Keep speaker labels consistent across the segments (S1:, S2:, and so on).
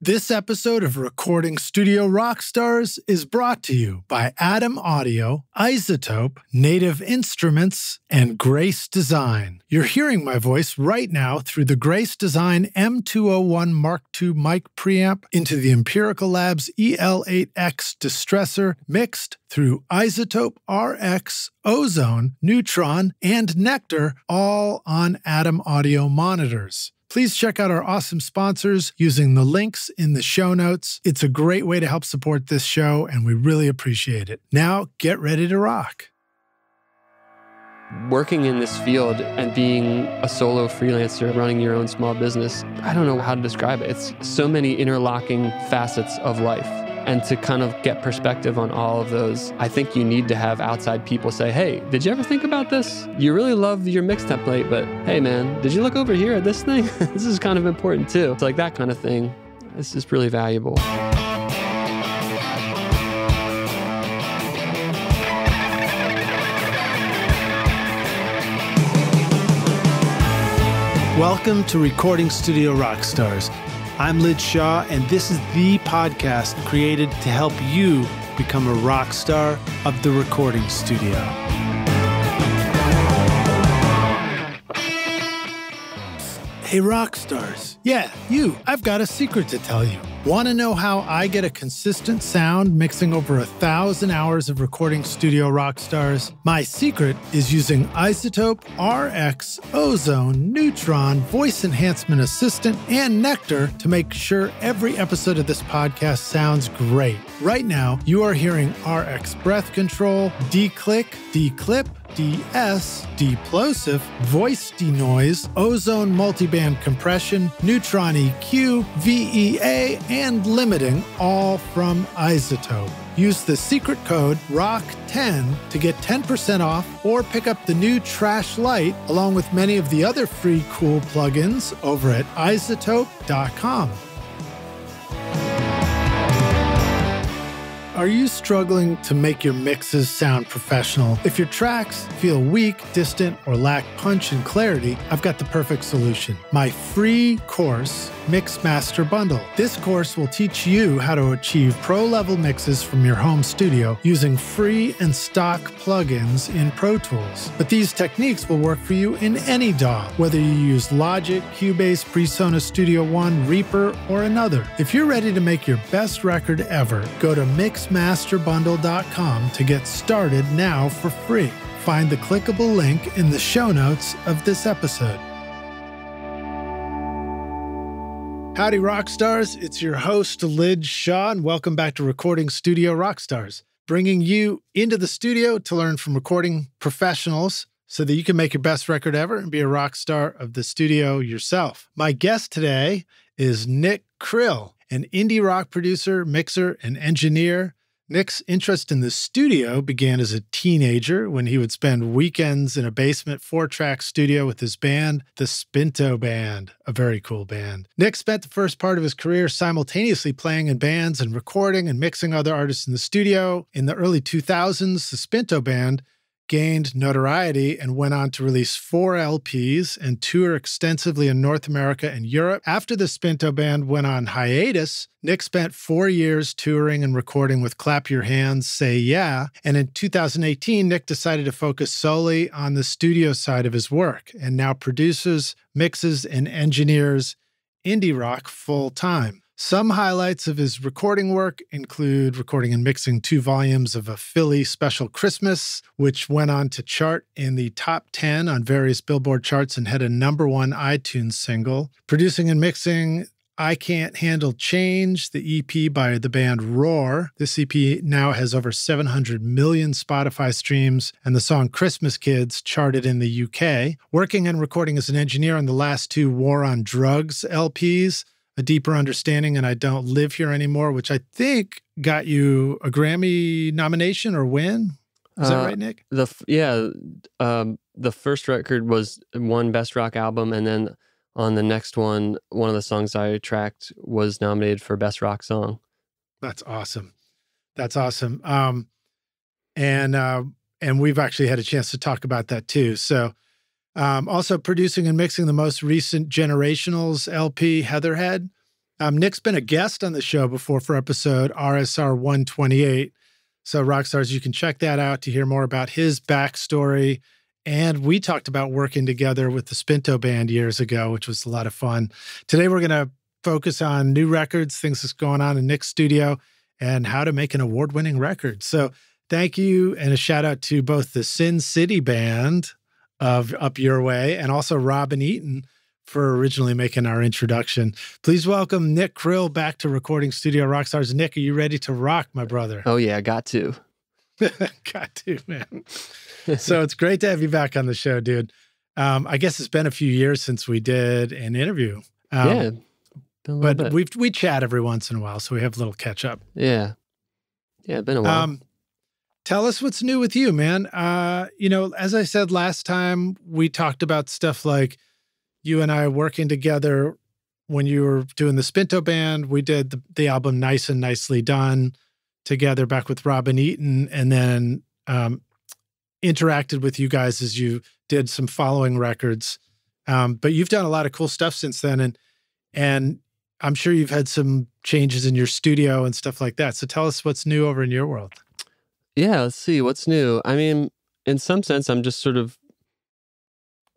S1: This episode of Recording Studio Rockstars is brought to you by Atom Audio, Isotope, Native Instruments, and Grace Design. You're hearing my voice right now through the Grace Design M201 Mark II mic preamp into the Empirical Labs EL8X distressor mixed through Isotope, RX, Ozone, Neutron, and Nectar, all on Atom Audio monitors. Please check out our awesome sponsors using the links in the show notes. It's a great way to help support this show, and we really appreciate it. Now, get ready to rock.
S2: Working in this field and being a solo freelancer, running your own small business, I don't know how to describe it. It's so many interlocking facets of life. And to kind of get perspective on all of those, I think you need to have outside people say, hey, did you ever think about this? You really love your mix template, but hey man, did you look over here at this thing? This is kind of important too. It's like that kind of thing. This is really valuable.
S1: Welcome to Recording Studio Rockstars. I'm Lid Shaw, and this is the podcast created to help you become a rock star of the recording studio. Hey, rock stars. Yeah, you. I've got a secret to tell you. Want to know how I get a consistent sound mixing over 1,000 hours of recording studio rock stars? My secret is using Isotope, RX, Ozone, Neutron, Voice Enhancement Assistant, and Nectar to make sure every episode of this podcast sounds great. Right now, you are hearing RX Breath Control, D-Click, D-Clip, DS, Deplosive, Voice Denoise, Ozone Multiband Compression, Neutron EQ, VEA, and Limiting, all from Isotope. Use the secret code ROCK10 to get 10% off or pick up the new Trash Light along with many of the other free cool plugins over at isotope.com. Are you struggling to make your mixes sound professional? If your tracks feel weak, distant, or lack punch and clarity, I've got the perfect solution. My free course, Mix Master Bundle. This course will teach you how to achieve pro-level mixes from your home studio using free and stock plugins in Pro Tools. But these techniques will work for you in any DAW, whether you use Logic, Cubase, PreSonus Studio One, Reaper, or another. If you're ready to make your best record ever, go to mixmasterbundle.com to get started now for free. Find the clickable link in the show notes of this episode. Howdy, Rockstars. It's your host, Lid Shaw, and welcome back to Recording Studio Rockstars, bringing you into the studio to learn from recording professionals so that you can make your best record ever and be a rock star of the studio yourself. My guest today is Nick Krill, an indie rock producer, mixer, and engineer. Nick's interest in the studio began as a teenager when he would spend weekends in a basement 4-track studio with his band, the Spinto Band, a very cool band. Nick spent the first part of his career simultaneously playing in bands and recording and mixing other artists in the studio. In the early 2000s, the Spinto Band gained notoriety and went on to release 4 LPs and tour extensively in North America and Europe. After the Spinto Band went on hiatus, Nick spent 4 years touring and recording with Clap Your Hands, Say Yeah, and in 2018, Nick decided to focus solely on the studio side of his work and now produces, mixes, and engineers indie rock full-time. Some highlights of his recording work include recording and mixing 2 volumes of A Philly Special Christmas, which went on to chart in the top 10 on various Billboard charts and had a #1 iTunes single. Producing and mixing I Can't Handle Change, the EP by the band Roar. This EP now has over 700 million Spotify streams, and the song Christmas Kids charted in the UK. Working and recording as an engineer on the last 2 War on Drugs LPs, A Deeper Understanding and I Don't Live Here Anymore, which I think got you a Grammy nomination or win. Is that right, Nick?
S2: The first record was won Best Rock Album, and then on the next one of the songs I tracked was nominated for Best Rock Song.
S1: That's awesome. That's awesome. And we've actually had a chance to talk about that too. So also producing and mixing the most recent Generationals LP, Heatherhead, Nick's been a guest on the show before for episode RSR471. So Rockstars, you can check that out to hear more about his backstory. And we talked about working together with the Spinto Band years ago, which was a lot of fun. Today, we're going to focus on new records, things that's going on in Nick's studio, and how to make an award-winning record. So thank you, and a shout out to both the Sin City Band of Up Your Way and also Robin Eaton for originally making our introduction. Please welcome Nick Krill back to Recording Studio Rockstars. Nick, are you ready to rock, my brother?
S2: Oh, yeah, got to.
S1: Got to, man. So it's great to have you back on the show, dude. I guess it's been a few years since we did an interview.
S2: Yeah.
S1: But we chat every once in a while, so we have a little catch up.
S2: Yeah. Yeah, it's been a while.
S1: Tell us what's new with you, man. As I said last time, we talked about stuff like you and I working together when you were doing the Spinto Band. We did the album Nice and Nicely Done together back with Robin Eaton, and then interacted with you guys as you did some following records. But you've done a lot of cool stuff since then, and I'm sure you've had some changes in your studio and stuff like that. So tell us what's new over in your world.
S2: Yeah, let's see. What's new? I mean, in some sense, I'm just sort of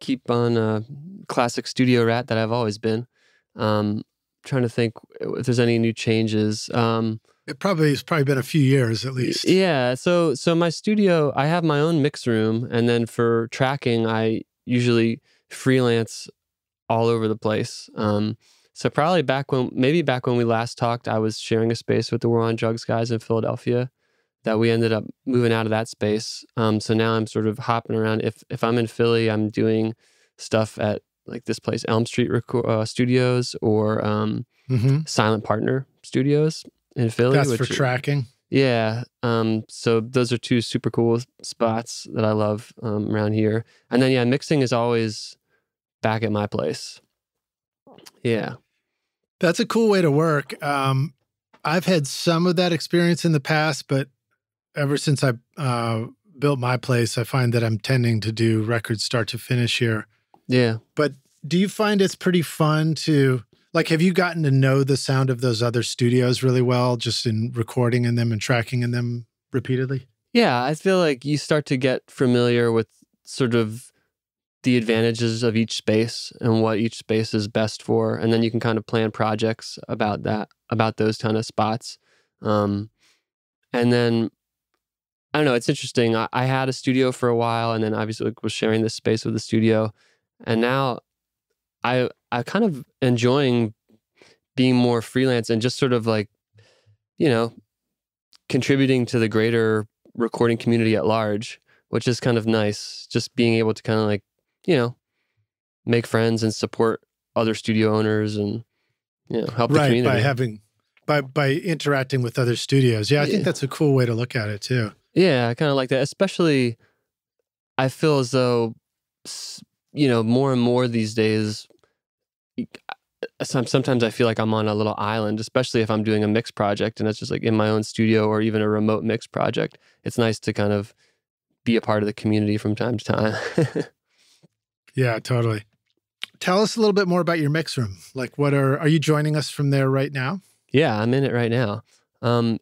S2: keep on a classic studio rat that I've always been. Trying to think if there's any new changes.
S1: It's probably been a few years at least.
S2: Yeah. So my studio, I have my own mix room. And then for tracking, I usually freelance all over the place. So probably back when we last talked, I was sharing a space with the War on Drugs guys in Philadelphia that we ended up moving out of that space. So now I'm sort of hopping around. If I'm in Philly, I'm doing stuff at like this place, Elm Street Studios, or Silent Partner Studios in Philly.
S1: That's for tracking.
S2: Yeah. So those are two super cool spots that I love around here. And then, yeah, mixing is always back at my place. Yeah.
S1: That's a cool way to work. I've had some of that experience in the past, but ever since I built my place, I find that I'm tending to do records start to finish here.
S2: Yeah.
S1: But do you find it's pretty fun to, like, have you gotten to know the sound of those other studios really well, just in recording in them and tracking in them repeatedly?
S2: Yeah, I feel like you start to get familiar with sort of the advantages of each space and what each space is best for. And then you can kind of plan projects about those kind of spots. And then, I don't know, it's interesting. I had a studio for a while, and then obviously was sharing this space with the studio. And now I kind of enjoying being more freelance and just sort of like, contributing to the greater recording community at large, which is kind of nice. Just being able to kind of like, make friends and support other studio owners and, help the community.
S1: By interacting with other studios. Yeah, I think that's a cool way to look at it too.
S2: Yeah, I kind of like that. Especially, I feel as though, more and more these days, sometimes I feel like I'm on a little island, especially if I'm doing a mix project and it's just like in my own studio or even a remote mix project. It's nice to kind of be a part of the community from time to time.
S1: Yeah, totally. Tell us a little bit more about your mix room. Like, are you joining us from there right now?
S2: Yeah, I'm in it right now.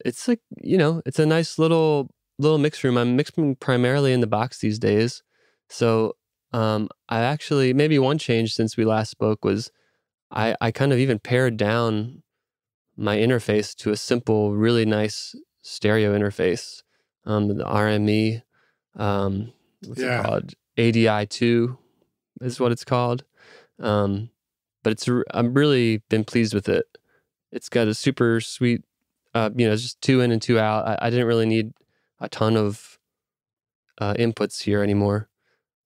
S2: It's like, it's a nice little mix room. I'm mixing primarily in the box these days. So I actually, maybe one change since we last spoke was I kind of even pared down my interface to a simple, really nice stereo interface. The RME, what's it called? ADI2 is what it's called. But I'm really been pleased with it. It's got a super sweet, it's just 2 in and 2 out. I didn't really need a ton of inputs here anymore.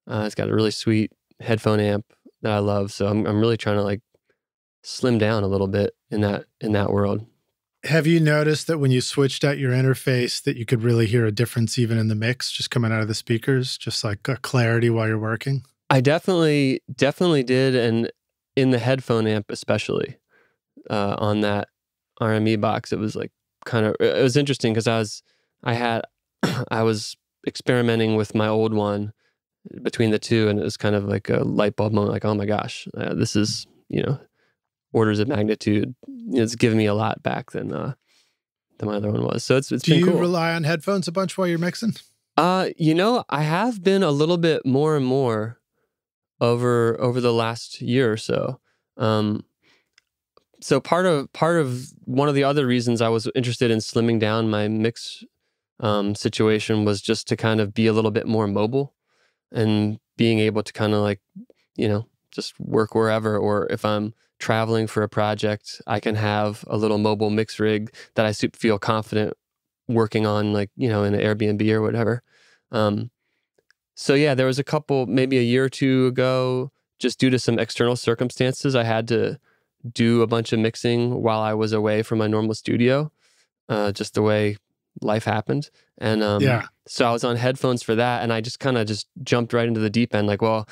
S2: It's got a really sweet headphone amp that I love. So I'm really trying to like slim down a little bit in that world.
S1: Have you noticed that when you switched out your interface that you could really hear a difference even in the mix just coming out of the speakers, just like a clarity while you're working?
S2: I definitely did, and in the headphone amp especially, on that RME box, it was like it was interesting because I was experimenting with my old one between the two, and it was kind of like a light bulb moment, like, oh my gosh, this is, orders of magnitude. It's given me a lot back than my other one was. So it's
S1: Do
S2: been cool.
S1: you rely on headphones a bunch while you're mixing?
S2: I have been a little bit more and more over the last year or so. So part of one of the other reasons I was interested in slimming down my mix situation was just to kind of be a little bit more mobile and being able to kind of like, just work wherever, or if I'm traveling for a project, I can have a little mobile mix rig that I feel confident working on, like, in an Airbnb or whatever. So yeah, there was a couple, maybe a year or two ago, just due to some external circumstances, I had to do a bunch of mixing while I was away from my normal studio, just the way life happened. And so I was on headphones for that, and I just kind of just jumped right into the deep end, like, well,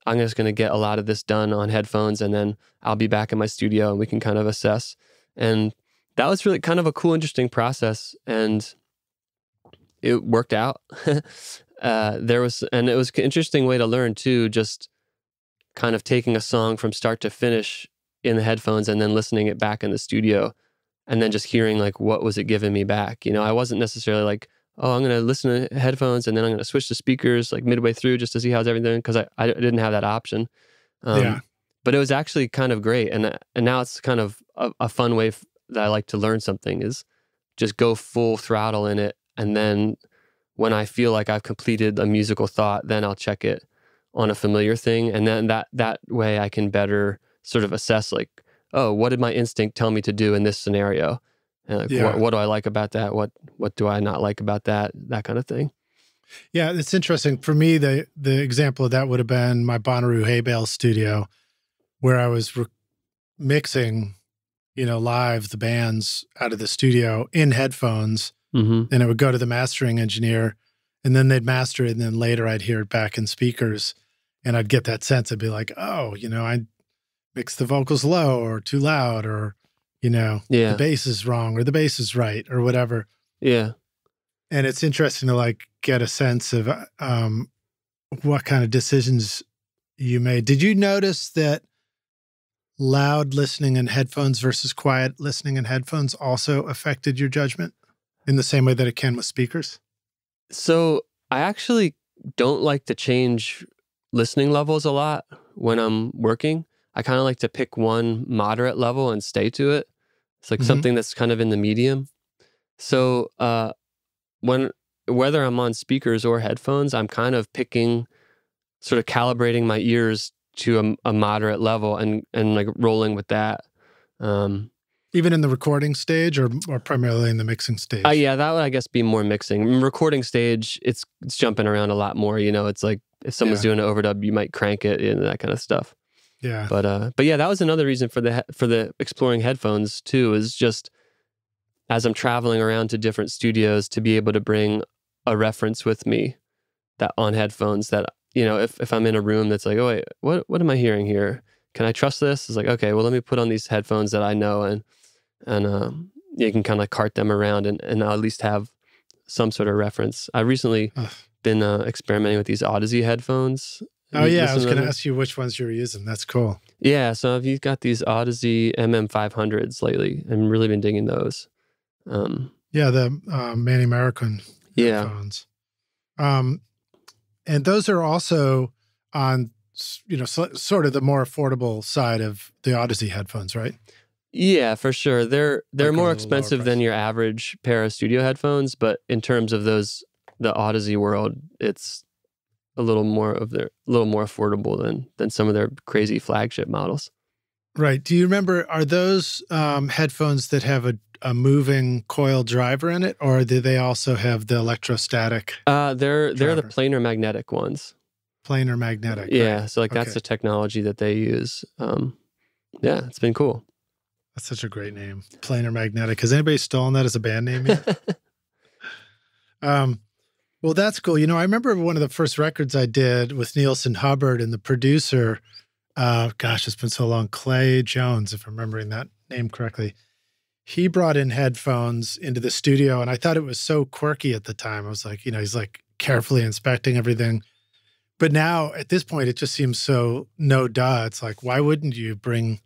S2: I'm just going to get a lot of this done on headphones, and then I'll be back in my studio and we can kind of assess. And that was really kind of a cool, interesting process, and it worked out. It was an interesting way to learn too, just kind of taking a song from start to finish in the headphones and then listening it back in the studio, and then just hearing like, what was it giving me back? I wasn't necessarily like, oh, I'm going to listen to headphones and then I'm going to switch to speakers like midway through just to see how's everything, because I didn't have that option. But it was actually kind of great. And now it's kind of a fun way that I like to learn something, is just go full throttle in it. And then when I feel like I've completed a musical thought, then I'll check it on a familiar thing. And then that way I can better sort of assess like, oh, what did my instinct tell me to do in this scenario? And like, what do I like about that? What do I not like about that? That kind of thing.
S1: Yeah, it's interesting. For me, the example of that would have been my Bonnaroo Hay Bale studio, where I was mixing, live the bands out of the studio in headphones, and it would go to the mastering engineer, and then they'd master it, and then later I'd hear it back in speakers, and I'd get that sense. I'd be like, oh, I mixed the vocals low or too loud, or the bass is wrong or the bass is right or whatever.
S2: Yeah.
S1: And it's interesting to like get a sense of what kind of decisions you made. Did you notice that loud listening in headphones versus quiet listening in headphones also affected your judgment in the same way that it can with speakers?
S2: So I actually don't like to change listening levels a lot when I'm working. I kind of like to pick one moderate level and stay to it. It's like something that's kind of in the medium. So whether I'm on speakers or headphones, I'm kind of picking, sort of calibrating my ears to a moderate level and like rolling with that.
S1: Even in the recording stage or primarily in the mixing stage?
S2: Yeah, that would, I guess, be more mixing. In recording stage, it's jumping around a lot more. It's like if someone's doing an overdub, you might crank it and that kind of stuff.
S1: Yeah.
S2: But yeah, that was another reason for the exploring headphones too, is just as I'm traveling around to different studios to be able to bring a reference with me that on headphones that, if I'm in a room that's like, oh wait, what am I hearing here? Can I trust this? It's like, okay, well, let me put on these headphones that I know, and you can kind of cart them around and I'll at least have some sort of reference. I recently been experimenting with these Odyssey headphones.
S1: Oh yeah, I was going to ask you which ones you were using. That's cool.
S2: Yeah, so I've got these Odyssey MM500s lately, and really been digging those.
S1: The Manny American headphones. And those are also on, sort of the more affordable side of the Odyssey headphones, right?
S2: Yeah, for sure. They're more expensive than your average pair of studio headphones, but in terms of the Odyssey world, it's a little more affordable than some of their crazy flagship models.
S1: Right. Do you remember, are those headphones that have a moving coil driver in it, or do they also have the electrostatic?
S2: They're the planar magnetic ones.
S1: Planar magnetic.
S2: Yeah.
S1: Right.
S2: So that's the technology that they use. Yeah, it's been cool.
S1: That's such a great name. Planar magnetic. Has anybody stolen that as a band name yet? Well, that's cool. I remember one of the first records I did with Nielsen Hubbard, and the producer, it's been so long, Clay Jones, if I'm remembering that name correctly. He brought in headphones into the studio, and I thought it was so quirky at the time. I was like, he's like carefully inspecting everything. But now at this point, it just seems so no duh. It's like, why wouldn't you bring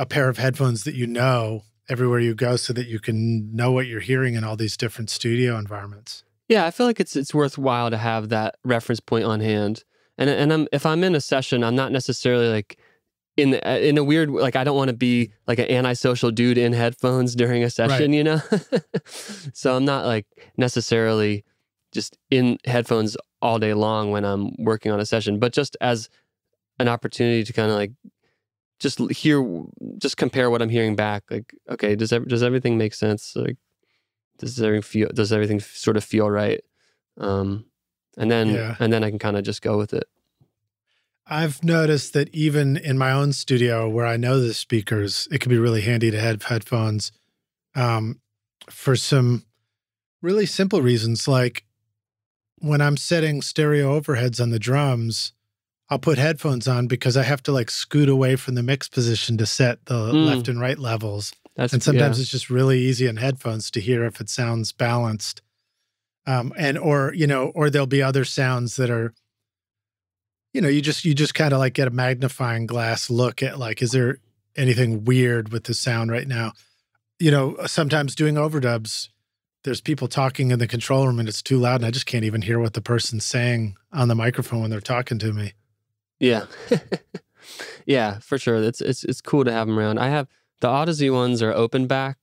S1: a pair of headphones that you know everywhere you go so that you can know what you're hearing in all these different studio environments.
S2: Yeah, I feel like it's worthwhile to have that reference point on hand. And if I'm in a session, I'm not necessarily like in a weird, like I don't want to be like an antisocial dude in headphones during a session,
S1: Right.
S2: you know? So I'm not like necessarily just in headphones all day long when I'm working on a session, but just as an opportunity to kind of like just compare what I'm hearing back. Like, okay, does everything make sense? Like, does everything sort of feel right? And then I can kind of just go with it.
S1: I've noticed that even in my own studio where I know the speakers, it can be really handy to have headphones for some really simple reasons. Like when I'm setting stereo overheads on the drums, I'll put headphones on because I have to like scoot away from the mix position to set the left and right levels. And sometimes it's just really easy in headphones to hear if it sounds balanced. Or there'll be other sounds that are, you just kind of like get a magnifying glass look at like, is there anything weird with the sound right now? Sometimes doing overdubs, there's people talking in the control room and it's too loud and I just can't even hear what the person's saying on the microphone when they're talking to me.
S2: Yeah. Yeah, for sure. It's cool to have them around. I have the Odyssey ones are open back,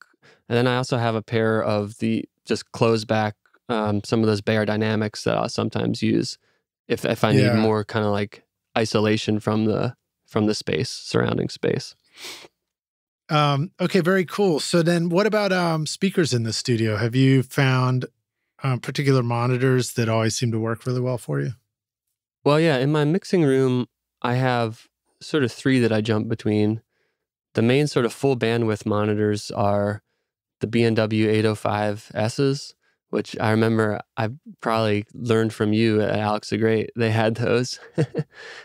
S2: and then I also have a pair of the just closed back, some of those Bayer Dynamics that I'll sometimes use if I need more kind of like isolation from the surrounding space.
S1: Okay, very cool. So then what about speakers in the studio? Have you found particular monitors that always seem to work really well for you?
S2: Well, yeah, in my mixing room, I have sort of three that I jump between. The main sort of full bandwidth monitors are the B&W 805Ss, which I remember I probably learned from you at Alex the Great. They had those.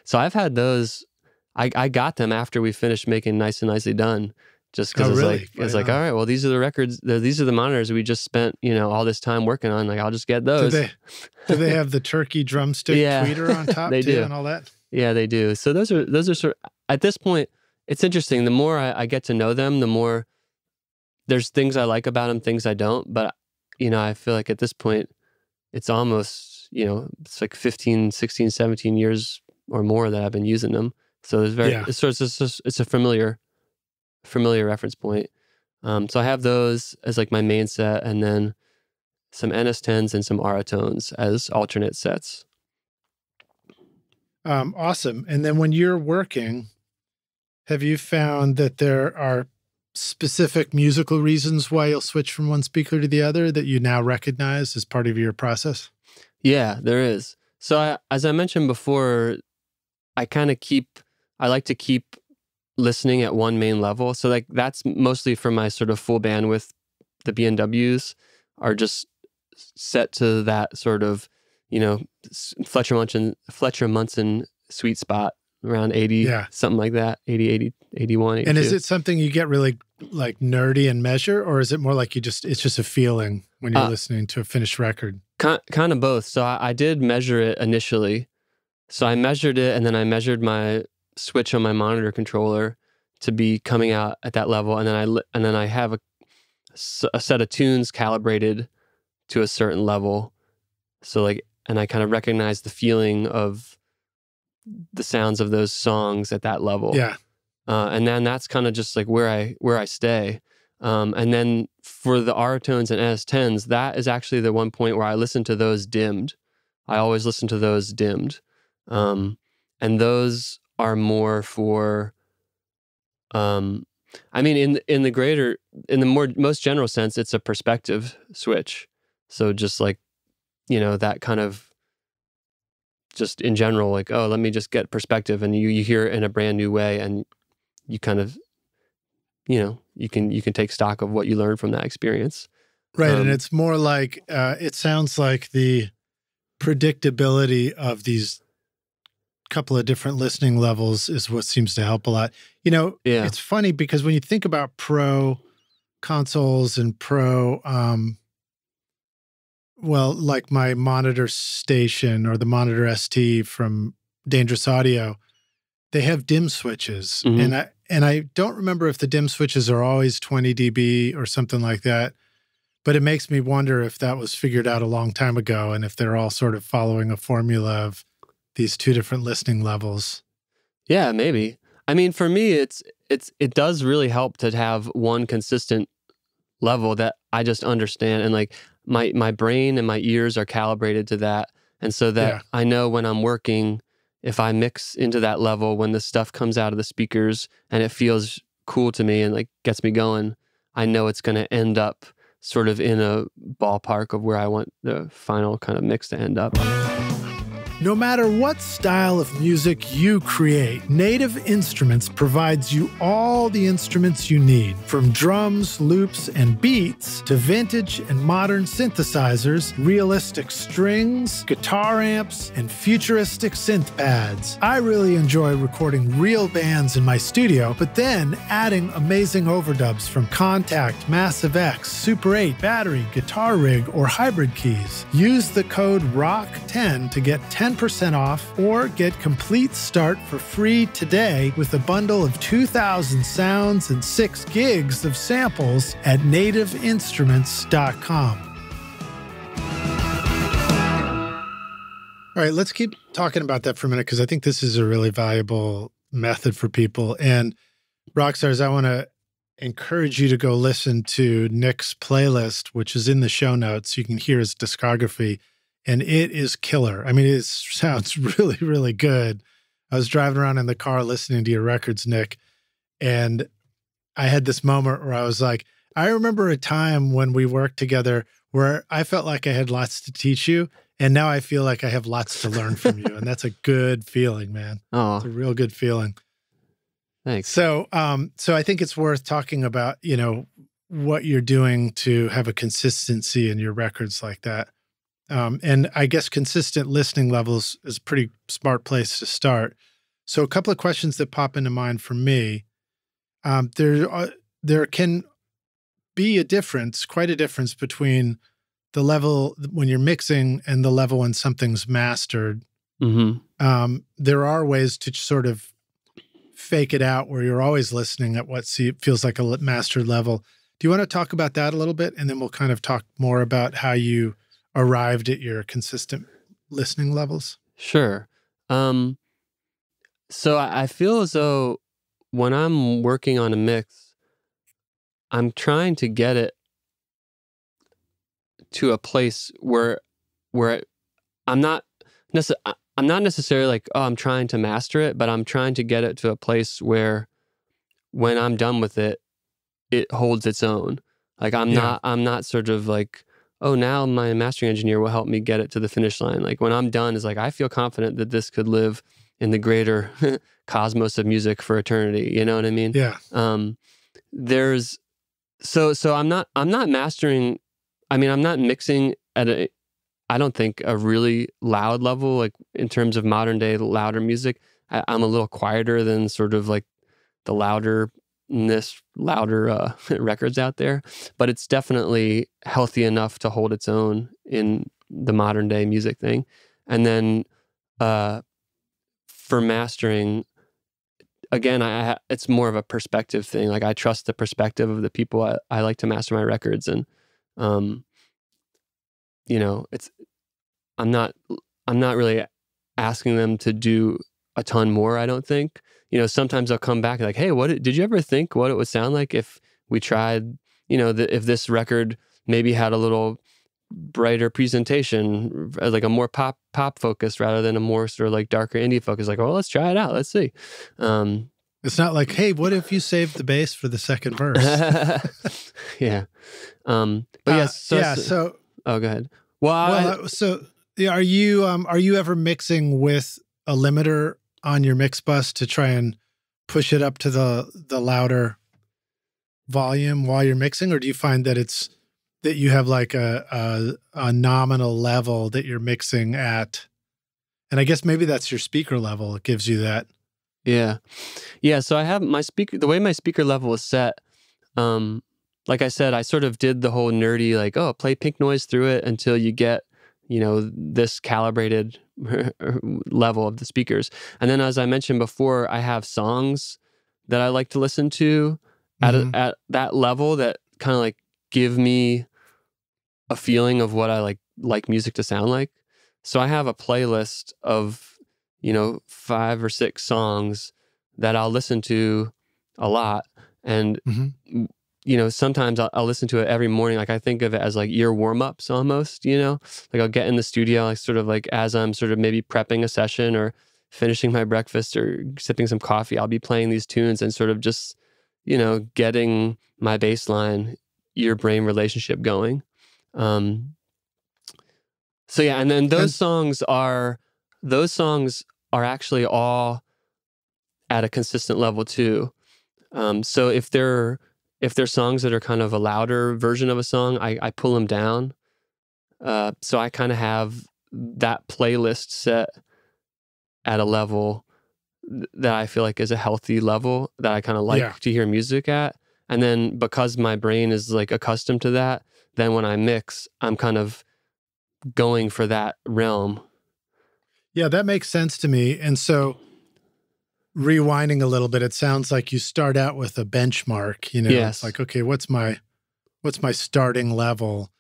S2: So I've had those. I got them after we finished making Nice and Nicely Done. Just because it's like, all right, well, these are the records, these are the monitors we just spent, all this time working on. Like, I'll just get those.
S1: Do they have the turkey drumstick tweeter on top
S2: they
S1: too
S2: do.
S1: And all that?
S2: Yeah, they do. So those are sort of, at this point, it's interesting. The more I get to know them, the more there's things I like about them, things I don't. But, I feel like at this point, it's almost, it's like 15, 16, 17 years or more that I've been using them. So it's a familiar reference point. So I have those as like my main set, and then some NS10s and some Aratones as alternate sets.
S1: Awesome. And then when you're working, have you found that there are specific musical reasons why you'll switch from one speaker to the other that you now recognize as part of your process?
S2: Yeah, there is. So as I mentioned before, I like to keep listening at one main level. So like that's mostly for my sort of full bandwidth. The B&Ws are just set to that sort of, Fletcher Munson sweet spot around 80, something like that, 80, 81, 82.
S1: And is it something you get really like nerdy and measure, or is it more like it's just a feeling when you're listening to a finished record?
S2: Kind of both. So I did measure it initially. So I measured it, and then I measured my switch on my monitor controller to be coming out at that level, and then I have a set of tunes calibrated to a certain level. So like, and I kind of recognize the feeling of the sounds of those songs at that level.
S1: Yeah.
S2: And then that's kind of just like where I stay. And then for the Aratones and NS10s, that is actually the one point where I listen to those dimmed. I always listen to those dimmed. And those are more for, in the most general sense, it's a perspective switch. So just like, that kind of just in general, like, oh, let me just get perspective, and you hear it in a brand new way, and you kind of, you can take stock of what you learned from that experience.
S1: Right. And it's more like, it sounds like the predictability of these couple of different listening levels is what seems to help a lot. It's funny because when you think about pro consoles and pro, like my monitor station or the monitor ST from Dangerous Audio, they have dim switches.
S2: Mm-hmm.
S1: And I don't remember if the dim switches are always 20 dB or something like that, but it makes me wonder if that was figured out a long time ago and if they're all sort of following a formula of these two different listening levels.
S2: Yeah, maybe. I mean, for me, it does really help to have one consistent level that I just understand, and like my brain and my ears are calibrated to that, and so that I know when I'm working, if I mix into that level, when the stuff comes out of the speakers and it feels cool to me and like gets me going, I know it's going to end up sort of in a ballpark of where I want the final kind of mix to end up.
S1: No matter what style of music you create, Native Instruments provides you all the instruments you need, from drums, loops, and beats to vintage and modern synthesizers, realistic strings, guitar amps, and futuristic synth pads. I really enjoy recording real bands in my studio, but then adding amazing overdubs from Contact, Massive X, Super 8, Battery, Guitar Rig, or Hybrid keys. Use the code ROCK10 to get 10% off or get complete start for free today with a bundle of 2,000 sounds and 6 gigs of samples at nativeinstruments.com. All right, let's keep talking about that for a minute because I think this is a really valuable method for people. And Rockstars, I want to encourage you to go listen to Nick's playlist, which is in the show notes. You can hear his discography. And it is killer. I mean, it sounds really, really good. I was driving around in the car listening to your records, Nick, and I had this moment where I was like, I remember a time when we worked together where I felt like I had lots to teach you, and now I feel like I have lots to learn from you. And that's a good feeling, man.
S2: Oh,
S1: it's a real good feeling.
S2: Thanks.
S1: So I think it's worth talking about, what you're doing to have a consistency in your records like that. And I guess consistent listening levels is a pretty smart place to start. So a couple of questions that pop into mind for me. There can be quite a difference between the level when you're mixing and the level when something's mastered.
S2: Mm-hmm.
S1: There are ways to sort of fake it out where you're always listening at what feels like a mastered level. Do you want to talk about that a little bit? And then we'll kind of talk more about how you arrived at your consistent listening levels?
S2: Sure. So I feel as though when I'm working on a mix, I'm trying to get it to a place where I'm not necessarily like, oh, I'm trying to master it, but I'm trying to get it to a place where when I'm done with it, it holds its own. Like I'm not sort of like, oh, now my mastering engineer will help me get it to the finish line. Like when I'm done, is like, I feel confident that this could live in the greater cosmos of music for eternity. You know what I mean?
S1: Yeah.
S2: So I'm not mastering. I mean, I'm not mixing at I don't think a really loud level, like in terms of modern day louder music. I'm a little quieter than sort of like the louder records out there, but it's definitely healthy enough to hold its own in the modern day music thing. And then for mastering, again, it's more of a perspective thing. Like I trust the perspective of the people I like to master my records, and I'm not really asking them to do a ton more, I don't think. Sometimes they'll come back like, hey, did you ever think what it would sound like if we tried, if this record maybe had a little brighter presentation, like a more pop focus rather than a more sort of like darker indie focus. Like, oh, let's try it out. Let's see.
S1: It's not like, hey, what if you saved the bass for the second verse?
S2: Yeah. But yes.
S1: So,
S2: oh, go ahead.
S1: Are you ever mixing with a limiter on your mix bus to try and push it up to the louder volume while you're mixing, or do you find that you have like a nominal level that you're mixing at? And I guess maybe that's your speaker level. It gives you that.
S2: Yeah. So I have my speaker. The way my speaker level is set, like I said, I sort of did the whole nerdy, like, oh, play pink noise through it until you get, this calibrated level of the speakers. And then, as I mentioned before, I have songs that I like to listen to at that level that kind of like give me a feeling of what I like music to sound like. So I have a playlist of, 5 or 6 songs that I'll listen to a lot. And, sometimes I'll listen to it every morning. Like I think of it as like ear warm-ups almost, like I'll get in the studio, like sort of like as I'm sort of maybe prepping a session or finishing my breakfast or sipping some coffee, I'll be playing these tunes and sort of just, getting my baseline ear-brain relationship going. So yeah, and then those songs are actually all at a consistent level too. So if they're songs that are kind of a louder version of a song, I pull them down. So I kind of have that playlist set at a level that I feel like is a healthy level that I kind of like to hear music at. And then because my brain is like accustomed to that, then when I mix, I'm kind of going for that realm.
S1: Yeah, that makes sense to me. And so rewinding a little bit, it sounds like you start out with a benchmark,
S2: Yes.
S1: It's like, okay, what's my starting level?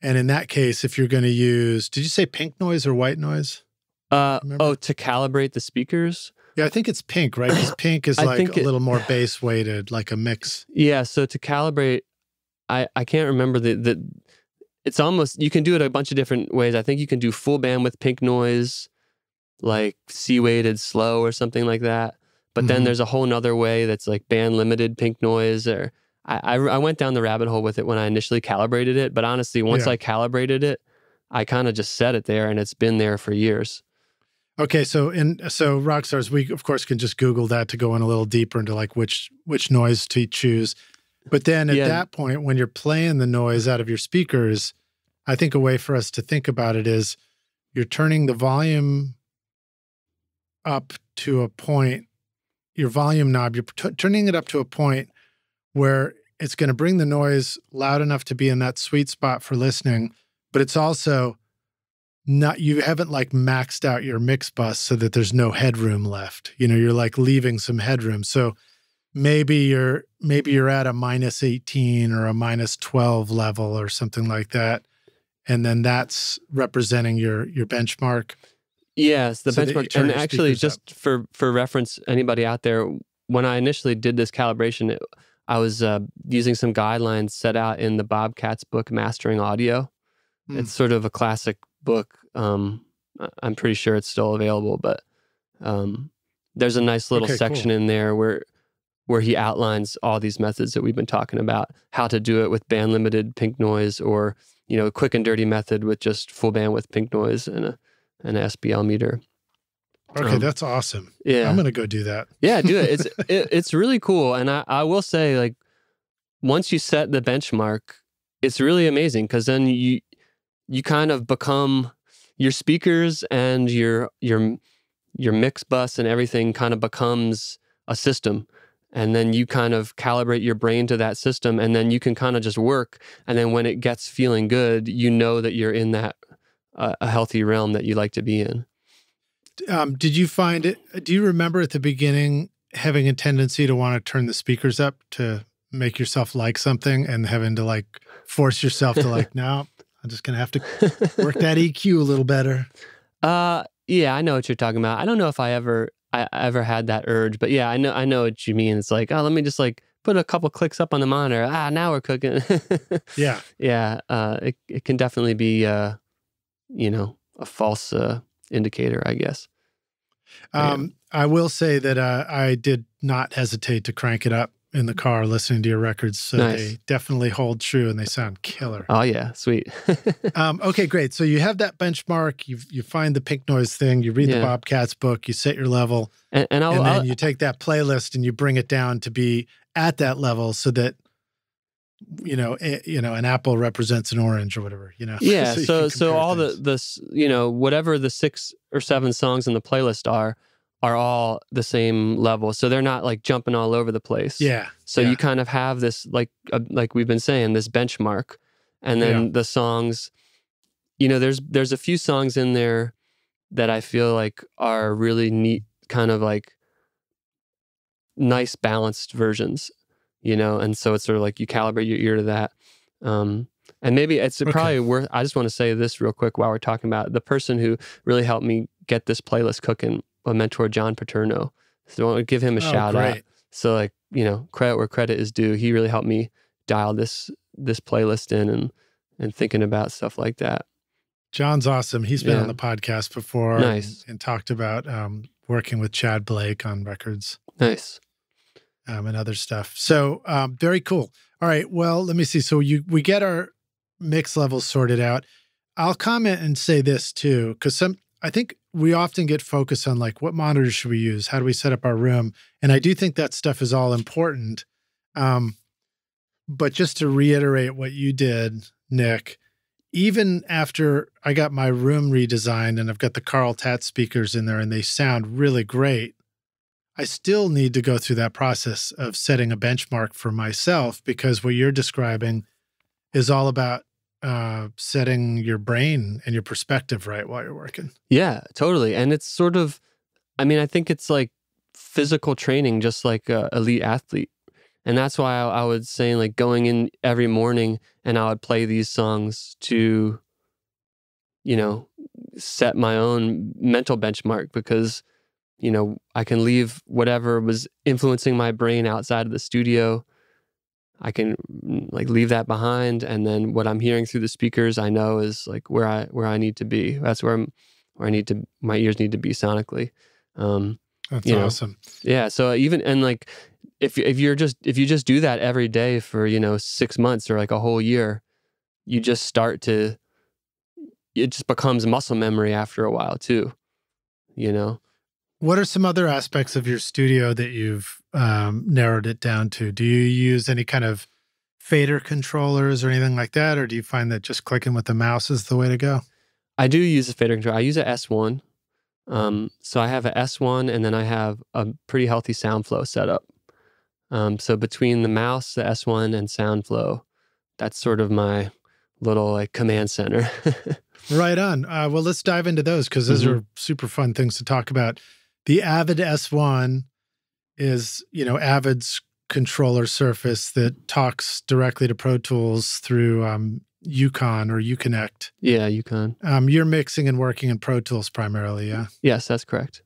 S1: And in that case, if you're going to use, did you say pink noise or white noise?
S2: To calibrate the speakers?
S1: Yeah, I think it's pink, right? Because pink is like a little more bass weighted, like a mix.
S2: Yeah, so to calibrate, I can't remember it's almost, you can do it a bunch of different ways. I think you can do full band with pink noise, like C-weighted slow or something like that. But then there's a whole nother way that's like band limited pink noise. Or I went down the rabbit hole with it when I initially calibrated it. But honestly, once I calibrated it, I kind of just set it there and it's been there for years.
S1: Okay, so Rockstars, we of course can just Google that to go in a little deeper into like which noise to choose. But then at that point, when you're playing the noise out of your speakers, I think a way for us to think about it is you're turning the volume up to a point, your volume knob, you're turning it up to a point where it's going to bring the noise loud enough to be in that sweet spot for listening, but it's also not, you haven't like maxed out your mix bus so that there's no headroom left. You're like leaving some headroom. So maybe you're at a -18 or a -12 level or something like that. And then that's representing your benchmark.
S2: Yes, the benchmark. And actually, just for reference, anybody out there, when I initially did this calibration, I was using some guidelines set out in the Bobcat's book, Mastering Audio. It's sort of a classic book. I'm pretty sure it's still available, but there's a nice little section in there where he outlines all these methods that we've been talking about, how to do it with band limited pink noise, or quick and dirty method with just full band with pink noise and an SBL meter.
S1: Okay, that's awesome.
S2: Yeah,
S1: I'm gonna go do that.
S2: Yeah, do it. It's really cool, and I will say, like, once you set the benchmark, it's really amazing because then you kind of become, your speakers and your mix bus and everything kind of becomes a system. And then you kind of calibrate your brain to that system, and then you can kind of just work. And then when it gets feeling good, that you're in that a healthy realm that you like to be in.
S1: Did you find it? Do you remember at the beginning having a tendency to want to turn the speakers up to make yourself like something, and having to like force yourself to like, no, I'm just gonna have to work that EQ a little better?
S2: Yeah, I know what you're talking about. I don't know if I ever had that urge, but yeah, I know what you mean. It's like, oh, let me just like put a couple clicks up on the monitor. Now we're cooking.
S1: Yeah.
S2: Yeah. It can definitely be, a false indicator, I guess.
S1: I will say that I did not hesitate to crank it up in the car listening to your records. So they definitely hold true and they sound killer.
S2: Oh yeah, sweet.
S1: Okay, great. So you have that benchmark, you find the pink noise thing, you read the Bobcat's book, you set your level, and then you take that playlist and you bring it down to be at that level so that an apple represents an orange or whatever,
S2: Yeah.
S1: so
S2: all the whatever the 6 or 7 songs in the playlist are all the same level. So they're not like jumping all over the place.
S1: Yeah.
S2: So you kind of have this like we've been saying, this benchmark, and then the songs, there's a few songs in there that I feel like are really neat, kind of like nice balanced versions, and so it's sort of like you calibrate your ear to that. And maybe it's probably worth, I just want to say this real quick while we're talking about it. The person who really helped me get this playlist cooking, my mentor, John Paterno. So I want to give him a shout out. So like, credit where credit is due. He really helped me dial this playlist in and thinking about stuff like that.
S1: John's awesome. He's been on the podcast before.
S2: Nice.
S1: And talked about working with Chad Blake on records.
S2: Nice.
S1: And other stuff. So very cool. All right. Well, let me see. So we get our mix levels sorted out. I'll comment and say this too, because I think we often get focused on like, what monitors should we use? How do we set up our room? And I do think that stuff is all important. But just to reiterate what you did, Nick, even after I got my room redesigned and I've got the Carl Tat speakers in there and they sound really great, I still need to go through that process of setting a benchmark for myself, because what you're describing is all about setting your brain and your perspective right while you're working.
S2: Yeah, totally. And it's sort of, I think it's like physical training, just like an elite athlete. And that's why I would say like going in every morning and I would play these songs to, set my own mental benchmark, because, I can leave whatever was influencing my brain outside of the studio. I can like leave that behind, and then what I'm hearing through the speakers, I know is like where I need to be. That's where my ears need to be sonically.
S1: That's awesome.
S2: Yeah. So even, and like, if you just do that every day for, 6 months or like a whole year, you just it just becomes muscle memory after a while too,
S1: What are some other aspects of your studio that you've narrowed it down to? Do you use any kind of fader controllers or anything like that? Or do you find that just clicking with the mouse is the way to go?
S2: I do use a fader controller. I use a S1. So I have a S1, and then I have a pretty healthy SoundFlow setup. So between the mouse, the S1, and SoundFlow, that's sort of my little like command center.
S1: Right on. Well, let's dive into those, because those are super fun things to talk about. The Avid S1 is, Avid's controller surface that talks directly to Pro Tools through Yukon or Uconnect.
S2: Yeah, Yukon.
S1: You're mixing and working in Pro Tools primarily, yeah?
S2: Yes, that's correct.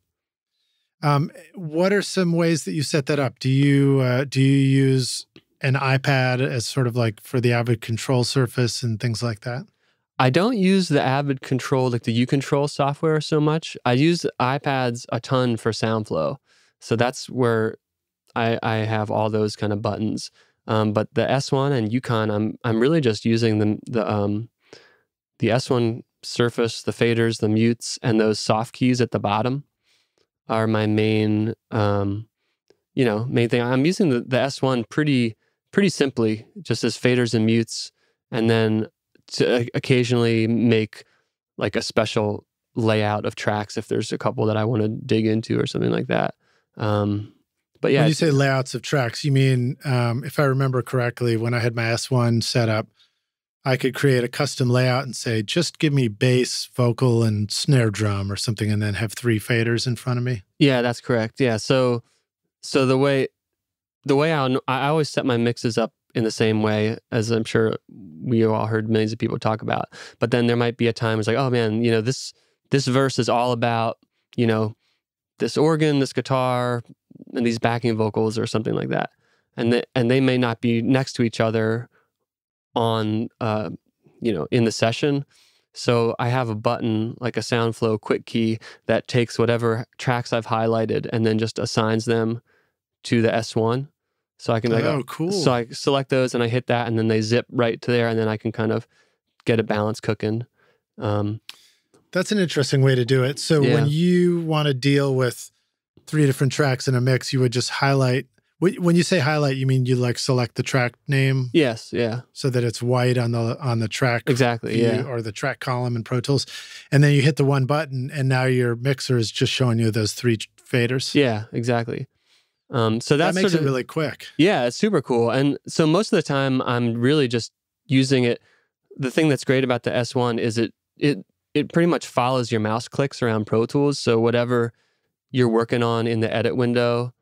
S1: What are some ways that you set that up? Do you use an iPad as sort of like for the Avid control surface and things like that?
S2: I don't use the Avid control, like the UControl software so much. I use iPads a ton for SoundFlow. So that's where I have all those kind of buttons. But the S1 and Yukon, I'm really just using the S1 surface, the faders, the mutes, and those soft keys at the bottom are my main main thing. I'm using the S1 pretty simply, just as faders and mutes, and then to occasionally make like a special layout of tracks if there's a couple that I want to dig into or something like that. But yeah.
S1: When you say layouts of tracks, you mean, if I remember correctly, when I had my S1 set up, I could create a custom layout and say, just give me bass, vocal, and snare drum or something, and then have 3 faders in front of me.
S2: Yeah, that's correct. Yeah. So the way I always set my mixes up in the same way, as I'm sure we all heard millions of people talk about. But then there might be a time it's like, oh man, this verse is all about, this organ, this guitar, and these backing vocals or something like that. And they may not be next to each other on, in the session. So I have a button, like a SoundFlow quick key, that takes whatever tracks I've highlighted and then just assigns them to the S1. So I can
S1: cool.
S2: So I select those and I hit that, and then they zip right to there, and then I can kind of get a balance cooking.
S1: That's an interesting way to do it. So when you want to deal with 3 different tracks in a mix, you would just highlight. When you say highlight, you mean you like select the track name?
S2: Yes, yeah.
S1: So that it's white on the track.
S2: Exactly,
S1: view,
S2: yeah.
S1: Or the track column in Pro Tools. And then you hit the one button, and now your mixer is just showing you those 3 faders.
S2: Yeah, exactly. So that
S1: makes it really quick.
S2: Yeah, it's super cool. And so most of the time I'm really just using it. The thing that's great about the S1 is it pretty much follows your mouse clicks around Pro Tools. So whatever you're working on in the edit window,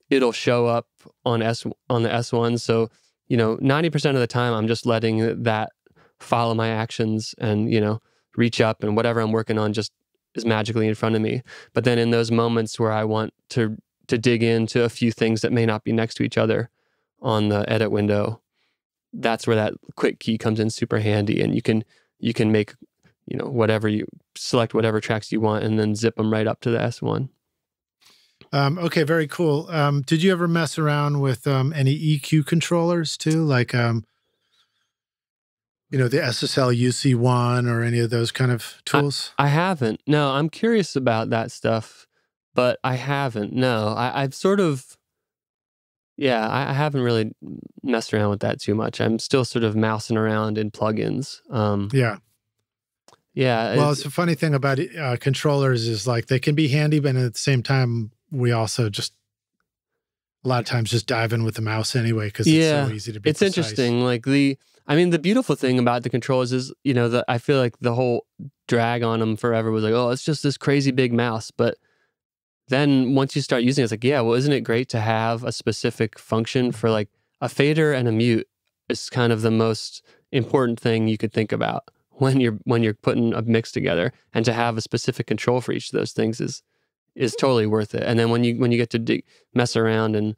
S2: it'll show up on the S1. So, 90% of the time I'm just letting that follow my actions and, reach up, and whatever I'm working on just is magically in front of me. But then in those moments where I want to dig into a few things that may not be next to each other on the edit window, that's where that quick key comes in super handy. And you can make, whatever you select, whatever tracks you want, and then zip them right up to the S1.
S1: Okay, very cool. Did you ever mess around with any EQ controllers too? Like, the SSL UC1 or any of those kind of tools?
S2: I haven't. No, I'm curious about that stuff, but I haven't. No, I've sort of, I haven't really messed around with that too much. I'm still sort of mousing around in plugins.
S1: Yeah. Well, it's a funny thing about controllers is like they can be handy, but at the same time, we also just a lot of times just dive in with the mouse anyway because it's so easy to be
S2: It's
S1: precise.
S2: interesting. Like the beautiful thing about the controllers is, I feel like the whole drag on them forever was like, oh, it's just this crazy big mouse. But then once you start using it, it's like, yeah, well, isn't it great to have a specific function for like a fader and a mute is kind of the most important thing you could think about when you're putting a mix together, and to have a specific control for each of those things is totally worth it. And then when you get to mess around and,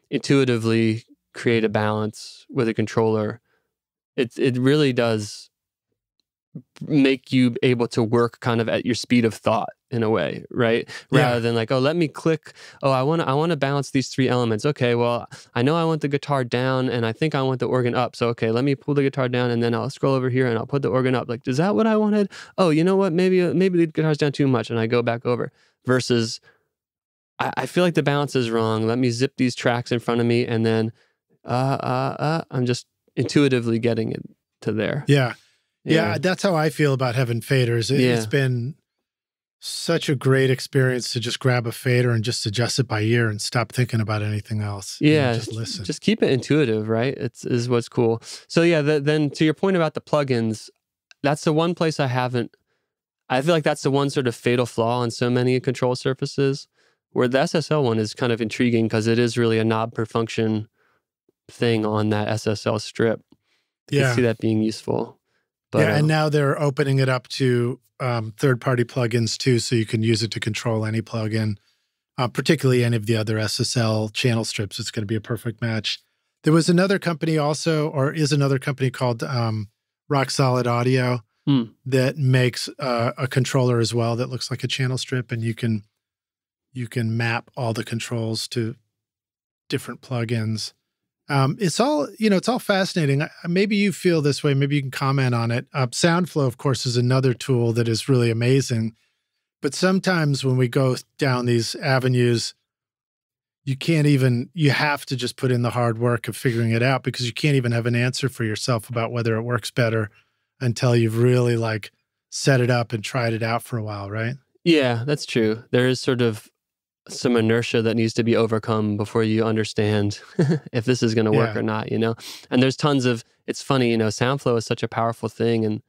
S2: intuitively create a balance with a controller, it really does make you able to work kind of at your speed of thought in a way, right? Rather than like, oh, let me click. Oh, I want to balance these three elements. Okay, well, I know I want the guitar down, and I think I want the organ up. So okay, let me pull the guitar down, and then I'll scroll over here and I'll put the organ up. Like, is that what I wanted? Oh, you know what? Maybe the guitar's down too much, and I go back over. Versus, I feel like the balance is wrong. Let me zip these tracks in front of me, and then I'm just intuitively getting it to there.
S1: Yeah, that's how I feel about having faders. It's been such a great experience to just grab a fader and just adjust it by ear and stop thinking about anything else.
S2: Yeah,
S1: just listen.
S2: Just keep it intuitive, right? Is what's cool. So yeah, then to your point about the plugins, that's the one place I feel like that's the one sort of fatal flaw on so many control surfaces, where the SSL one is kind of intriguing because it is really a knob per function thing on that SSL strip. I can see that being useful. But,
S1: and now they're opening it up to third-party plugins too, so you can use it to control any plugin, particularly any of the other SSL channel strips. It's going to be a perfect match. There was another company also, or is another company called Rock Solid Audio that makes a controller as well that looks like a channel strip, and you can map all the controls to different plugins. It's all fascinating. Maybe you feel this way. Maybe you can comment on it. SoundFlow, of course, is another tool that is really amazing. But sometimes when we go down these avenues, you have to just put in the hard work of figuring it out, because you can't even have an answer for yourself about whether it works better until you've really like set it up and tried it out for a while, right?
S2: Yeah, that's true. There is sort of some inertia that needs to be overcome before you understand if this is going to work or not, And there's tons of, it's funny, SoundFlow is such a powerful thing. And,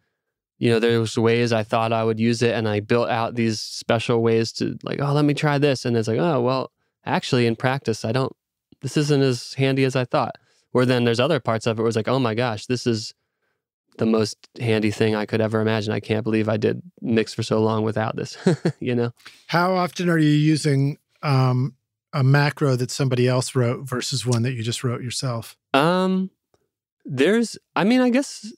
S2: there's ways I thought I would use it, and I built out these special ways to like, oh, let me try this. And it's like, oh, well, actually in practice, this isn't as handy as I thought. Or then there's other parts of it where it's like, oh my gosh, this is the most handy thing I could ever imagine. I can't believe I did mix for so long without this,
S1: How often are you using a macro that somebody else wrote versus one that you just wrote yourself?
S2: I guess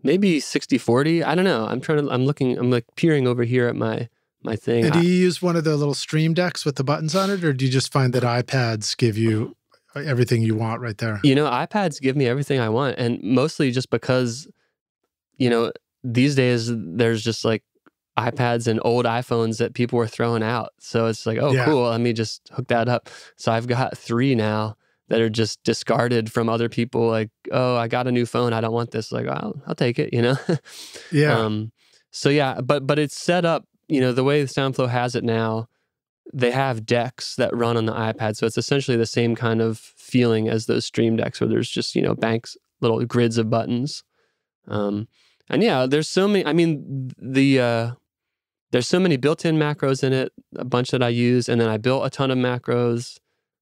S2: maybe 60-40. I don't know. I'm like peering over here at my thing.
S1: And do you use one of the little stream decks with the buttons on it, or do you just find that iPads give you everything you want right there?
S2: iPads give me everything I want, and mostly just because, these days there's just like iPads and old iPhones that people were throwing out. So it's like, oh, cool, let me just hook that up. So I've got 3 now that are just discarded from other people. Like, oh, I got a new phone, I don't want this. Like, I'll take it, So yeah, but it's set up, the way SoundFlow has it now, they have decks that run on the iPad. So it's essentially the same kind of feeling as those stream decks, where there's just, banks, little grids of buttons. And yeah, there's so many, there's so many built-in macros in it, a bunch that I use, and then I built a ton of macros.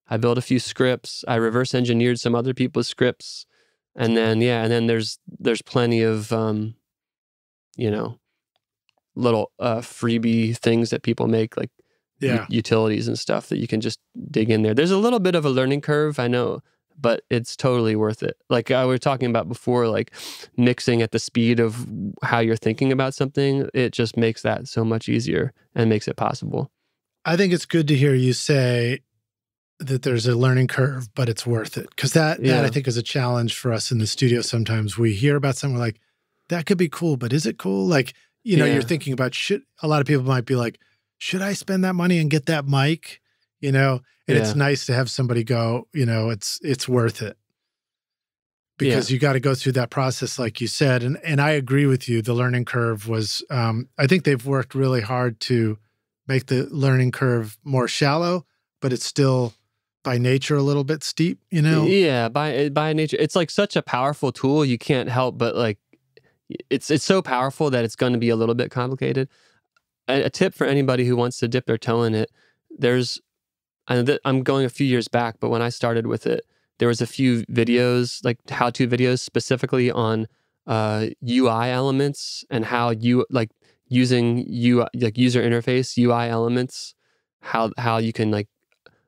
S2: I built a few scripts. I reverse engineered some other people's scripts, and then there's plenty of little freebie things that people make, like utilities and stuff that you can just dig in there. There's a little bit of a learning curve, I know, but it's totally worth it. Like I was talking about before, like mixing at the speed of how you're thinking about something, it just makes that so much easier and makes it possible.
S1: I think it's good to hear you say that there's a learning curve, but it's worth it. Because that I think is a challenge for us in the studio. Sometimes we hear about something like, that could be cool, but is it cool? Like, you're thinking about a lot of people might be like, should I spend that money and get that mic? And it's nice to have somebody go, it's worth it. Because you got to go through that process, like you said. And I agree with you. The learning curve was, I think they've worked really hard to make the learning curve more shallow, but it's still by nature a little bit steep,
S2: Yeah, by nature. It's like such a powerful tool. You can't help but like, it's so powerful that it's going to be a little bit complicated. A tip for anybody who wants to dip their toe in it, I'm going a few years back, but when I started with it, there was a few videos, like how-to videos specifically on UI elements and how using user interface UI elements, how you can like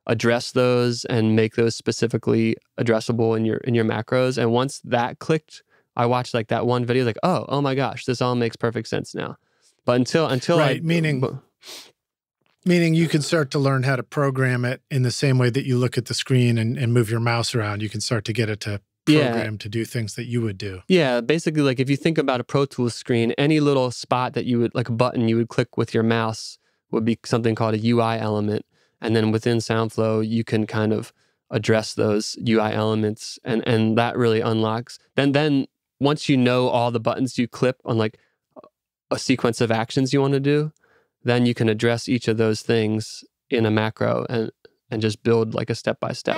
S2: address those and make those specifically addressable in your macros. And once that clicked, I watched like that one video, like, oh my gosh, this all makes perfect sense now. But until
S1: right, meaning you can start to learn how to program it in the same way that you look at the screen and move your mouse around. You can start to get it to program to do things that you would do. Yeah,
S2: basically, like if you think about a Pro Tools screen, any little spot that you would, like a button you would click with your mouse would be something called a UI element. And then within SoundFlow, you can kind of address those UI elements, and that really unlocks. Then once you know all the buttons you clip on like a sequence of actions you want to do, then you can address each of those things in a macro and just build like a step-by-step.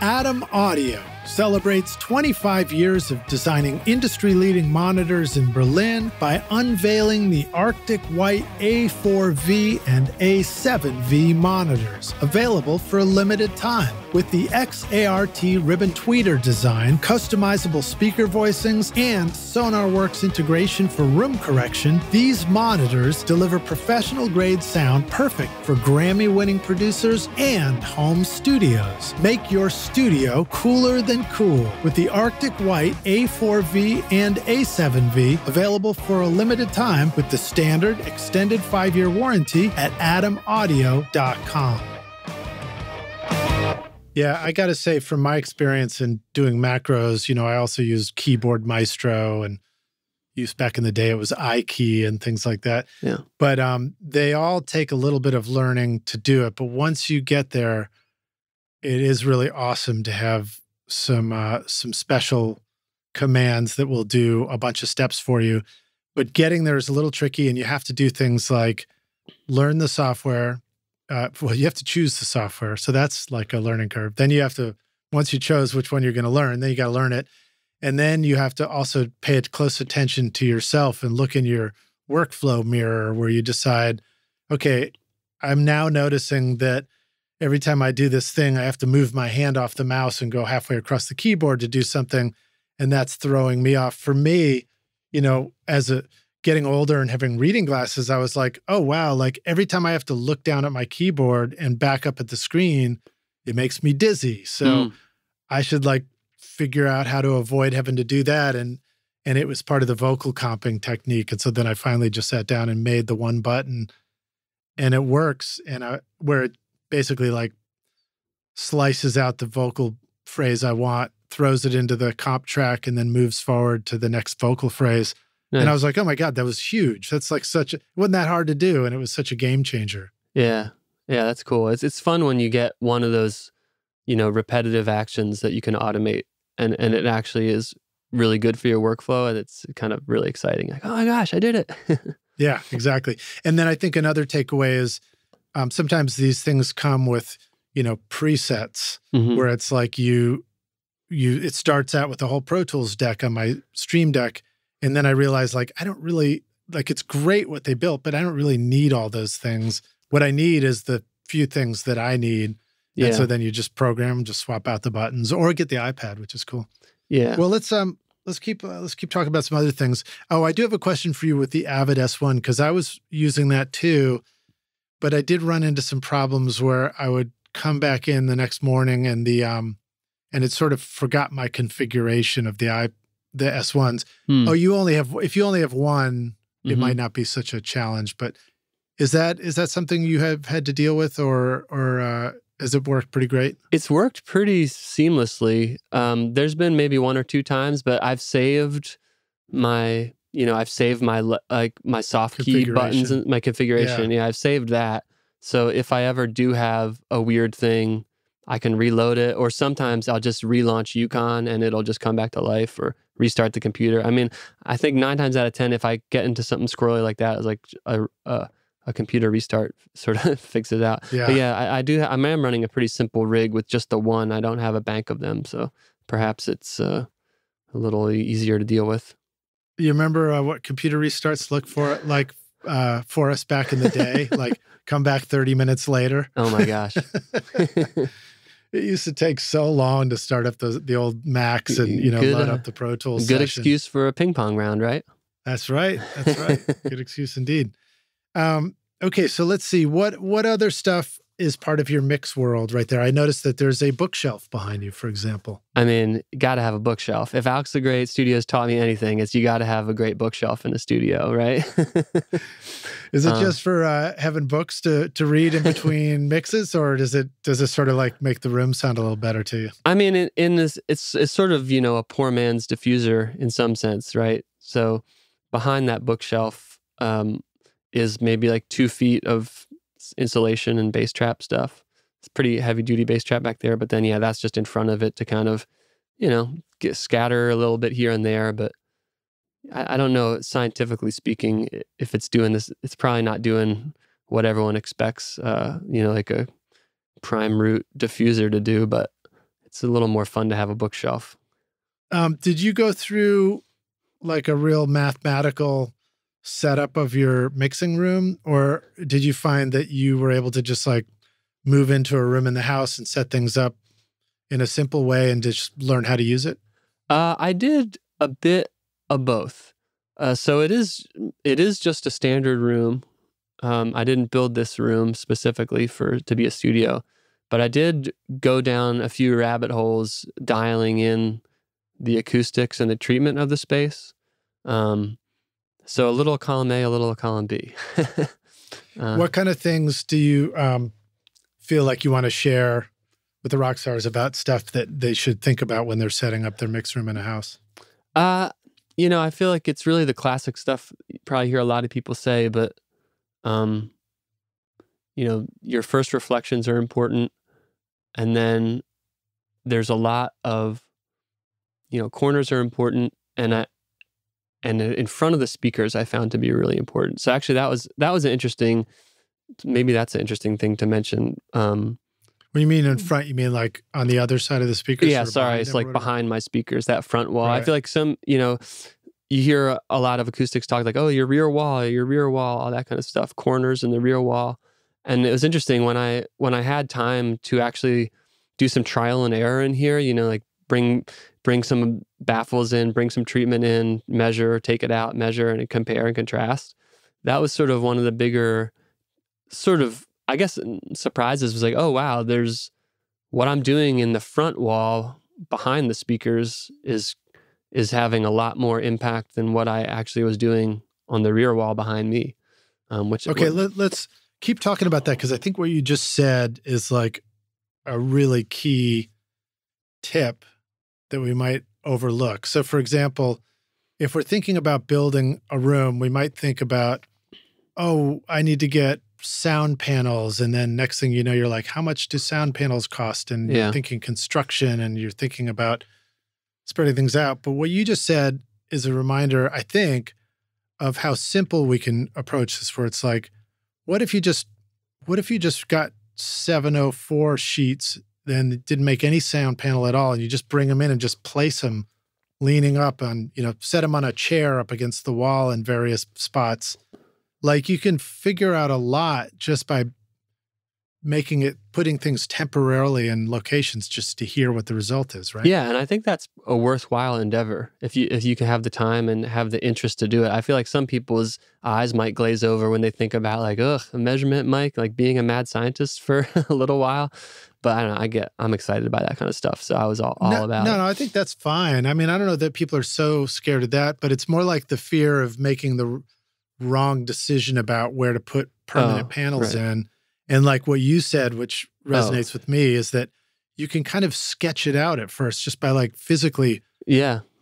S1: Adam Audio celebrates 25 years of designing industry-leading monitors in Berlin by unveiling the Arctic White A4V and A7V monitors, available for a limited time. With the XART ribbon tweeter design, customizable speaker voicings, and SonarWorks integration for room correction, these monitors deliver professional-grade sound perfect for Grammy-winning producers and home studios. Make your studio cooler than cool with the Arctic White A4V and A7V, available for a limited time with the standard extended 5-year warranty at adamaudio.com. Yeah, I got to say, from my experience in doing macros, I also used Keyboard Maestro, and used back in the day, it was iKey and things like that.
S2: Yeah.
S1: But they all take a little bit of learning to do it. But once you get there, it is really awesome to have some special commands that will do a bunch of steps for you. But getting there is a little tricky, and you have to do things like learn the software. Well, you have to choose the software. So that's like a learning curve. Then you have to, once you chose which one you're going to learn, then you got to learn it. And then you have to also pay close attention to yourself and look in your workflow mirror where you decide, okay, I'm now noticing that every time I do this thing, I have to move my hand off the mouse and go halfway across the keyboard to do something. And that's throwing me off. For me, as getting older and having reading glasses, I was like, oh, wow, like every time I have to look down at my keyboard and back up at the screen, it makes me dizzy. So I should like figure out how to avoid having to do that. And it was part of the vocal comping technique. And so then I finally just sat down and made the one button, and it works. And where it basically like slices out the vocal phrase I want, throws it into the comp track, and then moves forward to the next vocal phrase. Nice. And I was like, oh my God, that was huge. That's like it wasn't that hard to do. And it was such a game changer.
S2: Yeah. Yeah, that's cool. It's fun when you get one of those, repetitive actions that you can automate, and it actually is really good for your workflow. And it's kind of really exciting. Like, oh my gosh, I did it.
S1: Yeah, exactly. And then I think another takeaway is sometimes these things come with, presets where it's like it starts out with the whole Pro Tools deck on my Stream Deck. And then I realized, like, I don't really like it's great what they built, but I don't really need all those things. What I need is the few things that I need.
S2: Yeah.
S1: And so then you just program, just swap out the buttons or get the iPad, which is cool.
S2: Yeah.
S1: Well, let's keep talking about some other things. Oh, I do have a question for you with the Avid S1, because I was using that too, but I did run into some problems where I would come back in the next morning and and it sort of forgot my configuration of the S1s. Oh, if you only have one, it might not be such a challenge, but is that something you have had to deal with, or has it worked pretty great?
S2: It's worked pretty seamlessly. There's been maybe 1 or 2 times, but I've saved my my soft key buttons and my configuration. Yeah, I've saved that. So if I ever do have a weird thing, I can reload it, or sometimes I'll just relaunch Yukon and it'll just come back to life, or restart the computer. I mean, I think 9 times out of 10, if I get into something squirrely like that, it's like a computer restart sort of fixes it out.
S1: Yeah.
S2: But yeah, I am running a pretty simple rig with just the one. I don't have a bank of them, so perhaps it's a little easier to deal with.
S1: You remember what computer restarts look for us back in the day? Like come back 30 minutes later.
S2: Oh my gosh.
S1: It used to take so long to start up the old Macs and load up the Pro Tools.
S2: Good excuse for a ping pong round, right?
S1: That's right. That's right. Good excuse indeed. Okay, so let's see what other stuff is part of your mix world right there. I noticed that there's a bookshelf behind you, for example.
S2: I mean, got to have a bookshelf. If Alex the Great Studios taught me anything, it's you got to have a great bookshelf in a studio, right?
S1: Is it just for having books to read in between mixes, or does it sort of like make the room sound a little better to you?
S2: I mean, in this, it's sort of a poor man's diffuser in some sense, right? So behind that bookshelf is maybe like 2 feet of insulation and bass trap stuff. It's pretty heavy duty bass trap back there, but then that's just in front of it to kind of scatter a little bit here and there. But I don't know, scientifically speaking, if it's doing this, it's probably not doing what everyone expects like a prime root diffuser to do, but it's a little more fun to have a bookshelf.
S1: Did you go through like a real mathematical setup of your mixing room, or did you find that you were able to just like move into a room in the house and set things up in a simple way and just learn how to use it?
S2: I did a bit of both. So it is just a standard room. I didn't build this room specifically to be a studio, but I did go down a few rabbit holes dialing in the acoustics and the treatment of the space. So a little column A, a little column B.
S1: What kind of things do you feel like you want to share with the rock stars about stuff that they should think about when they're setting up their mix room in a house?
S2: I feel like it's really the classic stuff you probably hear a lot of people say, but your first reflections are important. And then there's a lot of, corners are important. And in front of the speakers, I found to be really important. So actually, that was an interesting. Maybe that's an interesting thing to mention.
S1: When you mean in front, you mean like on the other side of the speakers?
S2: Yeah, sorry, it's like behind my speakers, that front wall.
S1: Right.
S2: I feel like you hear a lot of acoustics talk like, oh, your rear wall, all that kind of stuff, corners in the rear wall. And it was interesting when I had time to actually do some trial and error in here. Like bring some baffles in, bring some treatment in, measure, take it out, measure, and compare and contrast. That was sort of one of the bigger sort of, I guess, surprises. Was like, oh, wow, there's what I'm doing in the front wall behind the speakers is having a lot more impact than what I actually was doing on the rear wall behind me.
S1: Let's keep talking about that, because I think what you just said is like a really key tip that we might overlook. So for example, if we're thinking about building a room, we might think about, oh, I need to get sound panels. And then next thing you know, you're like, how much do sound panels cost? And you're thinking construction, and you're thinking about spreading things out. But what you just said is a reminder, I think, of how simple we can approach this, where it's like, what if you just got 704 sheets, then it didn't make any sound panel at all, and you just bring them in and just place them leaning up on, set them on a chair up against the wall in various spots. Like you can figure out a lot just by putting things temporarily in locations just to hear what the result is, right?
S2: Yeah, and I think that's a worthwhile endeavor if you can have the time and have the interest to do it. I feel like some people's eyes might glaze over when they think about like, a measurement mic, like being a mad scientist for a little while. But I don't know, I'm excited by that kind of stuff. So I was all about it.
S1: No, I think that's fine. I mean, I don't know that people are so scared of that, but it's more like the fear of making the wrong decision about where to put permanent panels in. And like what you said, which resonates with me, is that you can kind of sketch it out at first just by like physically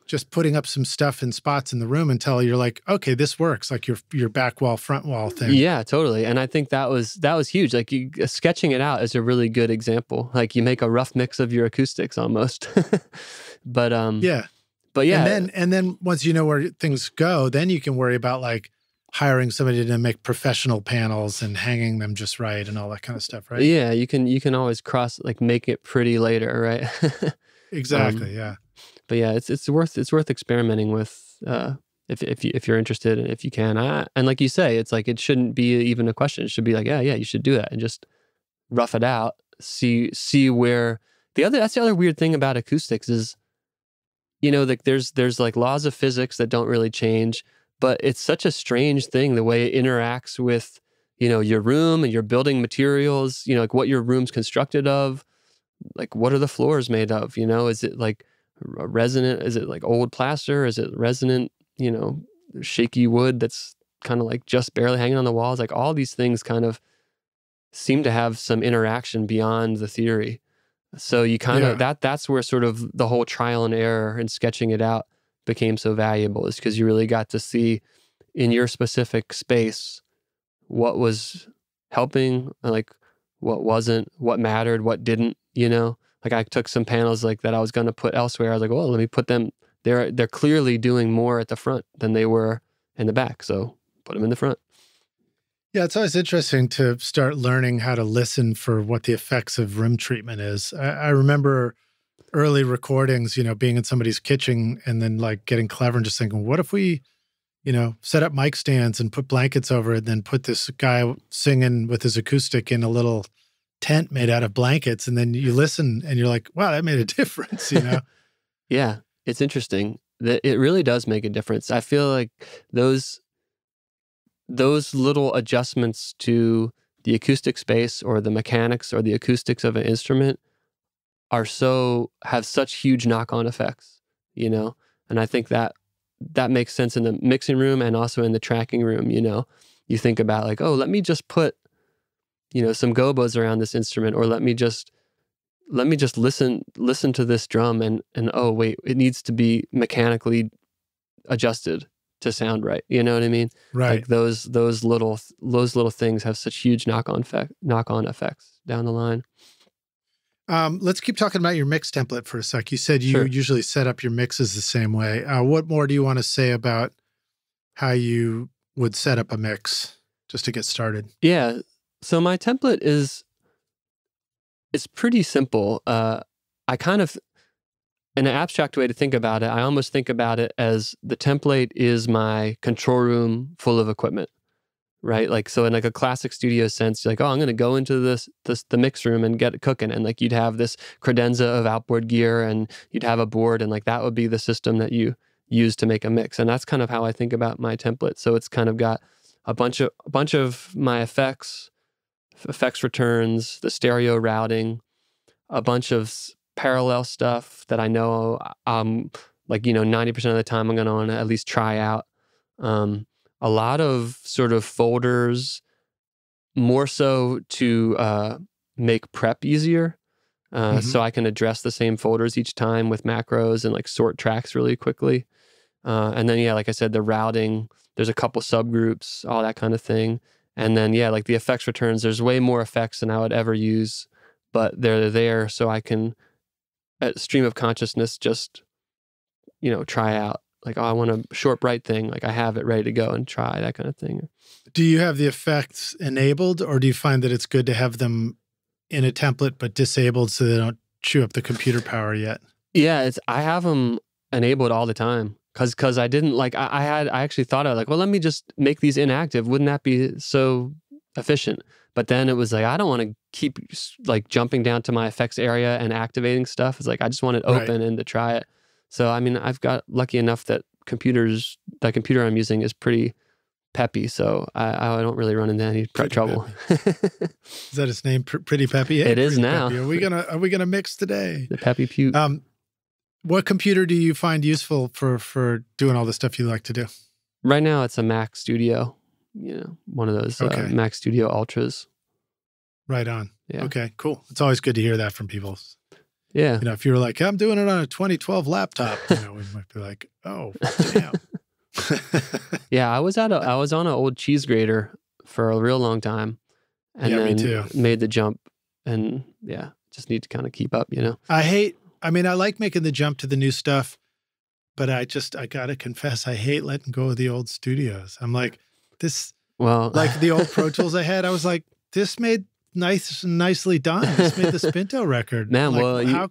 S1: just putting up some stuff in spots in the room until you're like, okay, this works, like your back wall, front wall thing.
S2: Yeah, totally. And I think that was huge. Like sketching it out is a really good example. Like you make a rough mix of your acoustics almost. But yeah.
S1: And then once you know where things go, then you can worry about like hiring somebody to make professional panels and hanging them just right and all that kind of stuff, right?
S2: Yeah, you can always make it pretty later, right?
S1: Exactly, yeah.
S2: But yeah, it's worth experimenting with if you're interested and if you can. And like you say, it's like it shouldn't be even a question. It should be like, yeah, you should do that and just rough it out. See where that's the other weird thing about acoustics is, like there's like laws of physics that don't really change. But it's such a strange thing, the way it interacts with, your room and your building materials, like what your room's constructed of, like what are the floors made of, is it like resonant, is it like old plaster, is it resonant, shaky wood that's kind of like just barely hanging on the walls, like all these things kind of seem to have some interaction beyond the theory. So you kind of, that's where sort of the whole trial and error and sketching it out became so valuable, is because you really got to see in your specific space what was helping, like what wasn't, what mattered, what didn't, like I took some panels like that I was going to put elsewhere. I was like, well, let me put them, they're clearly doing more at the front than they were in the back. So put them in the front.
S1: Yeah, it's always interesting to start learning how to listen for what the effects of room treatment is. I remember early recordings, being in somebody's kitchen and then like getting clever and just thinking, what if we, set up mic stands and put blankets over it and then put this guy singing with his acoustic in a little tent made out of blankets. And then you listen and you're like, wow, that made a difference,
S2: Yeah, it's interesting. It really does make a difference. I feel like those little adjustments to the acoustic space or the mechanics or the acoustics of an instrument have such huge knock-on effects, and I think that makes sense in the mixing room and also in the tracking room. You think about like, oh, let me just put, some gobos around this instrument, or let me just listen to this drum and oh wait, it needs to be mechanically adjusted to sound right. You know what I mean?
S1: Right.
S2: Like those little things have such huge knock-on effects down the line.
S1: Let's keep talking about your mix template for a sec. You said you usually set up your mixes the same way. What more do you want to say about how you would set up a mix just to get started?
S2: Yeah. So my template it's pretty simple. I kind of, in an abstract way to think about it, I almost think about it as the template is my control room full of equipment. Right? Like, so in like a classic studio sense, you're like, oh, I'm going to go into the mix room and get it cooking. And like, you'd have this credenza of outboard gear and you'd have a board, and like, that would be the system that you use to make a mix. And that's kind of how I think about my template. So it's kind of got a bunch of my effects returns, the stereo routing, a bunch of parallel stuff that I know, like, 90% of the time I'm going to want to at least try out. A lot of sort of folders, more so to make prep easier. So I can address the same folders each time with macros and like sort tracks really quickly. And then, like I said, the routing, there's a couple subgroups, all that kind of thing. And then, like the effects returns, there's way more effects than I would ever use, but they're there so I can, at stream of consciousness, just, try out. Like, oh, I want a short, bright thing. Like, I have it ready to go and try, that kind of thing.
S1: Do you have the effects enabled, or do you find that it's good to have them in a template but disabled so they don't chew up the computer power yet?
S2: Yeah, I have them enabled all the time. Cause I didn't like, I actually thought of like, well, let me just make these inactive. Wouldn't that be so efficient? But then it was like, I don't want to keep like jumping down to my effects area and activating stuff. It's like, I just want it open and to try it. So, I mean, I've got lucky enough that the computer I'm using is pretty peppy. So I don't really run into any trouble.
S1: Is that its name? Pretty Peppy? Hey,
S2: it is now.
S1: Peppy. Are we gonna mix today?
S2: The Peppy Puke.
S1: What computer do you find useful for doing all the stuff you like to do?
S2: Right now, it's a Mac Studio. One of those Mac Studio Ultras.
S1: Right on.
S2: Yeah.
S1: Okay, cool. It's always good to hear that from people.
S2: Yeah.
S1: If you were like, I'm doing it on a 2012 laptop, we might be like, oh, damn.
S2: Yeah, I was on an old cheese grater for a real long time, and then
S1: me too.
S2: Made the jump, and just need to kind of keep up.
S1: I like making the jump to the new stuff, but I gotta confess, I hate letting go of the old studios. I'm like, this, like the old Pro Tools I had, I was like, this made nicely done. This made the Spinto record.
S2: Man,
S1: like, how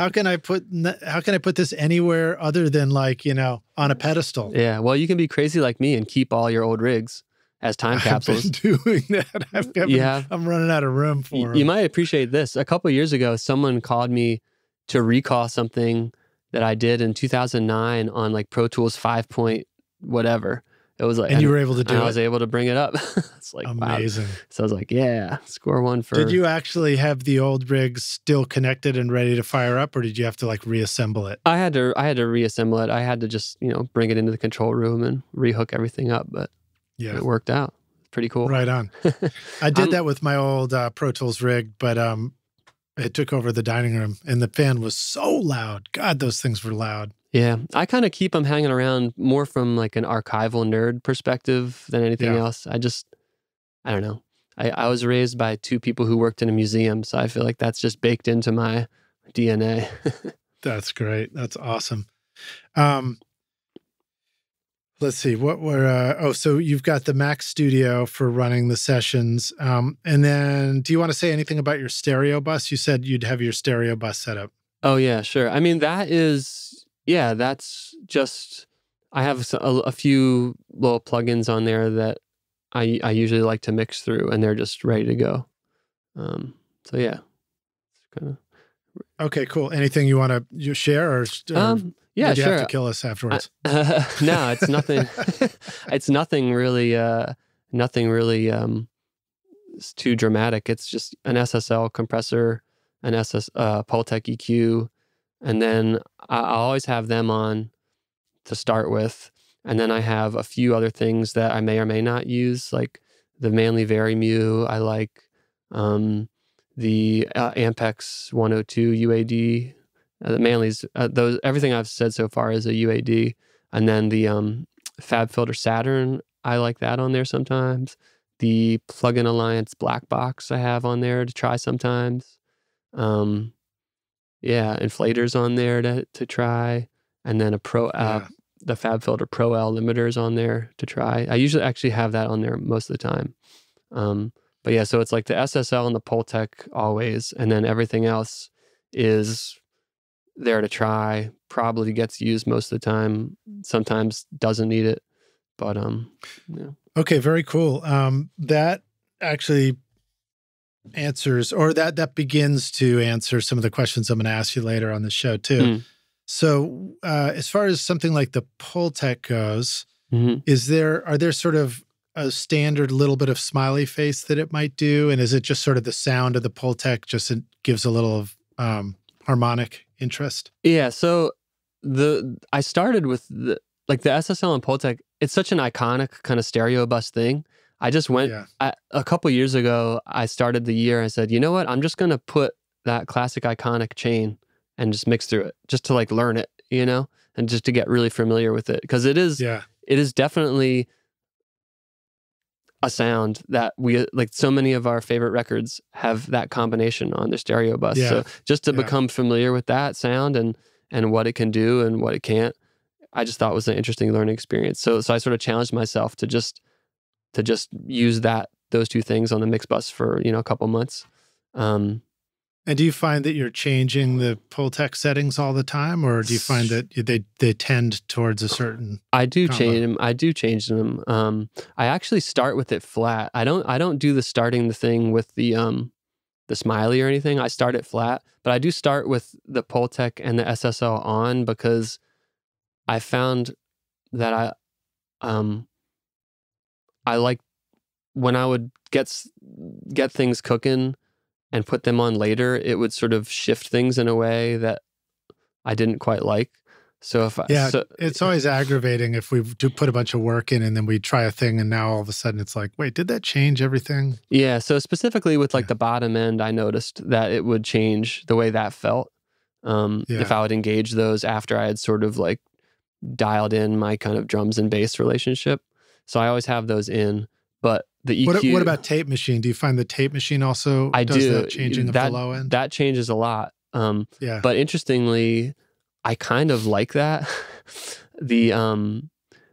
S1: can I put this anywhere other than like, on a pedestal?
S2: Yeah. Well, you can be crazy like me and keep all your old rigs as time capsules.
S1: I've been doing that. I'm running out of room for them.
S2: You might appreciate this. A couple of years ago, someone called me to recall something that I did in 2009 on like Pro Tools 5 point whatever. It was like,
S1: and you were able to do it.
S2: I was able to bring it up. It's like
S1: amazing.
S2: Wow. So I was like, yeah, score one for.
S1: Did you actually have the old rigs still connected and ready to fire up, or did you have to like reassemble it?
S2: I had to reassemble it. I had to just bring it into the control room and rehook everything up, but it worked out. Pretty cool.
S1: Right on. I did that with my old Pro Tools rig, but it took over the dining room, and the fan was so loud. God, those things were loud.
S2: Yeah, I kind of keep them hanging around more from like an archival nerd perspective than anything else. I don't know. I was raised by two people who worked in a museum, so I feel like that's just baked into my DNA.
S1: That's great. That's awesome. Let's see what we're, so you've got the Mac Studio for running the sessions. And then do you want to say anything about your stereo bus? You said you'd have your stereo bus set up.
S2: Oh yeah, sure. I mean, that's just, I have a few little plugins on there that I usually like to mix through, and they're just ready to go. So yeah.
S1: Okay, cool. Anything you want to share or
S2: yeah,
S1: you
S2: sure.
S1: have to kill us afterwards?
S2: No, it's nothing. It's nothing really. It's too dramatic. It's just an SSL compressor, an Pultec EQ, and then I always have them on to start with, and then I have a few other things that I may or may not use, like the Manly Varimu. I like the Ampex 102 UAD. The Manly's, everything I've said so far is a UAD. And then the FabFilter Saturn, I like that on there sometimes. The Plugin Alliance Black Box I have on there to try sometimes. Inflators on there to try. And then the FabFilter Pro L limiters on there to try. I usually actually have that on there most of the time. But yeah, so it's like the SSL and the Pultec always, and then everything else is there to try. Probably gets used most of the time. Sometimes doesn't need it, but yeah.
S1: Okay, very cool. That actually answers, or that begins to answer some of the questions I'm going to ask you later on the show too. So, as far as something like the Pultec goes, are there sort of a standard little bit of smiley face that it might do? And is it just sort of the sound of the Pultec just gives a little of harmonic interest? Yeah.
S2: So I started with the SSL and Pultec. It's such an iconic kind of stereo bus thing. I just went a couple years ago. I started the year. I said, you know what? I'm just going to put that classic iconic chain and just mix through it, just to like learn it, and just to get really familiar with it, because it is definitely a sound that we like. So many of our favorite records have that combination on their stereo bus. So just to become familiar with that sound and what it can do and what it can't, I just thought was an interesting learning experience. So I sort of challenged myself to just use those two things on the mix bus for a couple months.
S1: And do you find that you're changing the Pultec settings all the time, or do you find that they tend towards a certain?
S2: I do change them. I do change them. I actually start with it flat. I don't do the starting the thing with the smiley or anything. I start it flat, but I do start with the Pultec and the SSL on, because I found that I like when I would get things cooking and put them on later, it would sort of shift things in a way that I didn't quite like. So
S1: it's always aggravating if we do put a bunch of work in and then we try a thing and now all of a sudden it's like, wait, did that change everything?
S2: Yeah. So specifically with like the bottom end, I noticed that it would change the way that felt. If I would engage those after I had sort of like dialed in my kind of drums and bass relationship. So I always have those in, but the EQ.
S1: What about tape machine? Do you find the tape machine also does that changing of the low end?
S2: That changes a lot. But interestingly, I kind of like that,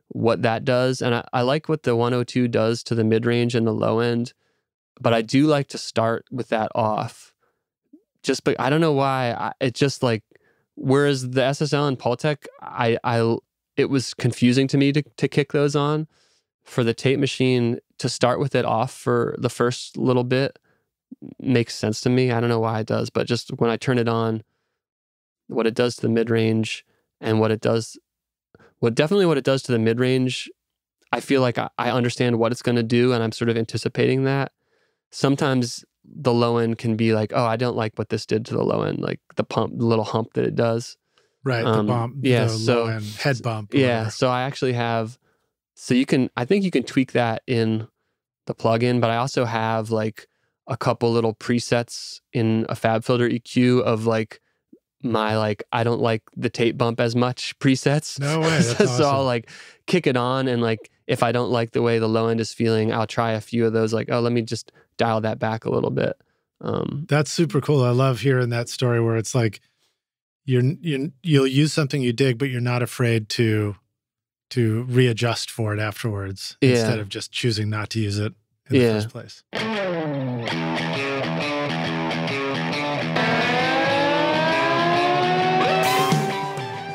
S2: what that does. And I like what the 102 does to the mid-range and the low end, but I do like to start with that off. But I don't know why. It's just like, whereas the SSL and Pultec, it was confusing to me to kick those on. For the tape machine, to start with it off for the first little bit makes sense to me. I don't know why it does, but just when I turn it on, what it does to the mid-range and what it does to the mid-range, I feel like I understand what it's going to do, and I'm sort of anticipating that. Sometimes the low end can be like, oh, I don't like what this did to the low end, like the little hump that it does.
S1: Right, the bump, the low end head bump.
S2: Yeah, so I actually have, I think you can tweak that in the plugin, but I also have like a couple little presets in a FabFilter EQ of like my I don't like the tape bump as much presets.
S1: No way. That's awesome.
S2: So I'll like kick it on, and like if I don't like the way the low end is feeling, I'll try a few of those, like, oh, let me just dial that back a little bit.
S1: That's super cool. I love hearing that story where it's like you'll use something you dig, but you're not afraid to readjust for it afterwards instead of just choosing not to use it in the first place.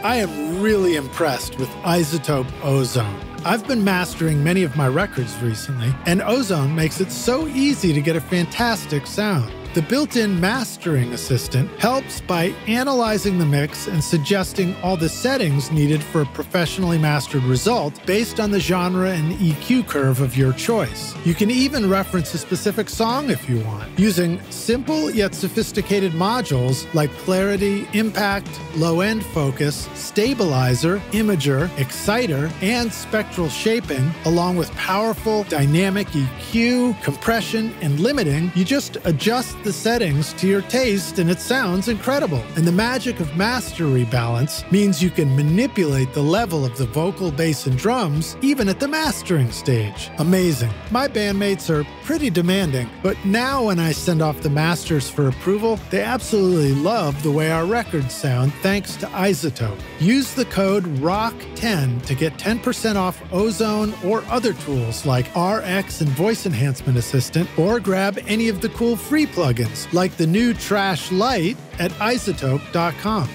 S1: I am really impressed with iZotope Ozone. I've been mastering many of my records recently, and Ozone makes it so easy to get a fantastic sound. The built-in mastering assistant helps by analyzing the mix and suggesting all the settings needed for a professionally mastered result based on the genre and EQ curve of your choice. You can even reference a specific song if you want, using simple yet sophisticated modules like clarity, impact, low-end focus, stabilizer, imager, exciter, and spectral shaping, along with powerful dynamic EQ, compression, and limiting. You just adjust the settings to your taste and it sounds incredible. And the magic of master rebalance means you can manipulate the level of the vocal, bass, and drums even at the mastering stage. Amazing. My bandmates are pretty demanding, but now when I send off the masters for approval, they absolutely love the way our records sound thanks to iZotope. Use the code ROCK10 to get 10% off Ozone or other tools like RX and Voice Enhancement Assistant, or grab any of the cool free plugins like the new Trash Lite at iZotope.com.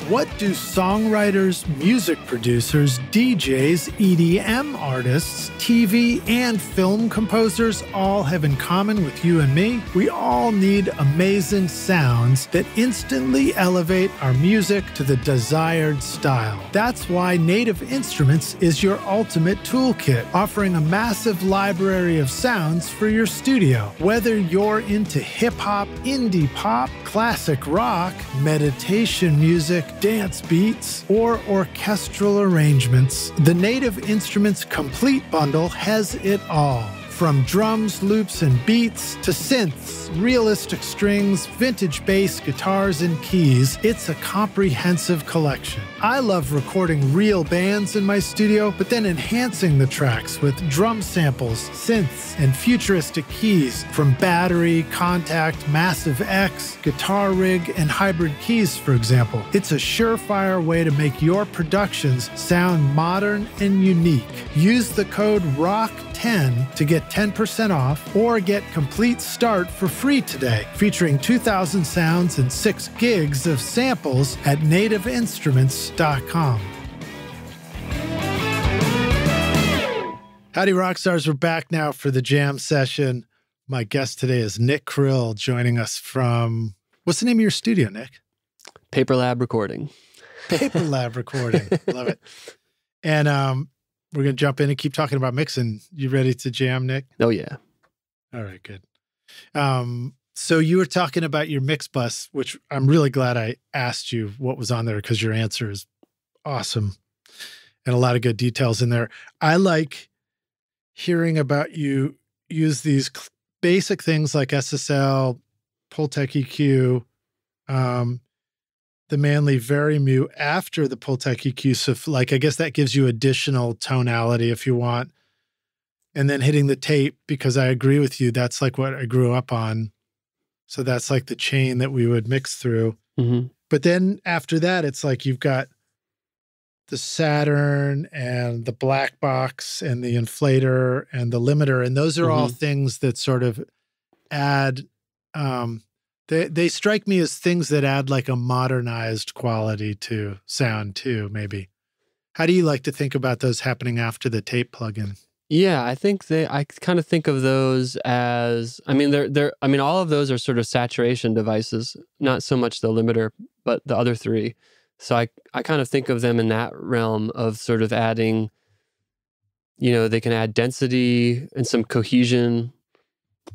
S1: What do songwriters, music producers, DJs, EDM artists, TV, and film composers all have in common with you and me? We all need amazing sounds that instantly elevate our music to the desired style. That's why Native Instruments is your ultimate toolkit, offering a massive library of sounds for your studio. Whether you're into hip-hop, indie pop, classic rock, meditation music, dance beats, or orchestral arrangements, the Native Instruments Complete Bundle has it all. From drums, loops, and beats to synths, realistic strings, vintage bass, guitars, and keys, it's a comprehensive collection. I love recording real bands in my studio, but then enhancing the tracks with drum samples, synths, and futuristic keys from Battery, Contact, Massive X, Guitar Rig, and Hybrid Keys, for example. It's a surefire way to make your productions sound modern and unique. Use the code ROCK10 to get 10% off or get Complete Start for free today, featuring 2,000 sounds and 6 gigs of samples at nativeinstruments.com. Howdy, Rockstars. We're back now for the jam session. My guest today is Nick Krill, joining us from, what's the name of your studio, Nick?
S2: Paper Lab Recording.
S1: Paper Lab Recording. Love it. And we're going to jump in and keep talking about mixing. You ready to jam, Nick?
S2: Oh, yeah.
S1: All right, good. So you were talking about your mix bus, which I'm really glad I asked you what was on there because your answer is awesome and a lot of good details in there. I like hearing about you use these basic things like SSL, Pultec EQ, the Manley Varimu after the Pultec EQ. So like, I guess that gives you additional tonality if you want. And then hitting the tape, because I agree with you, that's like what I grew up on. So that's like the chain that we would mix through.
S2: Mm-hmm.
S1: But then after that, it's like you've got the Saturn and the black box and the inflator and the limiter. And those are all things that sort of add, they strike me as things that add like a modernized quality to sound too, maybe. How do you like to think about those happening after the tape plugin?
S2: Yeah, I kind of think of those as, I mean, all of those are sort of saturation devices, not so much the limiter, but the other three. So I kind of think of them in that realm of sort of adding, they can add density and some cohesion.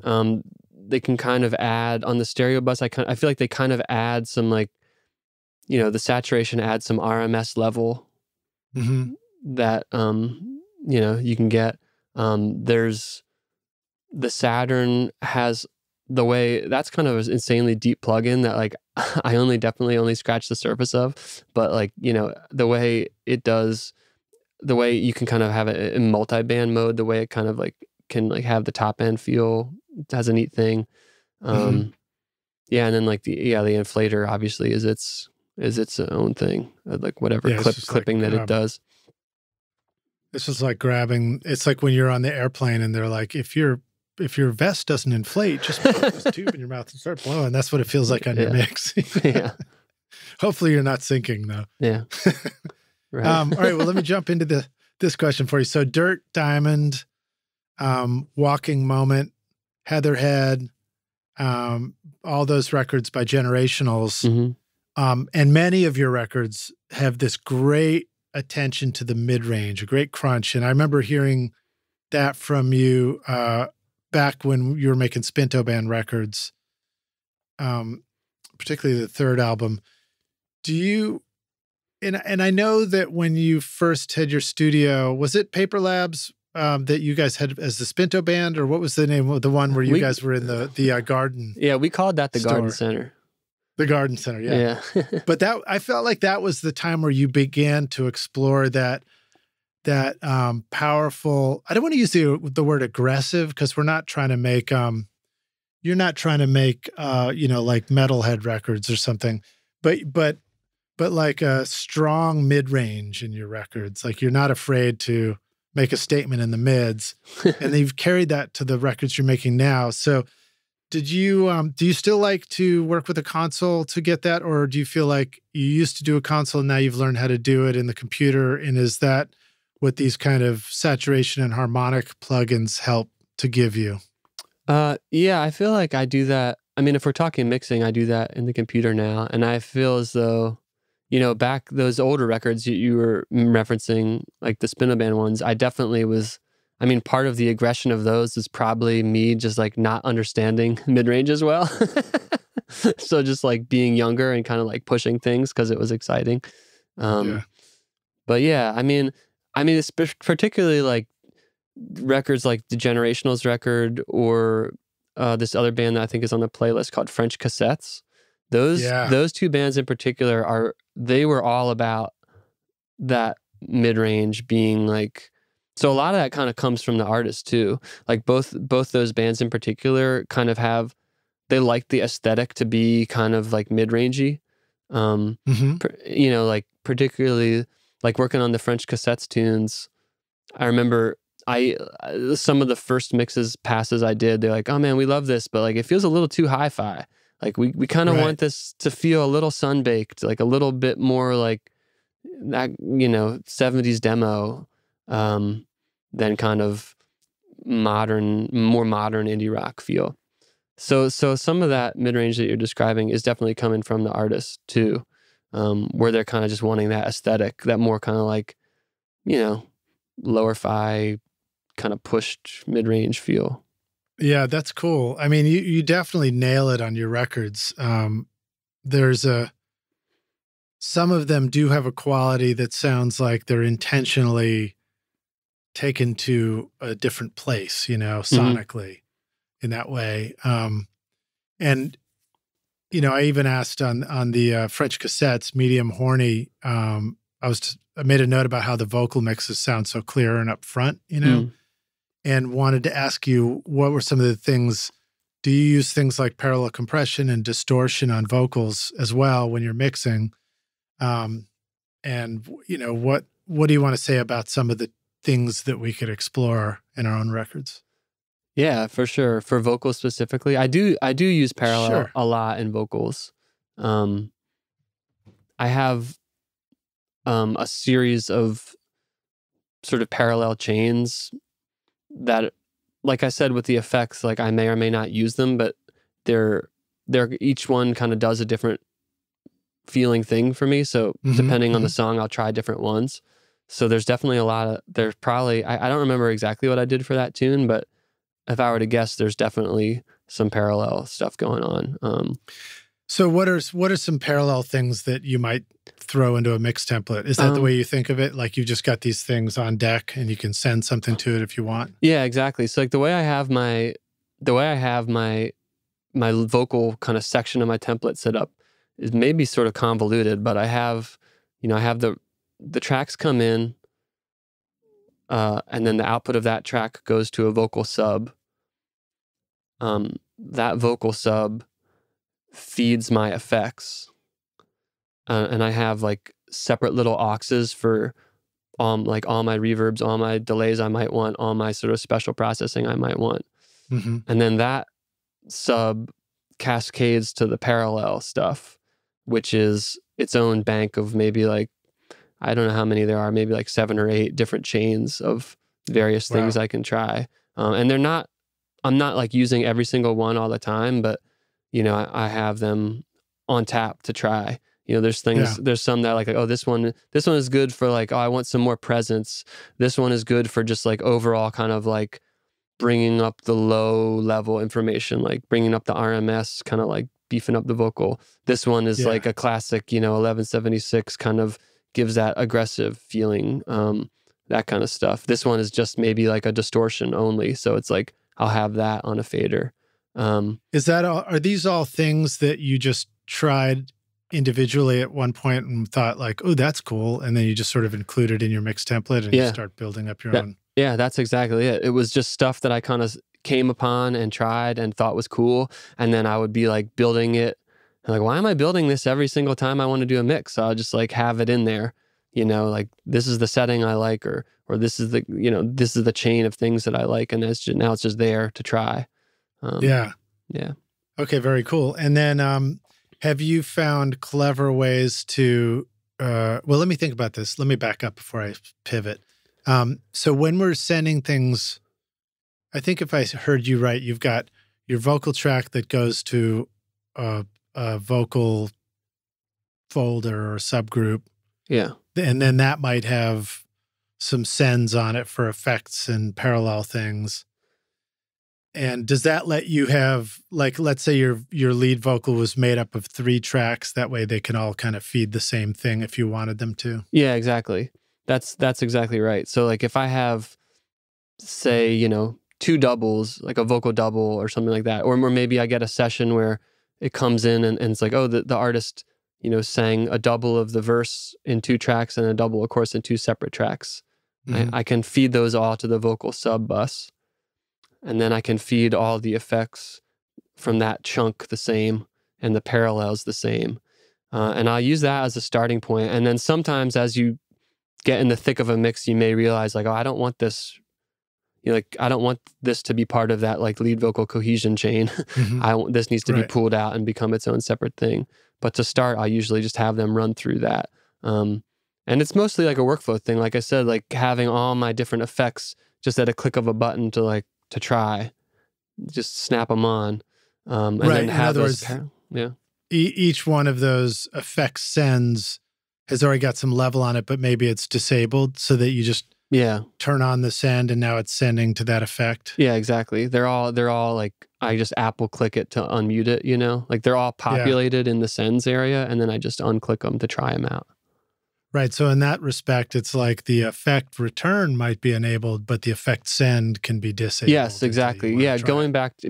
S2: They can kind of add on the stereo bus. I feel like they kind of add some like, the saturation adds some RMS level that, you can get. There's the Saturn has the way that's kind of an insanely deep plugin that like I definitely only scratch the surface of, but like, the way it does, the way you can kind of have it in multi-band mode, the way it kind of like can like have the top end feel, it has a neat thing. Yeah. And then like the inflator obviously is its own thing, like whatever clipping like, that it does.
S1: This is like it's like when you're on the airplane and they're like, if your vest doesn't inflate, just put this tube in your mouth and start blowing. That's what it feels like on your mix.
S2: Yeah.
S1: Hopefully you're not sinking though.
S2: Yeah.
S1: Right. All right. Well, let me jump into this question for you. So Dirt, Diamond, Walking Moment, Heatherhead, all those records by Generationals. And many of your records have this great attention to the mid-range, a great crunch. And I remember hearing that from you back when you were making Spinto Band records, particularly the third album. Do you, and I know that when you first had your studio, was it Paper Labs that you guys had as the Spinto Band, or what was the name of the one where you guys were in the garden?
S2: Yeah, we called that the
S1: store.
S2: Garden Center.
S1: The Garden Center, yeah. But I felt like that was the time where you began to explore that powerful, I don't want to use the word aggressive because we're not trying to make, you're not trying to make, like Metalhead records or something, but like a strong mid-range in your records. Like you're not afraid to make a statement in the mids, and you've carried that to the records you're making now. So do you still like to work with a console to get that? Or do you feel like you used to do a console and now you've learned how to do it in the computer? And is that what these kind of saturation and harmonic plugins help to give you?
S2: Yeah, I feel like I do that. I mean, if we're talking mixing, I do that in the computer now. And I feel as though, back those older records you were referencing, like the Spinto Band ones, I definitely was, I mean, part of the aggression of those is probably me just like not understanding mid-range as well. So just like being younger and kind of like pushing things because it was exciting. But yeah, I mean, it's particularly like records like the Generationals record or this other band that I think is on the playlist called French Cassettes. Those two bands in particular they were all about that mid-range being like, so a lot of that kind of comes from the artist too. Like both those bands in particular kind of they like the aesthetic to be kind of like mid-rangey. Like particularly like working on the French Cassettes tunes. I remember some of the first passes I did, they're like, oh man, we love this, but like it feels a little too hi-fi. Like we kind of want this to feel a little sun-baked, like a little bit more like that, 70s demo, than kind of more modern indie rock feel. So some of that mid-range that you're describing is definitely coming from the artist too, where they're kind of just wanting that aesthetic, that more kind of like, lower-fi kind of pushed mid-range feel.
S1: Yeah, that's cool. I mean, you definitely nail it on your records. Some of them do have a quality that sounds like they're intentionally taken to a different place, sonically in that way. And, I even asked on the French cassettes, Medium Horny, I made a note about how the vocal mixes sound so clear and up front, and wanted to ask you, what were some of the things, do you use things like parallel compression and distortion on vocals as well when you're mixing? And, what do you want to say about some of the things that we could explore in our own records?
S2: Yeah, for sure. For vocals specifically, I do use parallel a lot in vocals. I have a series of sort of parallel chains that, like I said, with the effects, like I may or may not use them, but they're each one kind of does a different feeling thing for me. So depending on the song, I'll try different ones. So there's definitely there's probably, I don't remember exactly what I did for that tune, but if I were to guess, there's definitely some parallel stuff going on.
S1: So what are some parallel things that you might throw into a mix template? Is that the way you think of it? Like you've just got these things on deck and you can send something to it if you want?
S2: Yeah, exactly. So like the way I have my vocal kind of section of my template set up is maybe sort of convoluted, but I have the tracks come in, and then the output of that track goes to a vocal sub. That vocal sub feeds my effects, and I have like separate little auxes for all my reverbs, all my delays I might want, all my sort of special processing I might want. And then that sub cascades to the parallel stuff, which is its own bank of maybe like, I don't know how many there are, maybe like 7 or 8 different chains of various things I can try. And I'm not like using every single one all the time, but I have them on tap to try. There's things, there's some that like, oh, this one is good for like, oh, I want some more presence. This one is good for just like overall kind of like bringing up the low level information, like bringing up the RMS, kind of like beefing up the vocal. This one is like a classic, 1176 kind of gives that aggressive feeling, that kind of stuff. This one is just maybe like a distortion only. So it's like, I'll have that on a fader.
S1: Are these all things that you just tried individually at one point and thought like, oh, that's cool, and then you just sort of include it in your mix template and you start building up your own?
S2: Yeah, that's exactly it. It was just stuff that I kind of came upon and tried and thought was cool, and then I would be like building it. I'm like, why am I building this every single time I want to do a mix? So I'll just like have it in there, like this is the setting I like, or this is the, this is the chain of things that I like, and now it's just there to try. Yeah.
S1: Okay, very cool. And then have you found clever ways to, well, let me think about this. Let me back up before I pivot. So when we're sending things, I think if I heard you right, you've got your vocal track that goes to a vocal folder or subgroup.
S2: Yeah.
S1: And then that might have some sends on it for effects and parallel things. And does that let you have, like, let's say your lead vocal was made up of 3 tracks, that way they can all kind of feed the same thing if you wanted them to?
S2: Yeah, exactly. That's exactly right. So like if I have, say, 2 doubles, like a vocal double or something like that, or maybe I get a session where it comes in and it's like, oh, the artist, sang a double of the verse in 2 tracks and a double, of course, in 2 separate tracks. I can feed those all to the vocal sub bus. And then I can feed all the effects from that chunk the same and the parallels the same. And I'll use that as a starting point. And then sometimes as you get in the thick of a mix, you may realize like, oh, I don't want this like, I don't want this to be part of that like lead vocal cohesion chain. This needs to be pulled out and become its own separate thing. But to start, I usually just have them run through that. And it's mostly like a workflow thing. Like I said, like having all my different effects just at a click of a button to try, just snap them on. And then have those,
S1: each one of those effects sends has already got some level on it, but maybe it's disabled so that you just turn on the send and now it's sending to that effect.
S2: Yeah, exactly. They're all like, I just Apple click it to unmute it, you know? Like they're all populated in the sends area, and then I just unclick them to try them out.
S1: Right. So in that respect, it's like the effect return might be enabled, but the effect send can be disabled.
S2: Yes, exactly. Yeah, going back to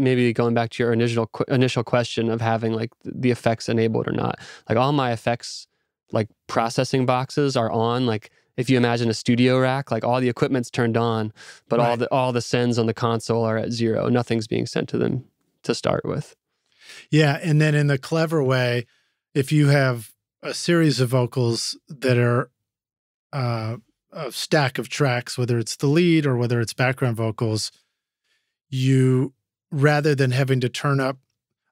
S2: your initial question of having like the effects enabled or not. Like all my effects, like processing boxes are on. Like if you imagine a studio rack, like all the equipment's turned on, but all the sends on the console are at 0. Nothing's being sent to them to start with.
S1: Yeah, and then in the clever way, if you have a series of vocals that are a stack of tracks, whether it's the lead or whether it's background vocals, you, rather than having to turn up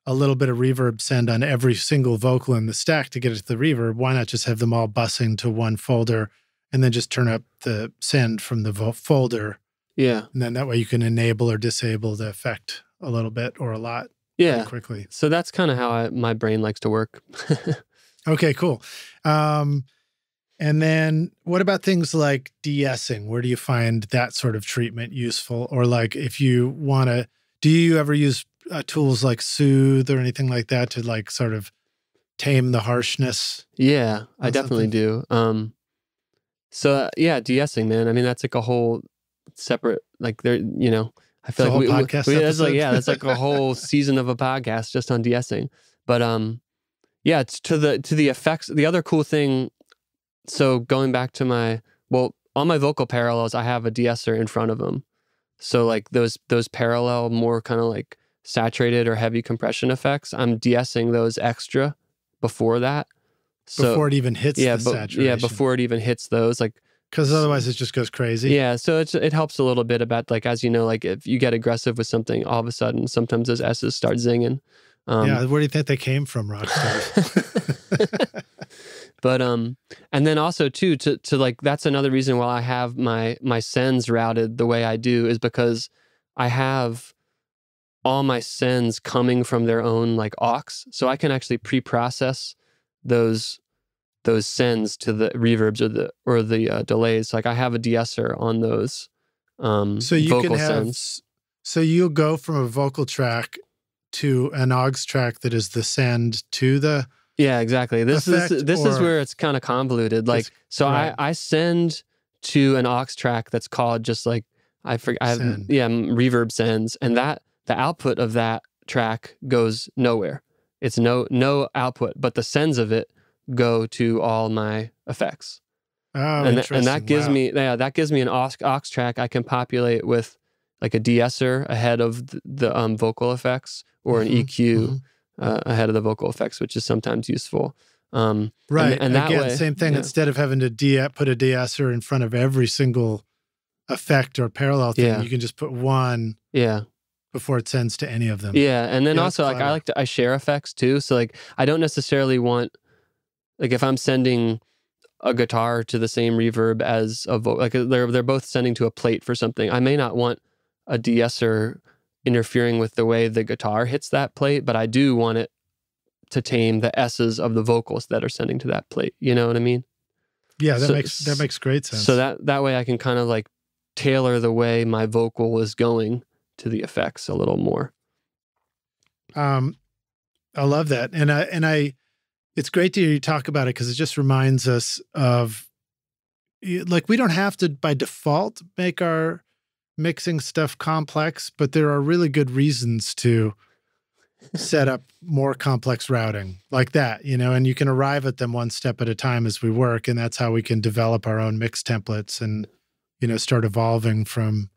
S1: a little bit of reverb send on every single vocal in the stack to get it to the reverb, why not just have them all busing to one folder and then just turn up the send from the folder?
S2: Yeah.
S1: And then that way you can enable or disable the effect a little bit or a lot quickly.
S2: So that's kind of how my brain likes to work.
S1: Okay, cool. And then what about things like de-essing? Where do you find that sort of treatment useful? Or like if you want to, do you ever use tools like Soothe or anything like that to like sort of tame the harshness?
S2: Yeah, I definitely do. So yeah, de-essing, man. I mean, that's like a whole separate, like there, you know, I feel like that's like a whole season of a podcast just on de-essing. But yeah, it's to the effects. The other cool thing, so going back to on my vocal parallels, I have a de-esser in front of them. So like those parallel, more kind of like saturated or heavy compression effects, I'm de-essing those extra before that. So,
S1: before it even hits the saturation.
S2: Yeah, before it even hits those. Like,
S1: because otherwise it just goes crazy.
S2: Yeah, so it helps a little bit about, like, as you know, like if you get aggressive with something, all of a sudden sometimes those S's start zinging.
S1: Yeah, where do you think they came from, Rockstar?
S2: But and then also too, to like, that's another reason why I have my sends routed the way I do, is because I have all my sends coming from their own like aux, so I can actually pre-process those sends to the reverbs or the delays. Like I have a de-esser on those
S1: so you vocal can have sends. So you'll go from a vocal track to an aux track that is the send to the
S2: exactly. This is where it's kind of convoluted. Like I send to an aux track that's called just like reverb sends, and that the output of that track goes nowhere. It's no output, but the sends of it go to all my effects.
S1: Oh,
S2: and
S1: interesting.
S2: That gives me an aux track I can populate with like a de-esser ahead of the vocal effects, or an EQ ahead of the vocal effects, which is sometimes useful.
S1: Right.
S2: And that
S1: again,
S2: way,
S1: same thing. Instead of having to put a de-esser in front of every single effect or parallel thing, you can just put one.
S2: Yeah.
S1: Before it sends to any of them.
S2: Yeah, and then also like I share effects too. So like I don't necessarily want, like if I'm sending a guitar to the same reverb as a vocal, like they're both sending to a plate for something, I may not want a de-esser interfering with the way the guitar hits that plate, but I do want it to tame the S's of the vocals that are sending to that plate. You know what I mean?
S1: Yeah, that makes great sense.
S2: So that way I can kind of like tailor the way my vocal is going to the effects a little more.
S1: I love that. And I it's great to hear you talk about it, because it just reminds us of, like, we don't have to by default make our mixing stuff complex, but there are really good reasons to set up more complex routing like that, you know, and you can arrive at them one step at a time as we work. And that's how we can develop our own mix templates and, you know, start evolving from,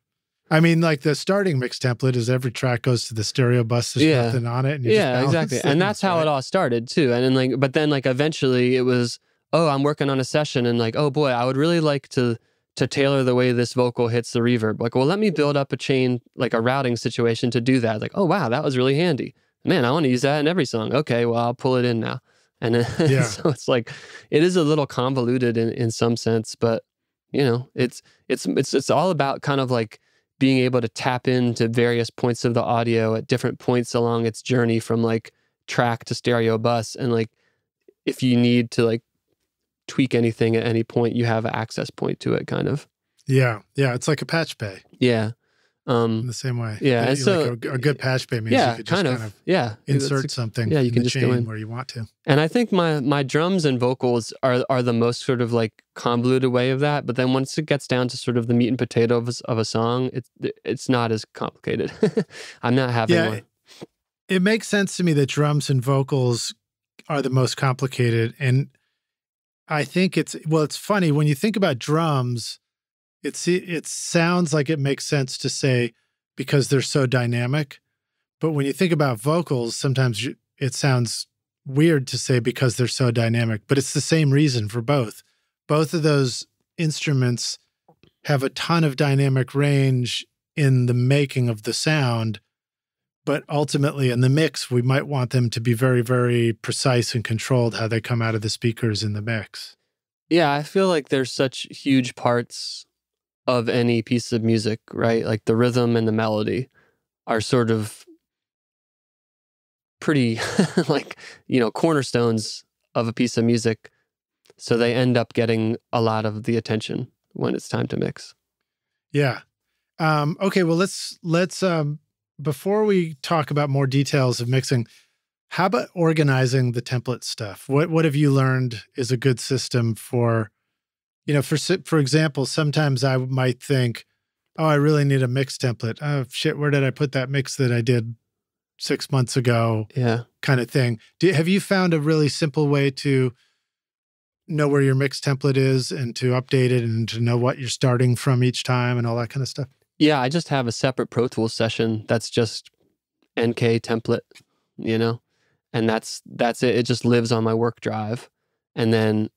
S1: I mean, like the starting mix template is every track goes to the stereo bus. There's nothing on it. And
S2: exactly. And that's how it all started too. And then but then eventually it was, oh, I'm working on a session, and like, oh boy, I would really like to to tailor the way this vocal hits the reverb. Like, well, let me build up a chain, like a routing situation to do that. Like, oh, wow, that was really handy. Man, I want to use that in every song. Okay, well, I'll pull it in now. And then,
S1: Yeah.
S2: so it's like, it is a little convoluted in some sense, but you know, it's all about kind of like being able to tap into various points of the audio at different points along its journey from like track to stereo bus. And like, if you need to like tweak anything at any point, you have an access point to it, kind of.
S1: Yeah. It's like a patch bay.
S2: Yeah.
S1: In the same way.
S2: Yeah. And so
S1: like a good patch bay means you could just kind of insert something
S2: you can
S1: in the
S2: just go in
S1: where you want to.
S2: And I think my drums and vocals are the most sort of like convoluted way of that. But then once it gets down to sort of the meat and potatoes of a song, it's not as complicated. I'm not having one.
S1: It makes sense to me that drums and vocals are the most complicated. And I think it's funny when you think about drums, it sounds like it makes sense to say because they're so dynamic. But when you think about vocals, sometimes it sounds weird to say because they're so dynamic, but it's the same reason for both. Both of those instruments have a ton of dynamic range in the making of the sound, but ultimately in the mix, we might want them to be very, very precise and controlled how they come out of the speakers in the mix.
S2: Yeah, I feel like there's such huge parts of any piece of music, right? Like the rhythm and the melody are sort of pretty like, you know, cornerstones of a piece of music. So they end up getting a lot of the attention when it's time to mix.
S1: Yeah. Okay, well, let's before we talk about more details of mixing, how about organizing the template stuff? What have you learned is a good system for, you know, for example, sometimes I might think, oh, I really need a mix template. Oh, shit, where did I put that mix that I did 6 months ago?
S2: Yeah.
S1: Kind of thing. Have you found a really simple way to know where your mix template is and to update it and to know what you're starting from each time and all that kind of stuff?
S2: Yeah, I just have a separate Pro Tools session that's just NK template, you know, and that's it. It just lives on my work drive. And then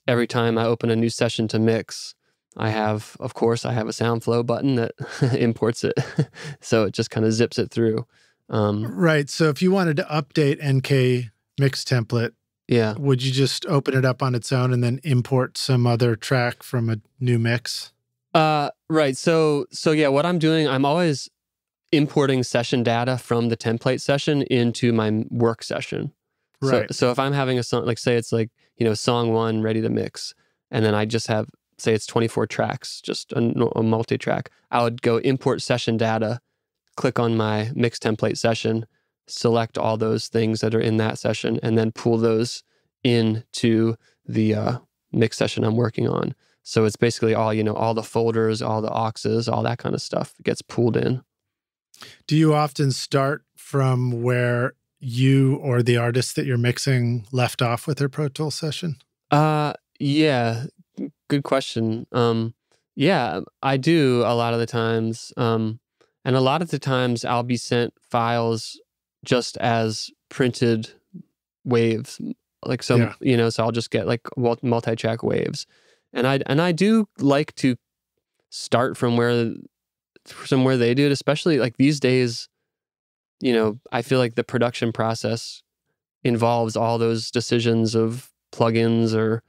S2: every time I open a new session to mix, of course, I have a SoundFlow button that imports it. So it just kind of zips it through.
S1: Right. So if you wanted to update NK mix template,
S2: yeah,
S1: would you just open it up on its own and then import some other track from a new mix?
S2: Right. So yeah, what I'm doing, I'm always importing session data from the template session into my work session.
S1: Right.
S2: So if I'm having a song, like say it's like, you know, song 1 ready to mix, and then I just have, say it's 24 tracks, just a multi-track, I would go import session data, click on my mix template session, select all those things that are in that session, and then pull those into the mix session I'm working on. So it's basically all, you know, all the folders, all the auxes, all that kind of stuff gets pulled in.
S1: Do you often start from where you or the artist that you're mixing left off with their Pro Tools session?
S2: Yeah, good question. Yeah, I do a lot of the times. And a lot of the times I'll be sent files just as printed waves, like some, you know, so I'll just get like multi-track waves. And I do like to start from where they do it, especially like these days, you know, I feel like the production process involves all those decisions of plugins or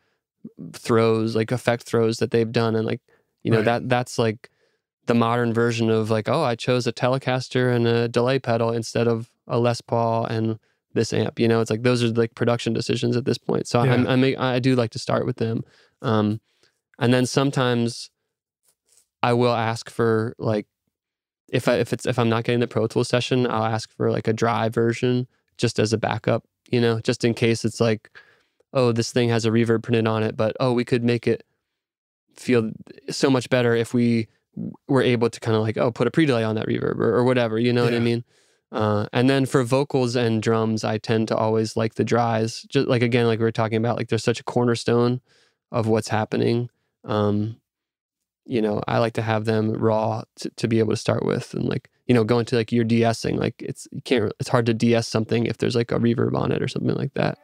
S2: throws, like effect throws that they've done. And like, you know, that's like the modern version of like, oh, I chose a Telecaster and a delay pedal instead of a Les Paul and this amp, you know, it's like, those are like production decisions at this point. So I do like to start with them. And then sometimes I will ask for like, if I'm not getting the Pro Tools session, I'll ask for like a dry version just as a backup, you know, just in case it's like, oh, this thing has a reverb printed on it, but oh, we could make it feel so much better if we were able to kind of like, oh, put a pre-delay on that reverb or whatever, you know what I mean? And then for vocals and drums, I tend to always like the dries, just like, again, like we were talking about, like there's such a cornerstone of what's happening. You know, I like to have them raw to be able to start with, and like, you know, go into like your de-essing, like it's hard to de-ess something if there's like a reverb on it or something like that.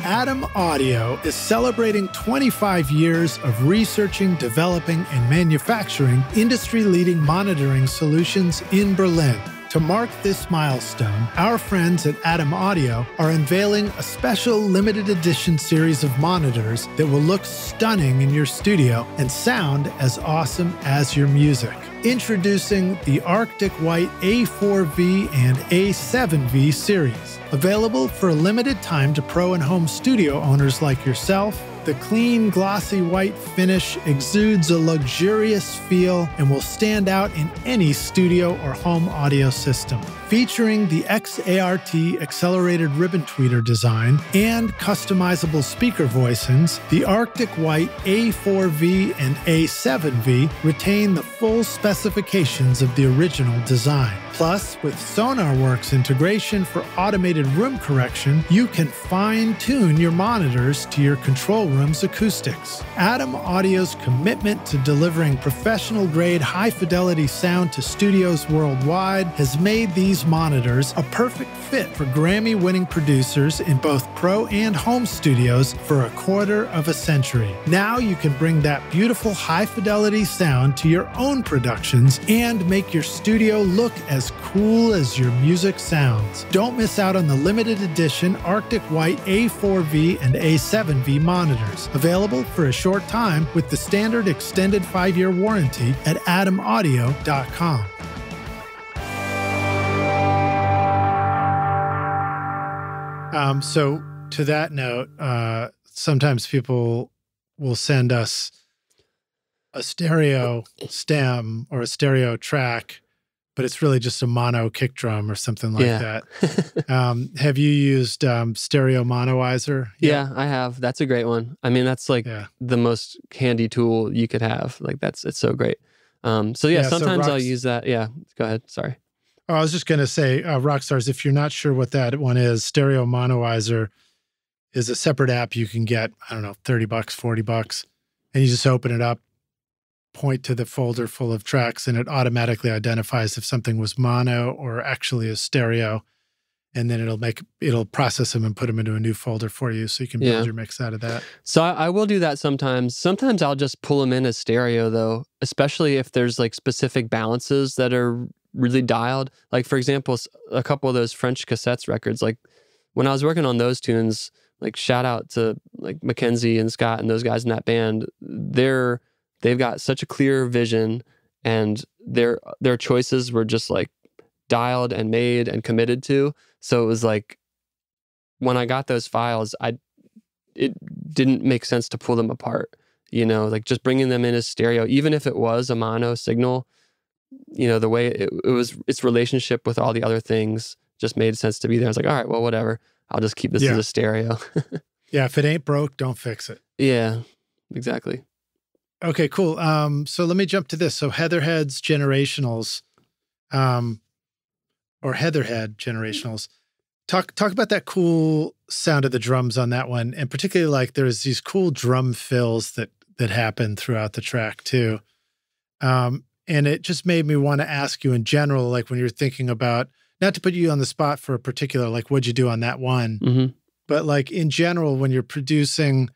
S1: Atom Audio is celebrating 25 years of researching, developing, and manufacturing industry-leading monitoring solutions in Berlin. To mark this milestone, our friends at Atom Audio are unveiling a special limited edition series of monitors that will look stunning in your studio and sound as awesome as your music. Introducing the Arctic White A4V and A7V series. Available for a limited time to pro and home studio owners like yourself, the clean, glossy white finish exudes a luxurious feel and will stand out in any studio or home audio system. Featuring the XART accelerated ribbon tweeter design and customizable speaker voicings, the Arctic White A4V and A7V retain the full specifications of the original design. Plus, with SonarWorks integration for automated room correction, you can fine-tune your monitors to your control room's acoustics. Atom Audio's commitment to delivering professional-grade, high-fidelity sound to studios worldwide has made these monitors a perfect fit for Grammy-winning producers in both pro and home studios for a quarter of a century. Now you can bring that beautiful high-fidelity sound to your own productions and make your studio look as cool as your music sounds. Don't miss out on the limited edition Arctic White A4V and A7V monitors, available for a short time with the standard extended 5-year warranty at atomaudio.com. So to that note, sometimes people will send us a stereo stem or a stereo track, but it's really just a mono kick drum or something like that. Have you used stereo monoizer?
S2: Yeah, I have. That's a great one. I mean, that's like the most handy tool you could have. Like it's so great. Sometimes I'll use that. Yeah, go ahead. Sorry.
S1: Oh, I was just going to say, Rockstars, if you're not sure what that one is, Stereo Monoizer is a separate app you can get, I don't know, $30, $40, and you just open it up, point to the folder full of tracks, and it automatically identifies if something was mono or actually is stereo, and then it'll process them and put them into a new folder for you so you can build your mix out of that.
S2: So I will do that sometimes. Sometimes I'll just pull them in as stereo, though, especially if there's like specific balances that are really dialed. Like, for example, a couple of those French cassettes records, like when I was working on those tunes, like shout out to like Mackenzie and Scott and those guys in that band, they've got such a clear vision, and their choices were just like dialed and made and committed to. So it was like when I got those files, it didn't make sense to pull them apart, you know, like just bringing them in as stereo, even if it was a mono signal. You know, the way it was, its relationship with all the other things just made sense to be there. I was like, all right, well, whatever. I'll just keep this as a stereo.
S1: Yeah, if it ain't broke, don't fix it.
S2: Yeah, exactly.
S1: Okay, cool. So let me jump to this. So Heatherhead's Generationals, or Heatherhead Generationals. Talk about that cool sound of the drums on that one, and particularly like there's these cool drum fills that happen throughout the track too. And it just made me want to ask you in general, like when you're thinking about, not to put you on the spot for a particular, like what'd you do on that one, but like in general, when you're producing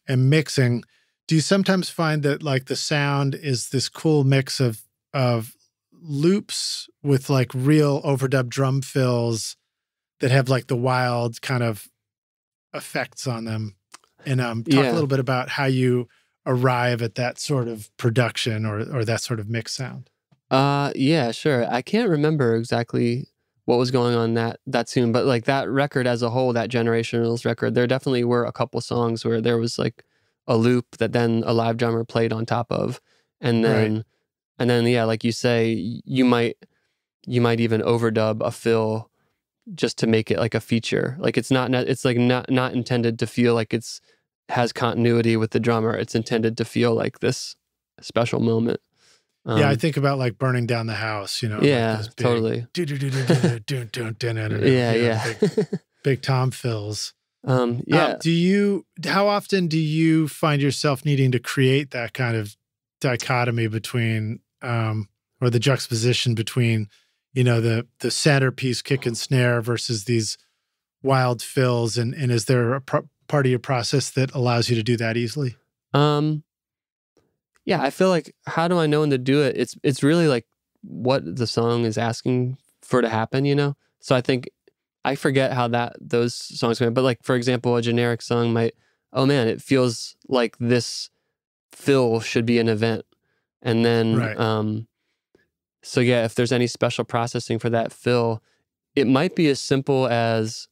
S1: and mixing, do you sometimes find that like the sound is this cool mix of loops with like real overdub drum fills that have like the wild kind of effects on them? And talk a little bit about how you arrive at that sort of production or that sort of mix sound.
S2: Yeah, sure. I can't remember exactly what was going on that tune, but like that record as a whole, that Generationals record, there definitely were a couple songs where there was like a loop that then a live drummer played on top of, and then yeah, like you say, you might even overdub a fill just to make it like a feature. Like it's not intended to feel like has continuity with the drummer. It's intended to feel like this special moment.
S1: I think about like Burning Down the House, you know.
S2: Yeah,
S1: like
S2: totally.
S1: Big tom fills.
S2: Yeah.
S1: How often do you find yourself needing to create that kind of dichotomy between, or the juxtaposition between, you know, the centerpiece kick and snare versus these wild fills? And is there part of your process that allows you to do that easily?
S2: Yeah, I feel like, how do I know when to do it? It's really like what the song is asking for to happen, you know? So I think I forget how those songs go, but like, for example, a generic song might, oh man, it feels like this fill should be an event. And then,
S1: Right.
S2: so yeah, if there's any special processing for that fill, it might be as simple as,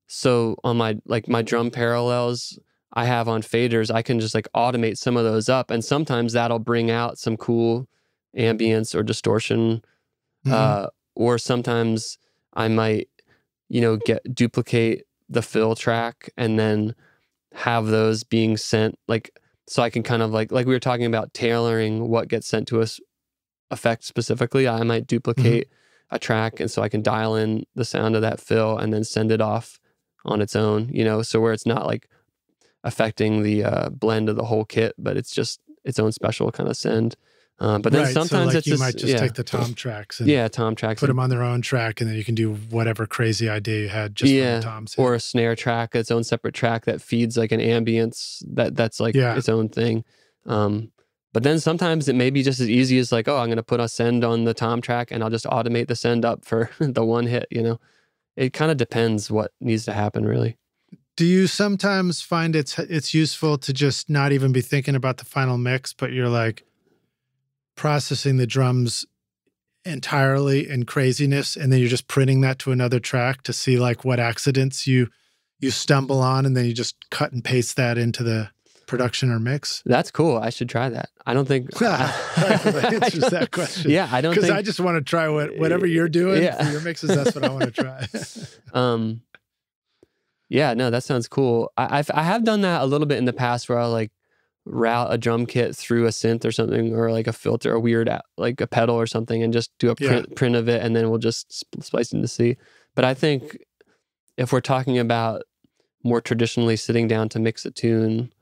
S2: so on my drum parallels I have on faders, I can just like automate some of those up, and sometimes that'll bring out some cool ambience or distortion.
S1: Mm-hmm.
S2: Or sometimes I might, duplicate the fill track and then have those being sent, like, so I can kind of like we were talking about tailoring what gets sent to us effect specifically. I might duplicate a track, and so I can dial in the sound of that fill and then send it off on its own, so where it's not like affecting the blend of the whole kit, but it's just its own special kind of send. But then
S1: Right.
S2: sometimes
S1: So like
S2: it's
S1: you
S2: just,
S1: might just take the tom tracks and
S2: tom tracks,
S1: put them on their own track, and then you can do whatever crazy idea you had just from the toms.
S2: or a snare track, its own separate track that feeds like an ambience that's like its own thing. But then sometimes it may be just as easy as like, oh, I'm going to put a send on the tom track and I'll just automate the send up for the one hit, It kind of depends what needs to happen, really.
S1: Do you sometimes find it's useful to just not even be thinking about the final mix, but you're like processing the drums entirely in craziness, and then you're just printing that to another track to see like what accidents you stumble on, and then you just cut and paste that into the production or mix?
S2: That's cool. I should try that. I don't think
S1: that answers that question.
S2: Yeah, I don't think,
S1: because I just want to try whatever you're doing for your mixes. That's what I want to try.
S2: Yeah, no, that sounds cool. I have done that a little bit in the past, where I'll like route a drum kit through a synth or something, or like a filter, a weird like a pedal or something, and just do a print of it, and then we'll just splice into C. But I think if we're talking about more traditionally sitting down to mix a tune,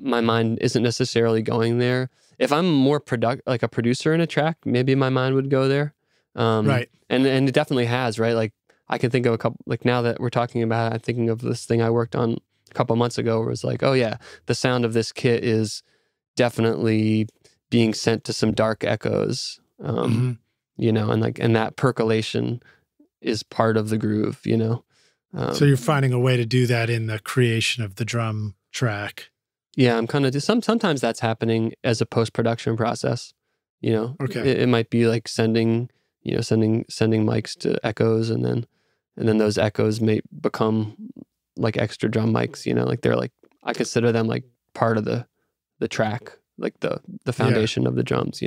S2: my mind isn't necessarily going there. If I'm more like a producer in a track, maybe my mind would go there.
S1: Right.
S2: And it definitely has, right? Like I can think of a couple, like now that we're talking about it, I'm thinking of this thing I worked on a couple months ago where it's like, oh yeah, the sound of this kit is definitely being sent to some dark echoes, and that percolation is part of the groove,
S1: So you're finding a way to do that in the creation of the drum track.
S2: Yeah, I'm kind of sometimes that's happening as a post-production process,
S1: Okay.
S2: It might be like sending mics to echoes, and then those echoes may become like extra drum mics, like they're like, I consider them like part of the track, like the foundation of the drums,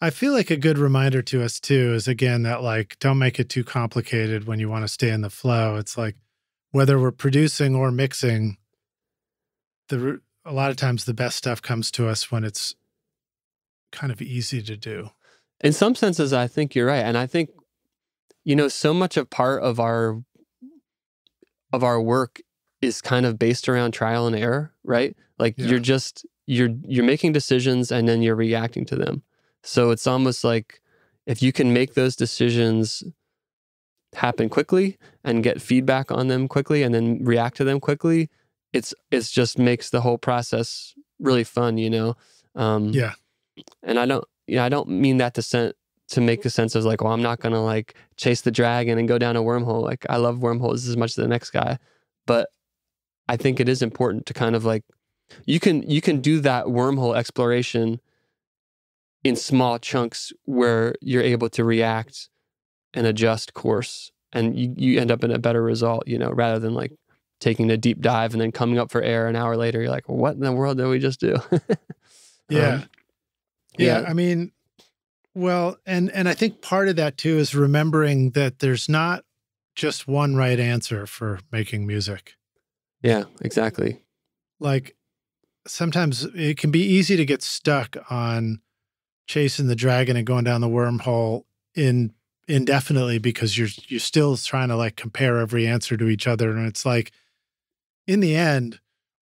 S1: I feel like a good reminder to us too is, again, that like, don't make it too complicated when you want to stay in the flow. It's like, whether we're producing or mixing, a lot of times the best stuff comes to us when it's kind of easy to do.
S2: In some senses, I think you're right. And I think, so much of part of our work is kind of based around trial and error, right? Like you're making decisions and then you're reacting to them. So it's almost like if you can make those decisions happen quickly and get feedback on them quickly and then react to them quickly, it's just makes the whole process really fun, And I don't mean that to make a sense of like, well, I'm not gonna like chase the dragon and go down a wormhole. Like I love wormholes as much as the next guy, but I think it is important to kind of like, you can do that wormhole exploration in small chunks where you're able to react and adjust course, and you end up in a better result, rather than like taking a deep dive and then coming up for air an hour later. You're like, well, what in the world did we just do?
S1: Yeah. I mean, well, and I think part of that too is remembering that there's not just one right answer for making music.
S2: Yeah, exactly.
S1: Like sometimes it can be easy to get stuck on chasing the dragon and going down the wormhole indefinitely, because you're still trying to like compare every answer to each other. And it's like, in the end,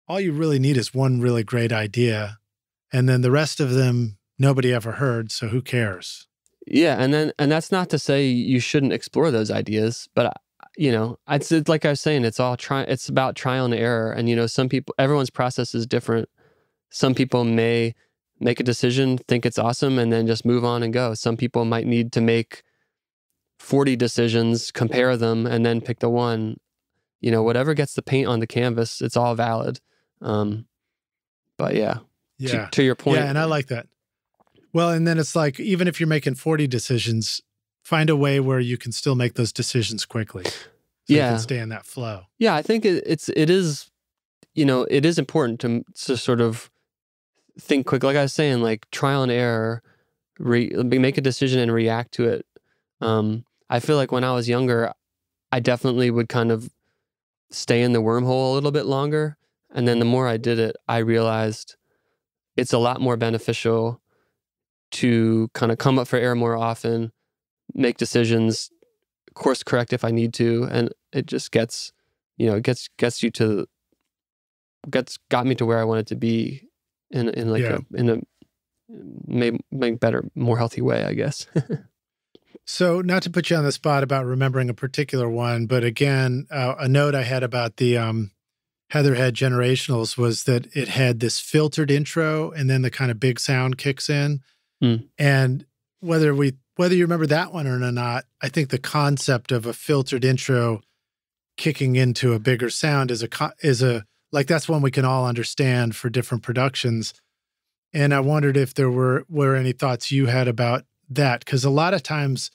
S1: all you really need is one really great idea. And then the rest of them, nobody ever heard. So who cares?
S2: Yeah. And that's not to say you shouldn't explore those ideas, but it's like I was saying, it's about trial and error. And, some people, everyone's process is different. Some people may make a decision, think it's awesome, and then just move on and go. Some people might need to make 40 decisions, compare them, and then pick the one. Whatever gets the paint on the canvas, it's all valid. But yeah. To your point.
S1: Yeah, and I like that. Well, and then it's like, even if you're making 40 decisions, find a way where you can still make those decisions quickly. So you can stay in that flow.
S2: Yeah, I think it is important to sort of think quick. Like I was saying, like trial and error, make a decision and react to it. I feel like when I was younger, I definitely would kind of stay in the wormhole a little bit longer. And then the more I did it, I realized it's a lot more beneficial to kind of come up for air more often, make decisions, course correct if I need to. And it just got me to where I wanted to be in a maybe better, more healthy way, I guess.
S1: So, not to put you on the spot about remembering a particular one, but again, a note I had about the Heatherhead Generationals was that it had this filtered intro and then the kind of big sound kicks in. And whether you remember that one or not, I think the concept of a filtered intro kicking into a bigger sound is like, that's one we can all understand for different productions. And I wondered if there were any thoughts you had about that, because a lot of times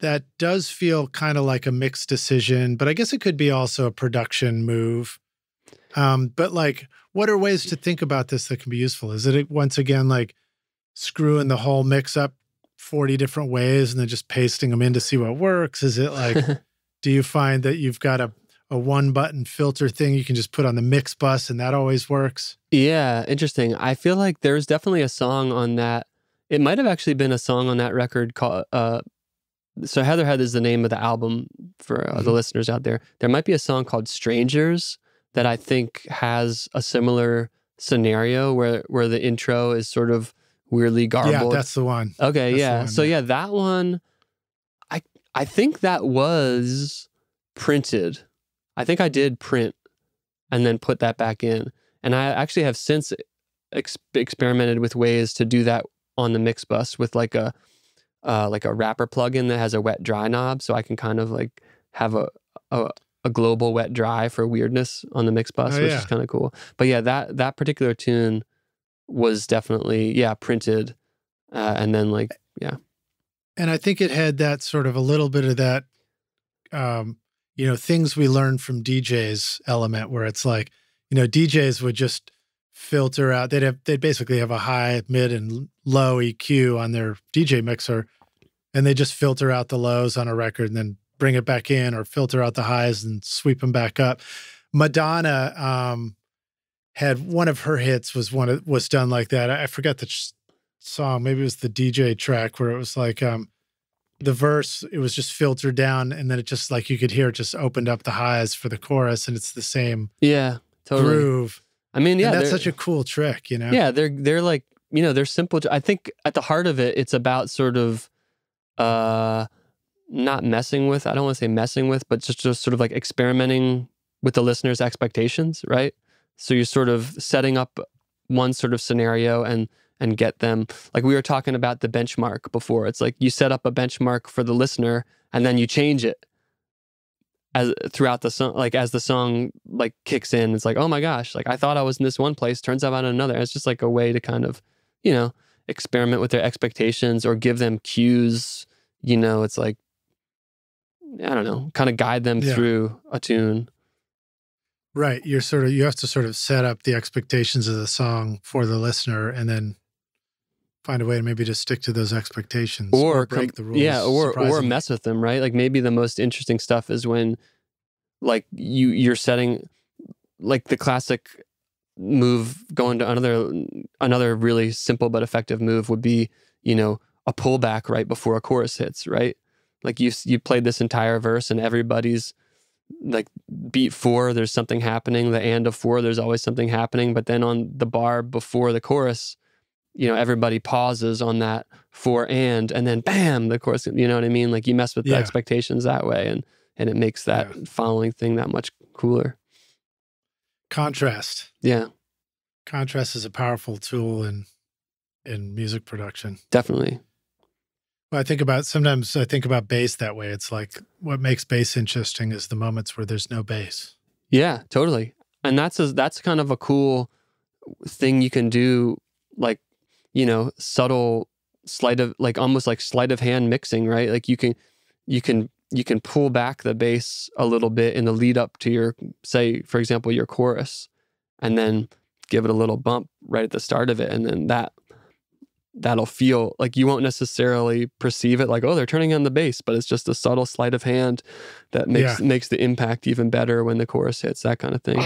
S1: that does feel kind of like a mixed decision, but I guess it could be also a production move. But like, what are ways to think about this that can be useful? Is it once again like screwing the whole mix up 40 different ways and then just pasting them in to see what works? Is it like, do you find that you've got a one button filter thing you can just put on the mix bus and that always works?
S2: Yeah, interesting. I feel like there's definitely a song on that. It might have actually been a song on that record called, so Heatherhead is the name of the album for the listeners out there. There might be a song called Strangers that I think has a similar scenario where the intro is sort of weirdly garbled.
S1: Yeah, that's the one.
S2: Okay, yeah. So yeah, that one, I think that was printed. I think I did print and then put that back in. And I actually have since experimented with ways to do that on the mix bus with like a wrapper plugin that has a wet dry knob, so I can kind of like have a global wet dry for weirdness on the mix bus, which is kind of cool. But yeah, that particular tune was definitely printed, and then
S1: and I think it had that sort of a little bit of that things we learned from DJs element, where it's like, DJs would just filter out, they'd basically have a high, mid, and low EQ on their DJ mixer, and they just filter out the lows on a record and then bring it back in, or filter out the highs and sweep them back up. Madonna had one of her hits was done like that. I forgot the song, maybe it was the DJ track, where it was like the verse, it was just filtered down, and then it just, like, you could hear it just opened up the highs for the chorus, and it's the same groove.
S2: I mean, yeah,
S1: and that's such a cool trick,
S2: Yeah, they're like, they're simple. I think at the heart of it, it's about sort of not messing with, I don't want to say messing with, but just sort of like experimenting with the listener's expectations, right? So you're sort of setting up one sort of scenario and get them, like we were talking about the benchmark before. It's like you set up a benchmark for the listener and then you change it as throughout the song, like as the song like kicks in. It's like, oh my gosh, like I thought I was in this one place, turns out I'm in another. And it's just like a way to kind of, experiment with their expectations or give them cues. It's like, I don't know, kind of guide them through a tune.
S1: Right. You have to sort of set up the expectations of the song for the listener, and then find a way to maybe just stick to those expectations or break the rules.
S2: Yeah, or mess with them, right? Like maybe the most interesting stuff is when like you're setting like the classic move, going to another really simple but effective move would be, a pullback right before a chorus hits, right? Like you played this entire verse and everybody's like beat 4, there's something happening. The and of 4, there's always something happening. But then on the bar before the chorus, everybody pauses on that 4 and then bam, the chorus, you know what I mean? Like you mess with the expectations that way. And and it makes that following thing that much cooler.
S1: Contrast.
S2: Yeah.
S1: Contrast is a powerful tool in music production.
S2: Definitely.
S1: Well, sometimes I think about bass that way. It's like what makes bass interesting is the moments where there's no bass.
S2: Yeah, totally. And that's kind of a cool thing you can do, like, subtle almost like sleight of hand mixing, right? Like you can pull back the bass a little bit in the lead up to your, say, for example, your chorus, and then give it a little bump right at the start of it. And then that'll feel like you won't necessarily perceive it like, oh, they're turning on the bass, but it's just a subtle sleight of hand that makes the impact even better when the chorus hits, that kind of thing.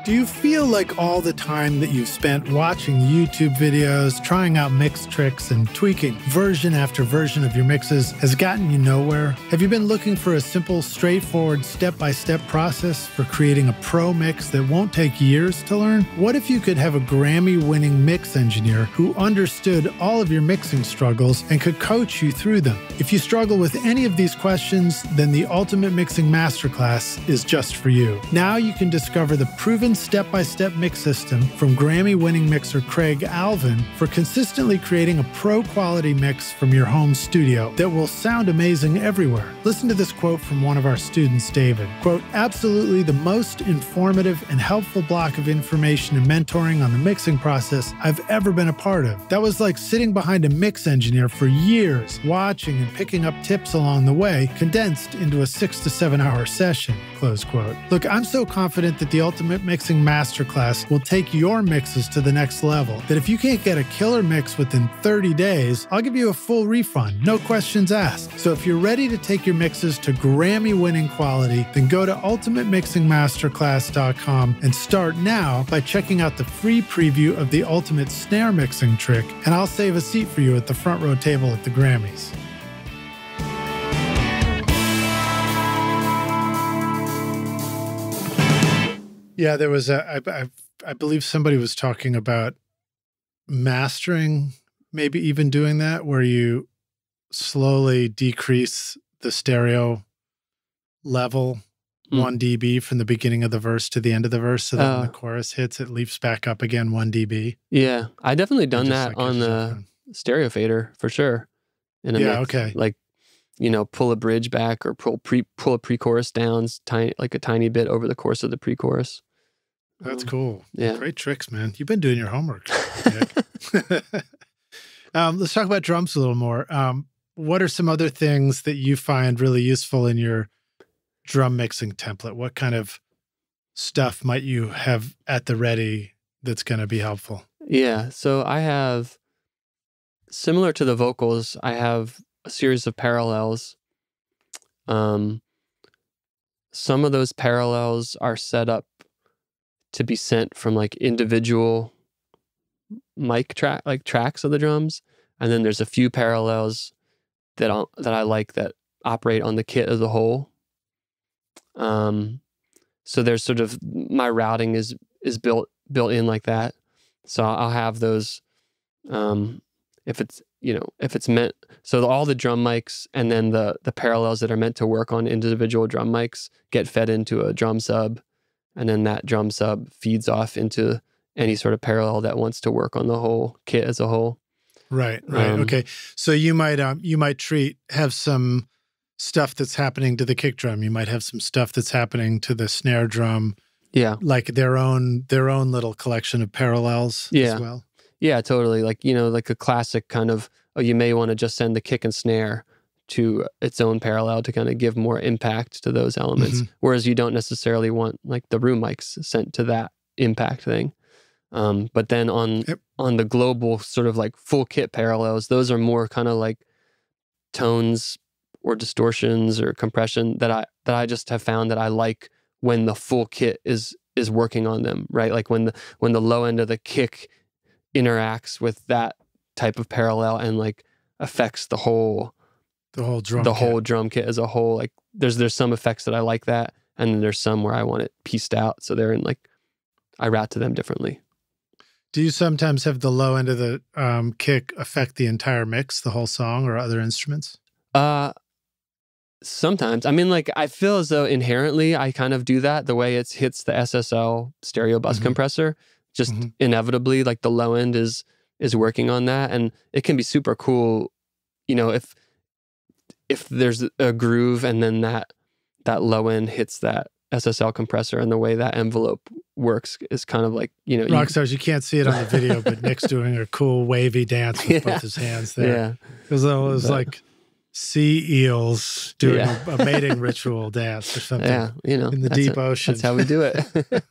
S1: Do you feel like all the time that you've spent watching YouTube videos, trying out mix tricks, and tweaking version after version of your mixes has gotten you nowhere? Have you been looking for a simple, straightforward, step-by-step process for creating a pro mix that won't take years to learn? What if you could have a Grammy-winning mix engineer who understood all of your mixing struggles and could coach you through them? If you struggle with any of these questions, then the Ultimate Mixing Masterclass is just for you. Now you can discover the proven step-by-step mix system from Grammy-winning mixer Craig Alvin for consistently creating a pro-quality mix from your home studio that will sound amazing everywhere. Listen to this quote from one of our students, David. Quote, "Absolutely the most informative and helpful block of information and mentoring on the mixing process I've ever been a part of. That was like sitting behind a mix engineer for years, watching and picking up tips along the way, condensed into a 6 to 7 hour session." Close quote. Look, I'm so confident that the Ultimate Mixing Masterclass will take your mixes to the next level, that if you can't get a killer mix within 30 days, I'll give you a full refund, no questions asked. So if you're ready to take your mixes to Grammy-winning quality, then go to ultimatemixingmasterclass.com and start now by checking out the free preview of the Ultimate Snare Mixing Trick, and I'll save a seat for you at the front row table at the Grammys. Yeah, there was I believe somebody was talking about mastering, maybe even doing that, where you slowly decrease the stereo level 1 dB from the beginning of the verse to the end of the verse, so that when the chorus hits, it leaps back up again 1 dB.
S2: Yeah, I definitely done that on the stereo fader for sure. In a mix.
S1: Okay.
S2: Like, pull a bridge back or pull a pre-chorus down like a tiny bit over the course of the pre-chorus.
S1: That's cool.
S2: Yeah.
S1: Great tricks, man. You've been doing your homework, Nick. Let's talk about drums a little more. What are some other things that you find really useful in your drum mixing template? What kind of stuff might you have at the ready that's going to be helpful?
S2: Yeah. So I have, similar to the vocals, I have a series of parallels. Some of those parallels are set up to be sent from like individual tracks of the drums, and then there's a few parallels that I like that operate on the kit as a whole. So there's sort of, my routing is built in like that. So I'll have those if it's meant, so all the drum mics and then the parallels that are meant to work on individual drum mics get fed into a drum sub. And then that drum sub feeds off into any sort of parallel that wants to work on the whole kit as a whole.
S1: Right. Okay. So you might have some stuff that's happening to the kick drum. You might have some stuff that's happening to the snare drum.
S2: Yeah.
S1: Like their own little collection of parallels as well.
S2: Yeah, totally. Like, like a classic kind of, you may want to just send the kick and snare to its own parallel to kind of give more impact to those elements. Whereas you don't necessarily want like the room mics sent to that impact thing. But then on the global sort of like full kit parallels, those are more kind of like tones or distortions or compression that I just have found that I like when the full kit is working on them, right? Like when the low end of the kick interacts with that type of parallel and like affects the whole drum kit as a whole. Like there's some effects that I like that, and then there's some where I want it pieced out, so they're in like, I route to them differently.
S1: Do you sometimes have the low end of the kick affect the entire mix, the whole song, or other instruments?
S2: Sometimes. I mean, like, I feel as though inherently I kind of do that the way it hits the SSL stereo bus compressor. Just inevitably, like, the low end is working on that, and it can be super cool, you know, if there's a groove and then that low end hits that SSL compressor, and the way that envelope works is kind of like, you know,
S1: Rockstars, you can't see it on the video, but Nick's doing a cool wavy dance with both his hands there.
S2: Yeah.
S1: It was like sea eels doing a mating ritual dance or something.
S2: Yeah, you know,
S1: in the deep ocean.
S2: That's how we do it.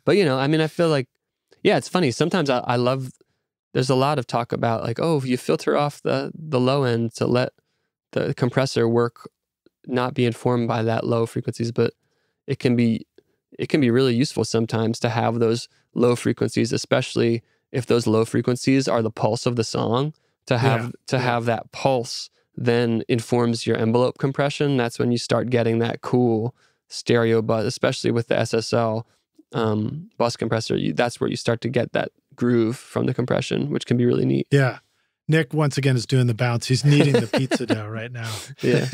S2: But, you know, I mean, I feel like, yeah, it's funny. Sometimes I love, there's a lot of talk about like, oh, you filter off the low end to let the compressor work, not be informed by that low frequencies, but it can be really useful sometimes to have those low frequencies, especially if those low frequencies are the pulse of the song. To have that pulse then informs your envelope compression. That's when you start getting that cool stereo bus, especially with the SSL bus compressor. That's where you start to get that groove from the compression, which can be really neat.
S1: Yeah. Nick, once again, is doing the bounce. He's kneading the pizza dough right now.
S2: Yeah.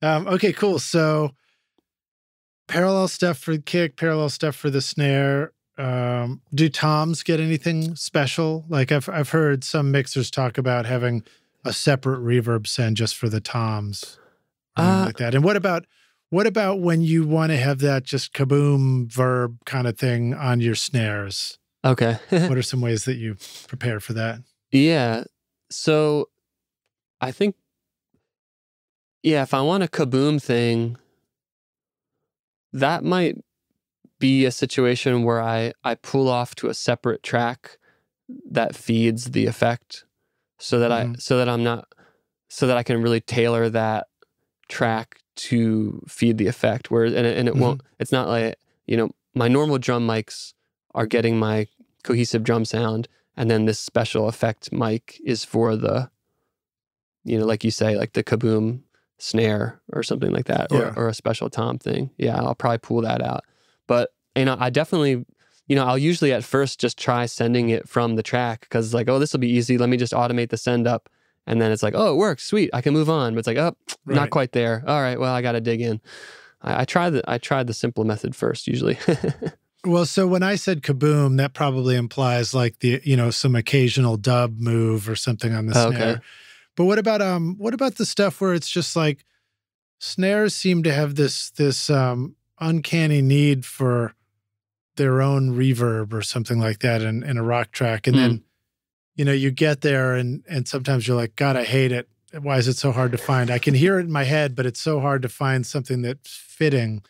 S1: Okay, cool. So parallel stuff for the kick, parallel stuff for the snare. Do toms get anything special? Like I've heard some mixers talk about having a separate reverb send just for the toms, like that. And what about when you want to have that just kaboom verb kind of thing on your snares?
S2: Okay.
S1: What are some ways that you prepare for that?
S2: Yeah. So I think, yeah, if I want a kaboom thing, that might be a situation where I pull off to a separate track that feeds the effect, so that I can really tailor that track to feed the effect. Whereas and it won't. It's not like, you know, my normal drum mics are getting my cohesive drum sound, and then this special effect mic is for the, you know, like you say, like the kaboom snare or something like that, or a special tom thing. Yeah, I'll probably pull that out. But, you know, I definitely, you know, I'll usually at first just try sending it from the track, because it's like, oh, this will be easy. Let me just automate the send up. And then it's like, oh, it works. Sweet. I can move on. But it's like, oh, not quite there. All right, well, I got to dig in. I tried the simple method first usually.
S1: Well, so when I said kaboom, that probably implies like the, you know, some occasional dub move or something on the snare.
S2: Okay.
S1: But what about the stuff where it's just like snares seem to have this uncanny need for their own reverb or something like that in a rock track. And then, you know, you get there and sometimes you're like, God, I hate it. Why is it so hard to find? I can hear it in my head, but it's so hard to find something that's fitting.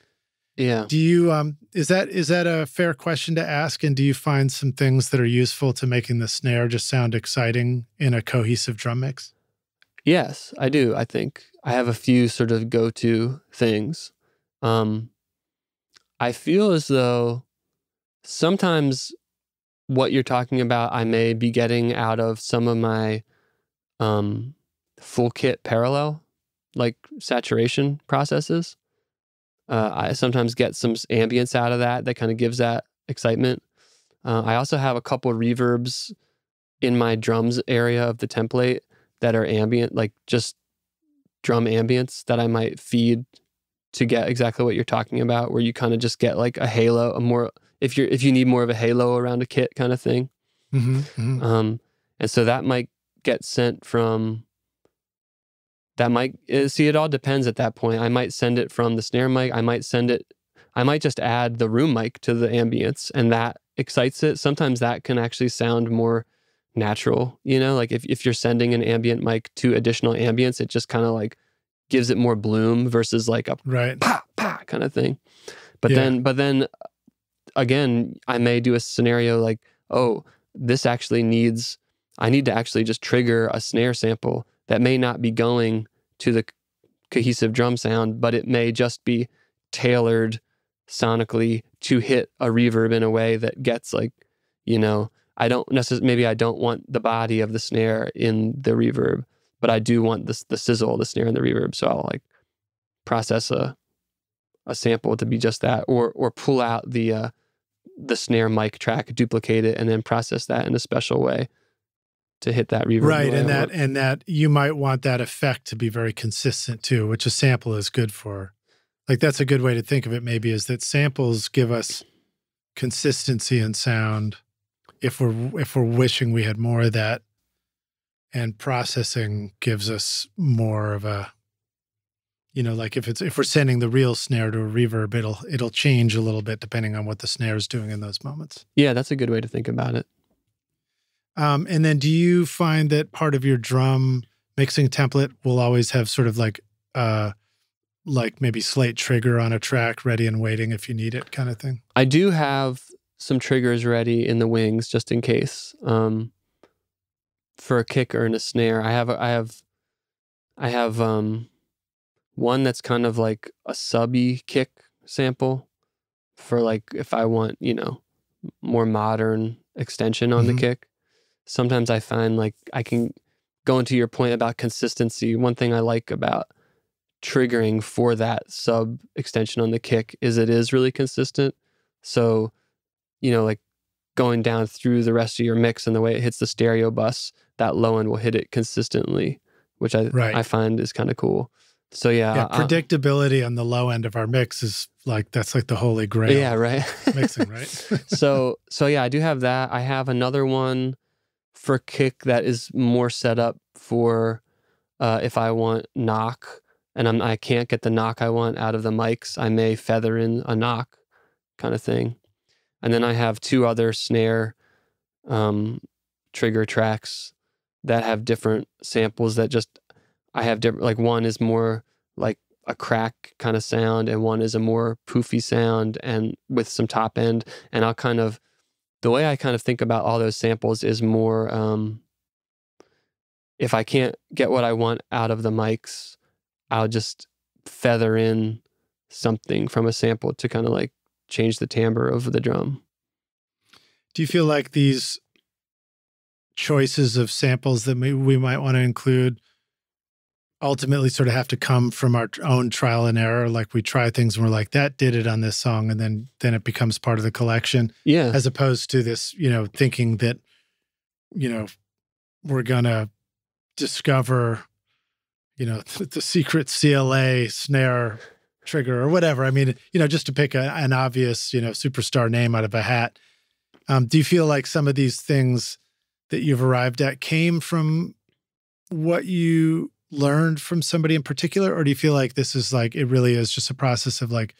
S2: Yeah.
S1: Do you, is that a fair question to ask? And do you find some things that are useful to making the snare just sound exciting in a cohesive drum mix?
S2: Yes, I do. I think I have a few sort of go-to things. I feel as though sometimes what you're talking about, I may be getting out of some of my full kit parallel, like saturation processes. I sometimes get some ambience out of that kind of gives that excitement. I also have a couple reverbs in my drums area of the template that are ambient, like just drum ambience that I might feed to get exactly what you're talking about, where you kind of just get like a halo, if you need more of a halo around a kit kind of thing. And so that might get sent from, it all depends at that point. I might send it from the snare mic. I might just add the room mic to the ambience, and that excites it. Sometimes that can actually sound more natural, you know, like if you're sending an ambient mic to additional ambience, it just kind of like gives it more bloom versus like a pa pa kind of thing. But then again, I may do a scenario like, oh, I need to actually just trigger a snare sample that may not be going to the cohesive drum sound, but it may just be tailored sonically to hit a reverb in a way that gets like, you know, maybe I don't want the body of the snare in the reverb, but I do want the sizzle of the snare in the reverb. So I'll like process a sample to be just that, or pull out the the snare mic track, duplicate it, and then process that in a special way to hit that reverb.
S1: Right, and that you might want that effect to be very consistent too, which a sample is good for. Like that's a good way to think of it maybe, is that samples give us consistency in sound if we're wishing we had more of that, and processing gives us more of a, you know, like if we're sending the real snare to a reverb, it'll change a little bit depending on what the snare is doing in those moments.
S2: Yeah, that's a good way to think about it.
S1: And then do you find that part of your drum mixing template will always have sort of like maybe slate trigger on a track ready and waiting if you need it kind of thing?
S2: I do have some triggers ready in the wings just in case. For a kick or in a snare, I have one that's kind of like a subby kick sample for like if I want, you know, more modern extension on the kick. Sometimes I find like I can go into your point about consistency. One thing I like about triggering for that sub extension on the kick is it is really consistent. So, you know, like going down through the rest of your mix and the way it hits the stereo bus, that low end will hit it consistently, which I find is kind of cool. So yeah,
S1: predictability on the low end of our mix is like, that's like the holy grail.
S2: Yeah, right.
S1: Mixing, right?
S2: So yeah, I do have that. I have another one for kick that is more set up for if I want knock and I can't get the knock I want out of the mics, I may feather in a knock kind of thing. And then I have two other snare trigger tracks that have different samples that just, I have different, like one is more like a crack kind of sound and one is a more poofy sound and with some top end. And I'll kind of, the way I kind of think about all those samples is more, if I can't get what I want out of the mics, I'll just feather in something from a sample to kind of like change the timbre of the drum.
S1: Do you feel like these choices of samples that we might want to include ultimately sort of have to come from our own trial and error? Like we try things and we're like, that did it on this song, and then it becomes part of the collection.
S2: Yeah.
S1: As opposed to this, you know, thinking that, you know, we're gonna discover, you know, the secret CLA snare trigger or whatever. I mean, you know, just to pick an obvious, you know, superstar name out of a hat. Do you feel like some of these things that you've arrived at came from what you learned from somebody in particular? Or do you feel like this is like, it really is just a process of like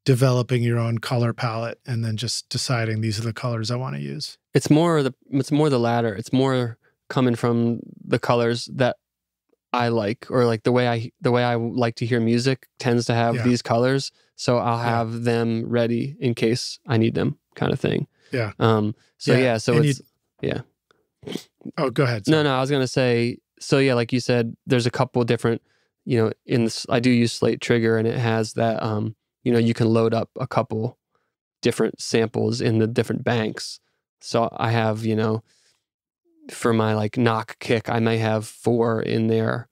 S1: developing your own color palette and then just deciding these are the colors I want to use?
S2: It's more the latter. It's more coming from the colors that I like, or like the way I like to hear music tends to have these colors. So I'll have them ready in case I need them kind of thing.
S1: Yeah.
S2: So it's
S1: Oh, go ahead.
S2: Sorry. No, I was going to say, so yeah, like you said, there's a couple different, you know, I do use slate trigger and it has that, you know, you can load up a couple different samples in the different banks. So I have, you know, for my like knock kick, I may have 4 in there,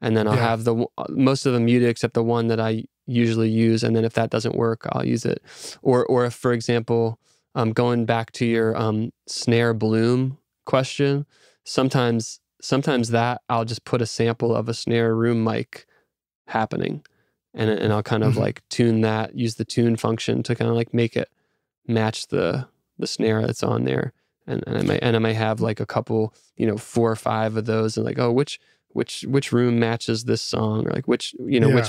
S2: and then I'll have most of them muted except the one that I usually use. And then if that doesn't work, I'll use it. Or if, for example, going back to your snare bloom question, sometimes that I'll just put a sample of a snare room mic happening, and I'll kind of like tune that, use the tune function to kind of like make it match the snare that's on there. And I may have like a couple, you know, 4 or 5 of those, and like, oh, which room matches this song, or like which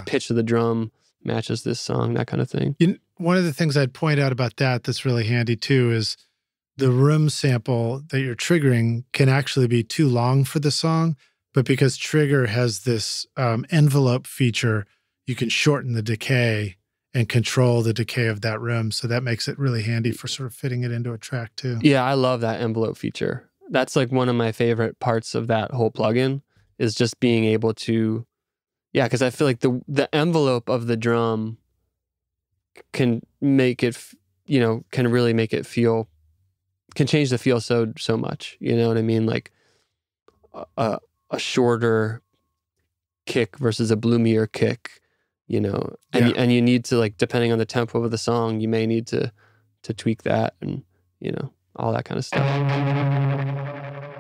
S2: pitch of the drum matches this song, that kind of thing.
S1: One of the things I'd point out about that's really handy too is the room sample that you're triggering can actually be too long for the song, but because Trigger has this envelope feature, you can shorten the decay and control the decay of that room. So that makes it really handy for sort of fitting it into a track too.
S2: Yeah, I love that envelope feature. That's like one of my favorite parts of that whole plugin, is just being able to, because I feel like the envelope of the drum can make it, you know, can really make it feel, can change the feel so much. You know what I mean? Like a shorter kick versus a bloomier kick, you know, and you need to, like, depending on the tempo of the song, you may need to to tweak that and, all that kind of stuff.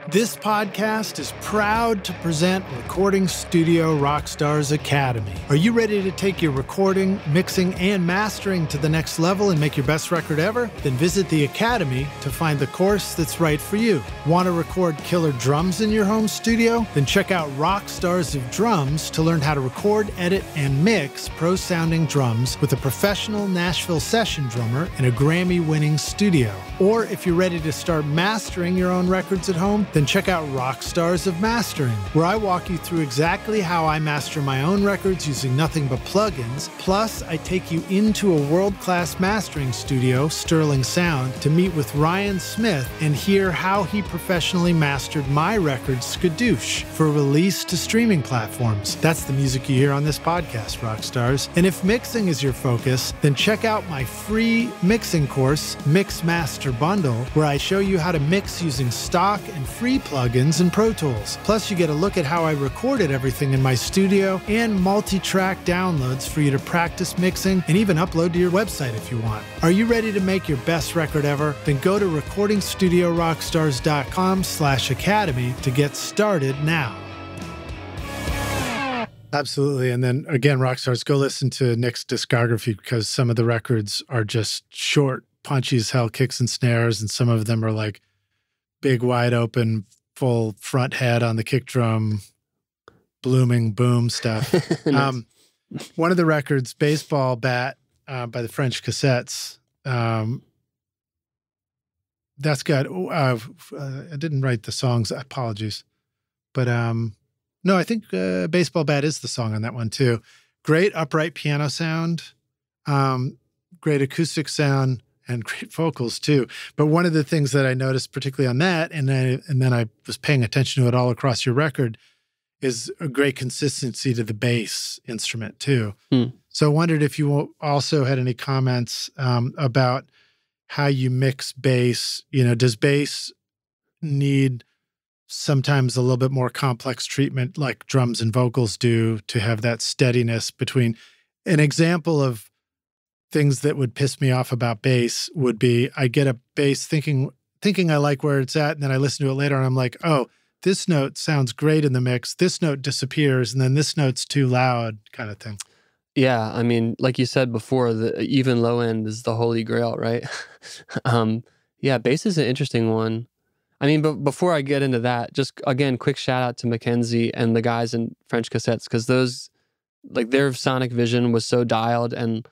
S1: This podcast is proud to present Recording Studio Rockstars Academy. Are you ready to take your recording, mixing, and mastering to the next level and make your best record ever? Then visit the Academy to find the course that's right for you. Want to record killer drums in your home studio? Then check out Rockstars of Drums to learn how to record, edit, and mix pro-sounding drums with a professional Nashville session drummer in a Grammy-winning studio. Or if you're ready to start mastering your own records at home, then check out Rockstars of Mastering, where I walk you through exactly how I master my own records using nothing but plugins. Plus, I take you into a world-class mastering studio, Sterling Sound, to meet with Ryan Smith and hear how he professionally mastered my record, Skadoosh, for release to streaming platforms. That's the music you hear on this podcast, Rockstars. And if mixing is your focus, then check out my free mixing course, Mix Master Bundle, where I show you how to mix using stock and free plugins and Pro Tools. Plus, you get a look at how I recorded everything in my studio and multi-track downloads for you to practice mixing and even upload to your website if you want. Are you ready to make your best record ever? Then go to recordingstudiorockstars.com/academy to get started now. Absolutely. And then again, Rockstars, go listen to Nick's discography because some of the records are just short, punchy as hell kicks and snares, and some of them are like big, wide open, full front head on the kick drum, blooming boom stuff.
S2: Nice.
S1: One of the records, Baseball Bat by the French Cassettes, that's got, I didn't write the songs, apologies. But no, I think Baseball Bat is the song on that one too. Great upright piano sound, great acoustic sound, and great vocals too. But one of the things that I noticed particularly on that, and then I was paying attention to it all across your record, is a great consistency to the bass instrument too. So I wondered if you also had any comments about how you mix bass. Does bass need sometimes a little bit more complex treatment like drums and vocals do to have that steadiness between? An example of things that would piss me off about bass would be I get a bass thinking I like where it's at, and then I listen to it later and I'm like, oh, this note sounds great in the mix, this note disappears, and then this note's too loud, kind of thing.
S2: Yeah, I mean, like you said before, the even low end is the holy grail, right? Yeah, bass is an interesting one. I mean, but before I get into that, just again, quick shout out to Mackenzie and the guys in French Cassettes, because those, like, their sonic vision was so dialed, and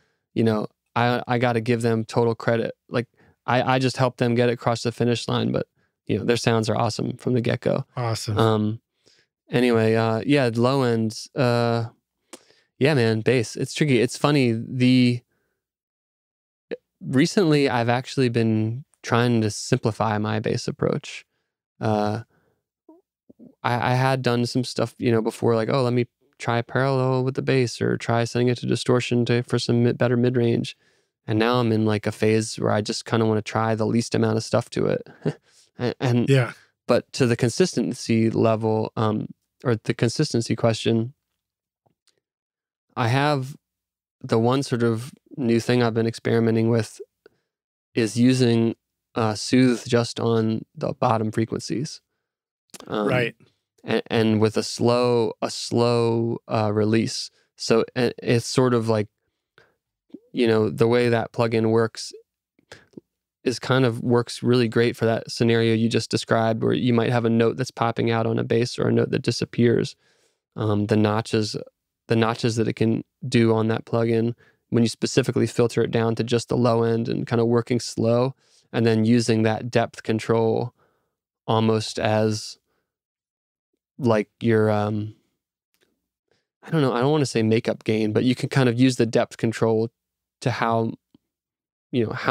S2: I got to give them total credit. Like, I just helped them get it across the finish line, but their sounds are awesome from the get-go.
S1: Awesome.
S2: Anyway, yeah, low ends. Yeah, man, bass. It's tricky. It's funny. Recently I've actually been trying to simplify my bass approach. I had done some stuff, before, like, oh, let me try parallel with the bass or try setting it to distortion for some better mid-range. And now I'm in like a phase where I just kind of want to try the least amount of stuff to it. and
S1: yeah.
S2: But to the consistency level, or the consistency question, I have the one sort of new thing I've been experimenting with is using soothe just on the bottom frequencies.
S1: Right.
S2: And with a slow release. So it's sort of like, the way that plugin works works really great for that scenario you just described, where you might have a note that's popping out on a bass or a note that disappears. The notches that it can do on that plugin, when you specifically filter it down to just the low end and kind of working slow, and then using that depth control almost as like your, I don't know, I don't want to say makeup gain, but you can kind of use the depth control to how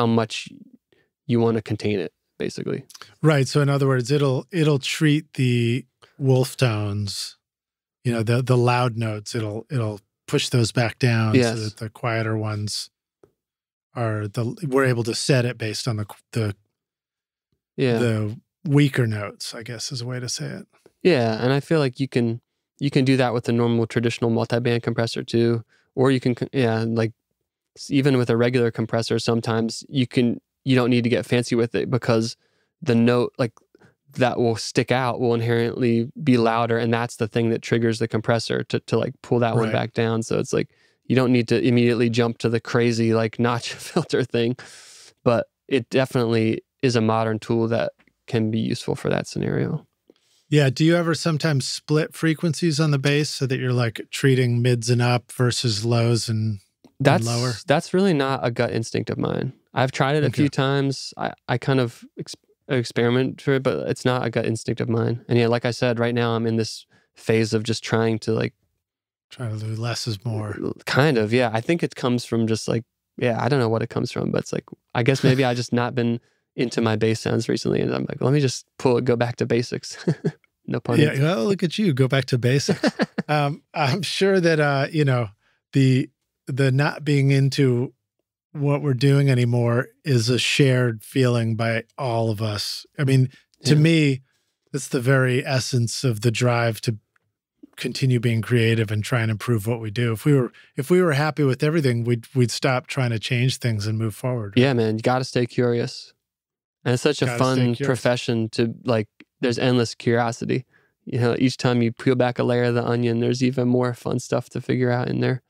S2: much you want to contain it, basically.
S1: Right. So in other words, it'll treat the wolf tones, the loud notes, it'll push those back down.
S2: Yes.
S1: So that the quieter ones we're able to set it based on the weaker notes, I guess is a way to say it.
S2: Yeah, and I feel like you can do that with the normal traditional multi-band compressor too, or you can, like even with a regular compressor, sometimes you can you don't need to get fancy with it because the note like that will stick out will inherently be louder, and that's the thing that triggers the compressor to like pull that one back down. So it's like you don't need to immediately jump to the crazy like notch filter thing, but it definitely is a modern tool that can be useful for that scenario.
S1: Yeah. Do you ever sometimes split frequencies on the bass so that you're like treating mids and up versus lows and lower?
S2: That's really not a gut instinct of mine. I've tried it a few times. I kind of experiment for it, but it's not a gut instinct of mine. And yeah, like I said, right now I'm in this phase of just trying to
S1: try to do less is more.
S2: Kind of, yeah. I think it comes from just like, yeah, I don't know what it comes from, but it's like, I guess maybe I just not been into my bass sounds recently, and I'm like, let me just go back to basics. No pun.
S1: Yeah, well, look at you, go back to basics. I'm sure that the not being into what we're doing anymore is a shared feeling by all of us. I mean, to me, it's the very essence of the drive to continue being creative and try and improve what we do. If we were happy with everything, we'd stop trying to change things and move forward.
S2: Yeah, man, you got to stay curious. And it's such a fun profession to like, there's endless curiosity. You know, each time you peel back a layer of the onion, there's even more fun stuff to figure out in there.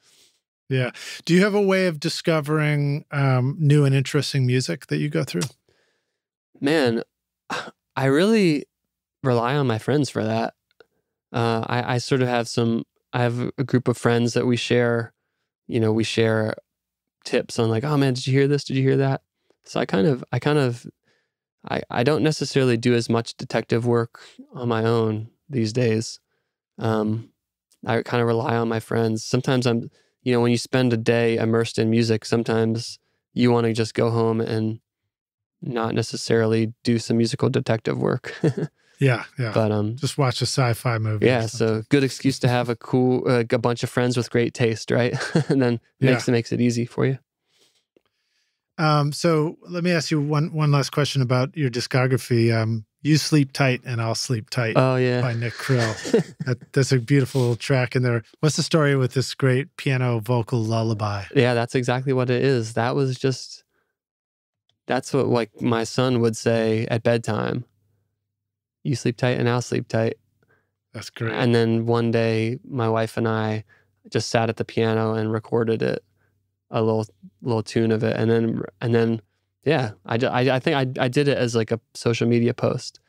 S1: Yeah. Do you have a way of discovering new and interesting music that you go through?
S2: Man, I really rely on my friends for that. I sort of have I have a group of friends that we share tips on like, oh man, did you hear this? Did you hear that? So I don't necessarily do as much detective work on my own these days. I kind of rely on my friends. Sometimes when you spend a day immersed in music, sometimes you want to just go home and not necessarily do some musical detective work.
S1: Yeah.
S2: But
S1: just watch a sci-fi movie.
S2: Yeah, so good excuse to have a bunch of friends with great taste, right? And then makes it easy for you.
S1: So let me ask you one last question about your discography. You Sleep Tight and I'll Sleep Tight.
S2: Oh yeah,
S1: by Nick Krill. That's a beautiful track in there. What's the story with this great piano vocal lullaby?
S2: Yeah, that's exactly what it is. That's what like my son would say at bedtime. You sleep tight and I'll sleep tight.
S1: That's great.
S2: And then one day my wife and I just sat at the piano and recorded it, a little tune of it. And then yeah, I think I did it as like a social media post.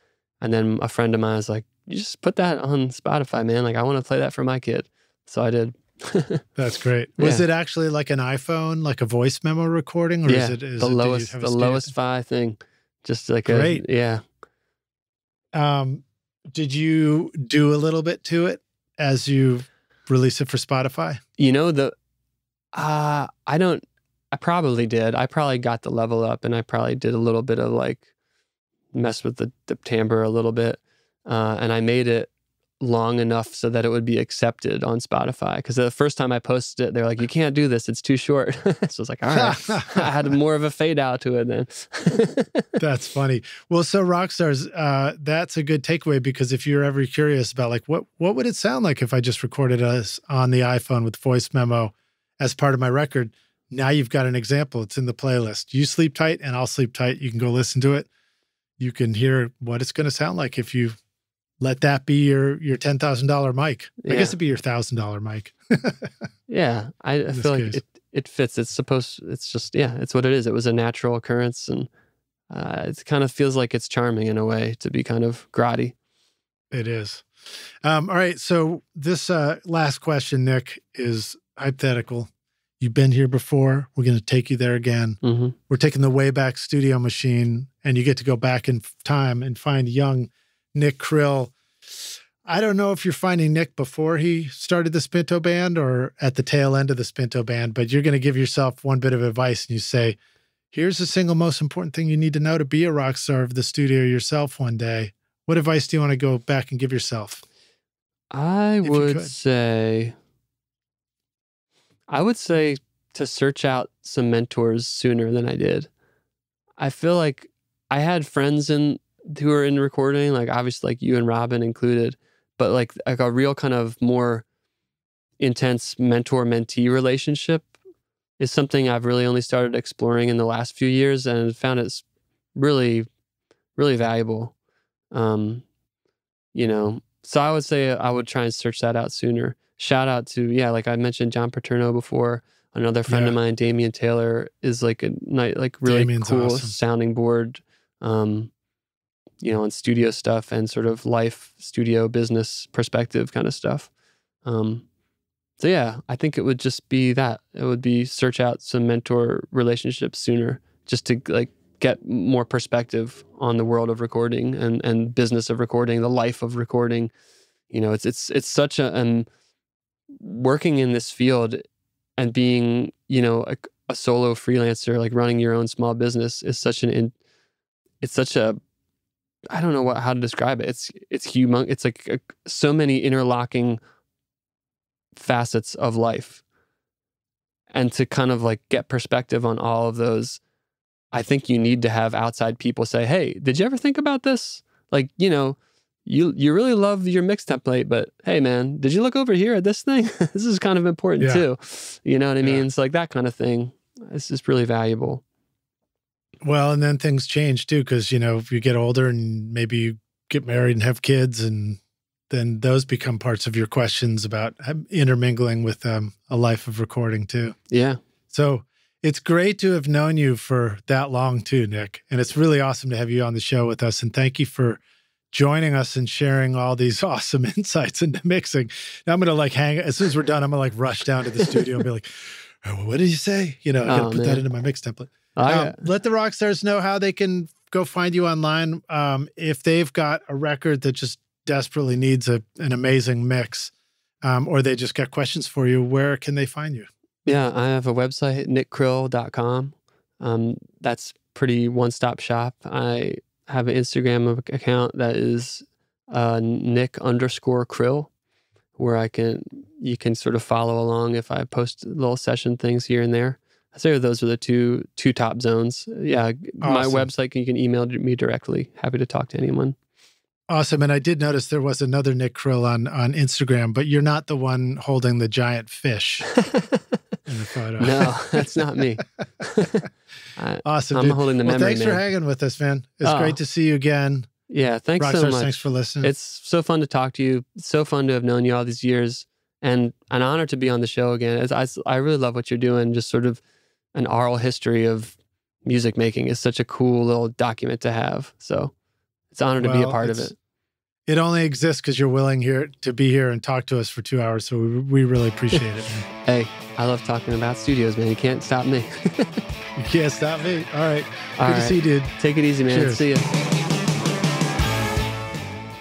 S2: And then a friend of mine was like, you just put that on Spotify, man. Like I want to play that for my kid. So I did.
S1: That's great. Was it actually like an iPhone, like a voice memo recording? Or is it
S2: the lowest fi thing? Just like
S1: great.
S2: Yeah.
S1: Did you do a little bit to it as you release it for Spotify?
S2: I probably did. I probably got the level up, and I probably did a little bit of like mess with the timbre a little bit. And I made it long enough so that it would be accepted on Spotify. Because the first time I posted it, they're like, you can't do this. It's too short. So I was like, all right. I had more of a fade out to it then.
S1: That's funny. Well, so Rockstars, that's a good takeaway, because if you're ever curious about like, what would it sound like if I just recorded us on the iPhone with voice memo as part of my record? Now you've got an example. It's in the playlist. You Sleep Tight and I'll Sleep Tight. You can go listen to it. You can hear what it's going to sound like if you let that be your $10,000 mic.
S2: Yeah.
S1: I guess it'd be your $1,000 mic.
S2: Yeah, I feel like it fits. It's just, it's what it is. It was a natural occurrence, and it kind of feels like it's charming in a way to be kind of grotty.
S1: It is. All right. So this last question, Nick, is hypothetical. You've been here before. We're going to take you there again.
S2: Mm-hmm.
S1: We're taking the Wayback Studio machine, and you get to go back in time and find young Nick Krill. I don't know if you're finding Nick before he started the Spinto Band or at the tail end of the Spinto Band, but you're going to give yourself one bit of advice, and you say, here's the single most important thing you need to know to be a rock star of the studio yourself one day. What advice do you want to go back and give yourself?
S2: I would say to search out some mentors sooner than I did. I feel like I had friends who are in recording, like obviously like you and Robin included, but like a real kind of more intense mentor-mentee relationship is something I've really only started exploring in the last few years, and found it's really, really valuable. You know, so I would say I would try and search that out sooner. Shout out to, yeah, like I mentioned John Paterno before. Another friend of mine, Damian Taylor, is like a really
S1: Damian's
S2: cool
S1: awesome.
S2: sounding board, you know, on studio stuff and sort of life, studio, business perspective kind of stuff. So yeah, I think it would just be that. It would be search out some mentor relationships sooner, just to like get more perspective on the world of recording and business of recording, the life of recording. You know, it's such a, working in this field and being, you know, a solo freelancer, like running your own small business is such it's such a, I don't know how to describe it. It's humongous. It's like so many interlocking facets of life. And to kind of like get perspective on all of those, I think you need to have outside people say, hey, did you ever think about this? Like, you know, you really love your mix template, but hey man, did you look over here at this thing? This is kind of important too. You know what I mean? It's like that kind of thing. It's just really valuable.
S1: Well, and then things change too, because, you know, if you get older and maybe you get married and have kids, and then those become parts of your questions about intermingling with a life of recording too.
S2: Yeah.
S1: So it's great to have known you for that long too, Nick. And it's really awesome to have you on the show with us. And thank you for joining us and sharing all these awesome insights into mixing. Now I'm going to like as soon as we're done, I'm going to like rush down to the studio and be like, oh, what did you say? You know, I got to put that into my mix template. Let the rock stars know how they can go find you online. If they've got a record that just desperately needs an amazing mix, or they just got questions for you, where can they find you?
S2: Yeah, I have a website, nickkrill.com. That's pretty one-stop shop. I have an Instagram account that is Nick_Krill, where you can sort of follow along if I post little session things here and there. I say those are the two top zones. Yeah, awesome. My website, you can email me directly. Happy to talk to anyone.
S1: Awesome. And I did notice there was another Nick Krill on Instagram, but you're not the one holding the giant fish in the photo.
S2: No, that's not me.
S1: Awesome.
S2: I'm holding the memory.
S1: Thanks for hanging with us, man. It's great to see you again.
S2: Yeah, thanks so much.
S1: Thanks for listening.
S2: It's so fun to talk to you. It's so fun to have known you all these years, and an honor to be on the show again. I really love what you're doing. Just sort of an oral history of music making is such a cool little document to have. So it's an honor to be a part of it.
S1: It only exists because you're willing to be here and talk to us for 2 hours. So we really appreciate it, man.
S2: Hey, I love talking about studios, man. You can't stop me.
S1: You can't stop me. All right. Good to see you, dude.
S2: Take it easy, man.
S1: Cheers.
S2: See ya.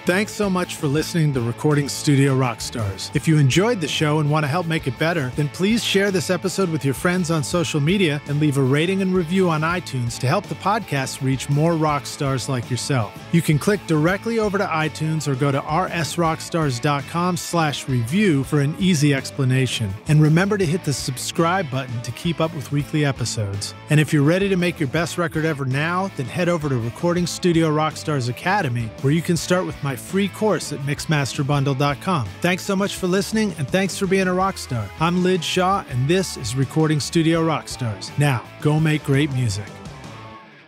S1: Thanks so much for listening to Recording Studio Rockstars. If you enjoyed the show and want to help make it better, then please share this episode with your friends on social media and leave a rating and review on iTunes to help the podcast reach more rock stars like yourself. You can click directly over to iTunes or go to rsrockstars.com/review for an easy explanation. And remember to hit the subscribe button to keep up with weekly episodes. And if you're ready to make your best record ever now, then head over to Recording Studio Rockstars Academy, where you can start with my free course at mixmasterbundle.com. Thanks so much for listening, and thanks for being a rock star. I'm Lid Shaw, and this is Recording Studio Rockstars. Now, go make great music.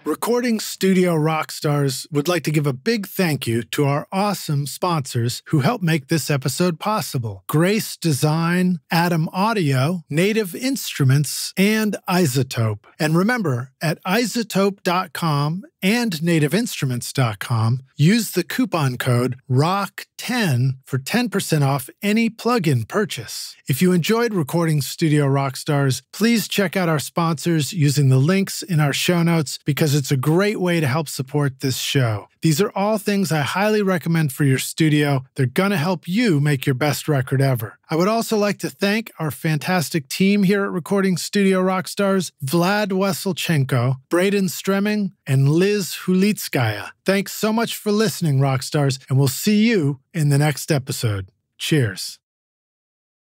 S1: Recording Studio Rockstars would like to give a big thank you to our awesome sponsors who help make this episode possible: Grace Design, Atom Audio, Native Instruments, and Isotope. And remember, at isotope.com and nativeinstruments.com, use the coupon code ROCK10 for 10% off any plugin purchase. If you enjoyed Recording Studio Rockstars, please check out our sponsors using the links in our show notes, because it's a great way to help support this show. These are all things I highly recommend for your studio. They're going to help you make your best record ever. I would also like to thank our fantastic team here at Recording Studio Rockstars: Vlad Weselchenko, Braden Stremming, and Liz Hulitskaya. Thanks so much for listening, Rockstars, and we'll see you in the next episode. Cheers.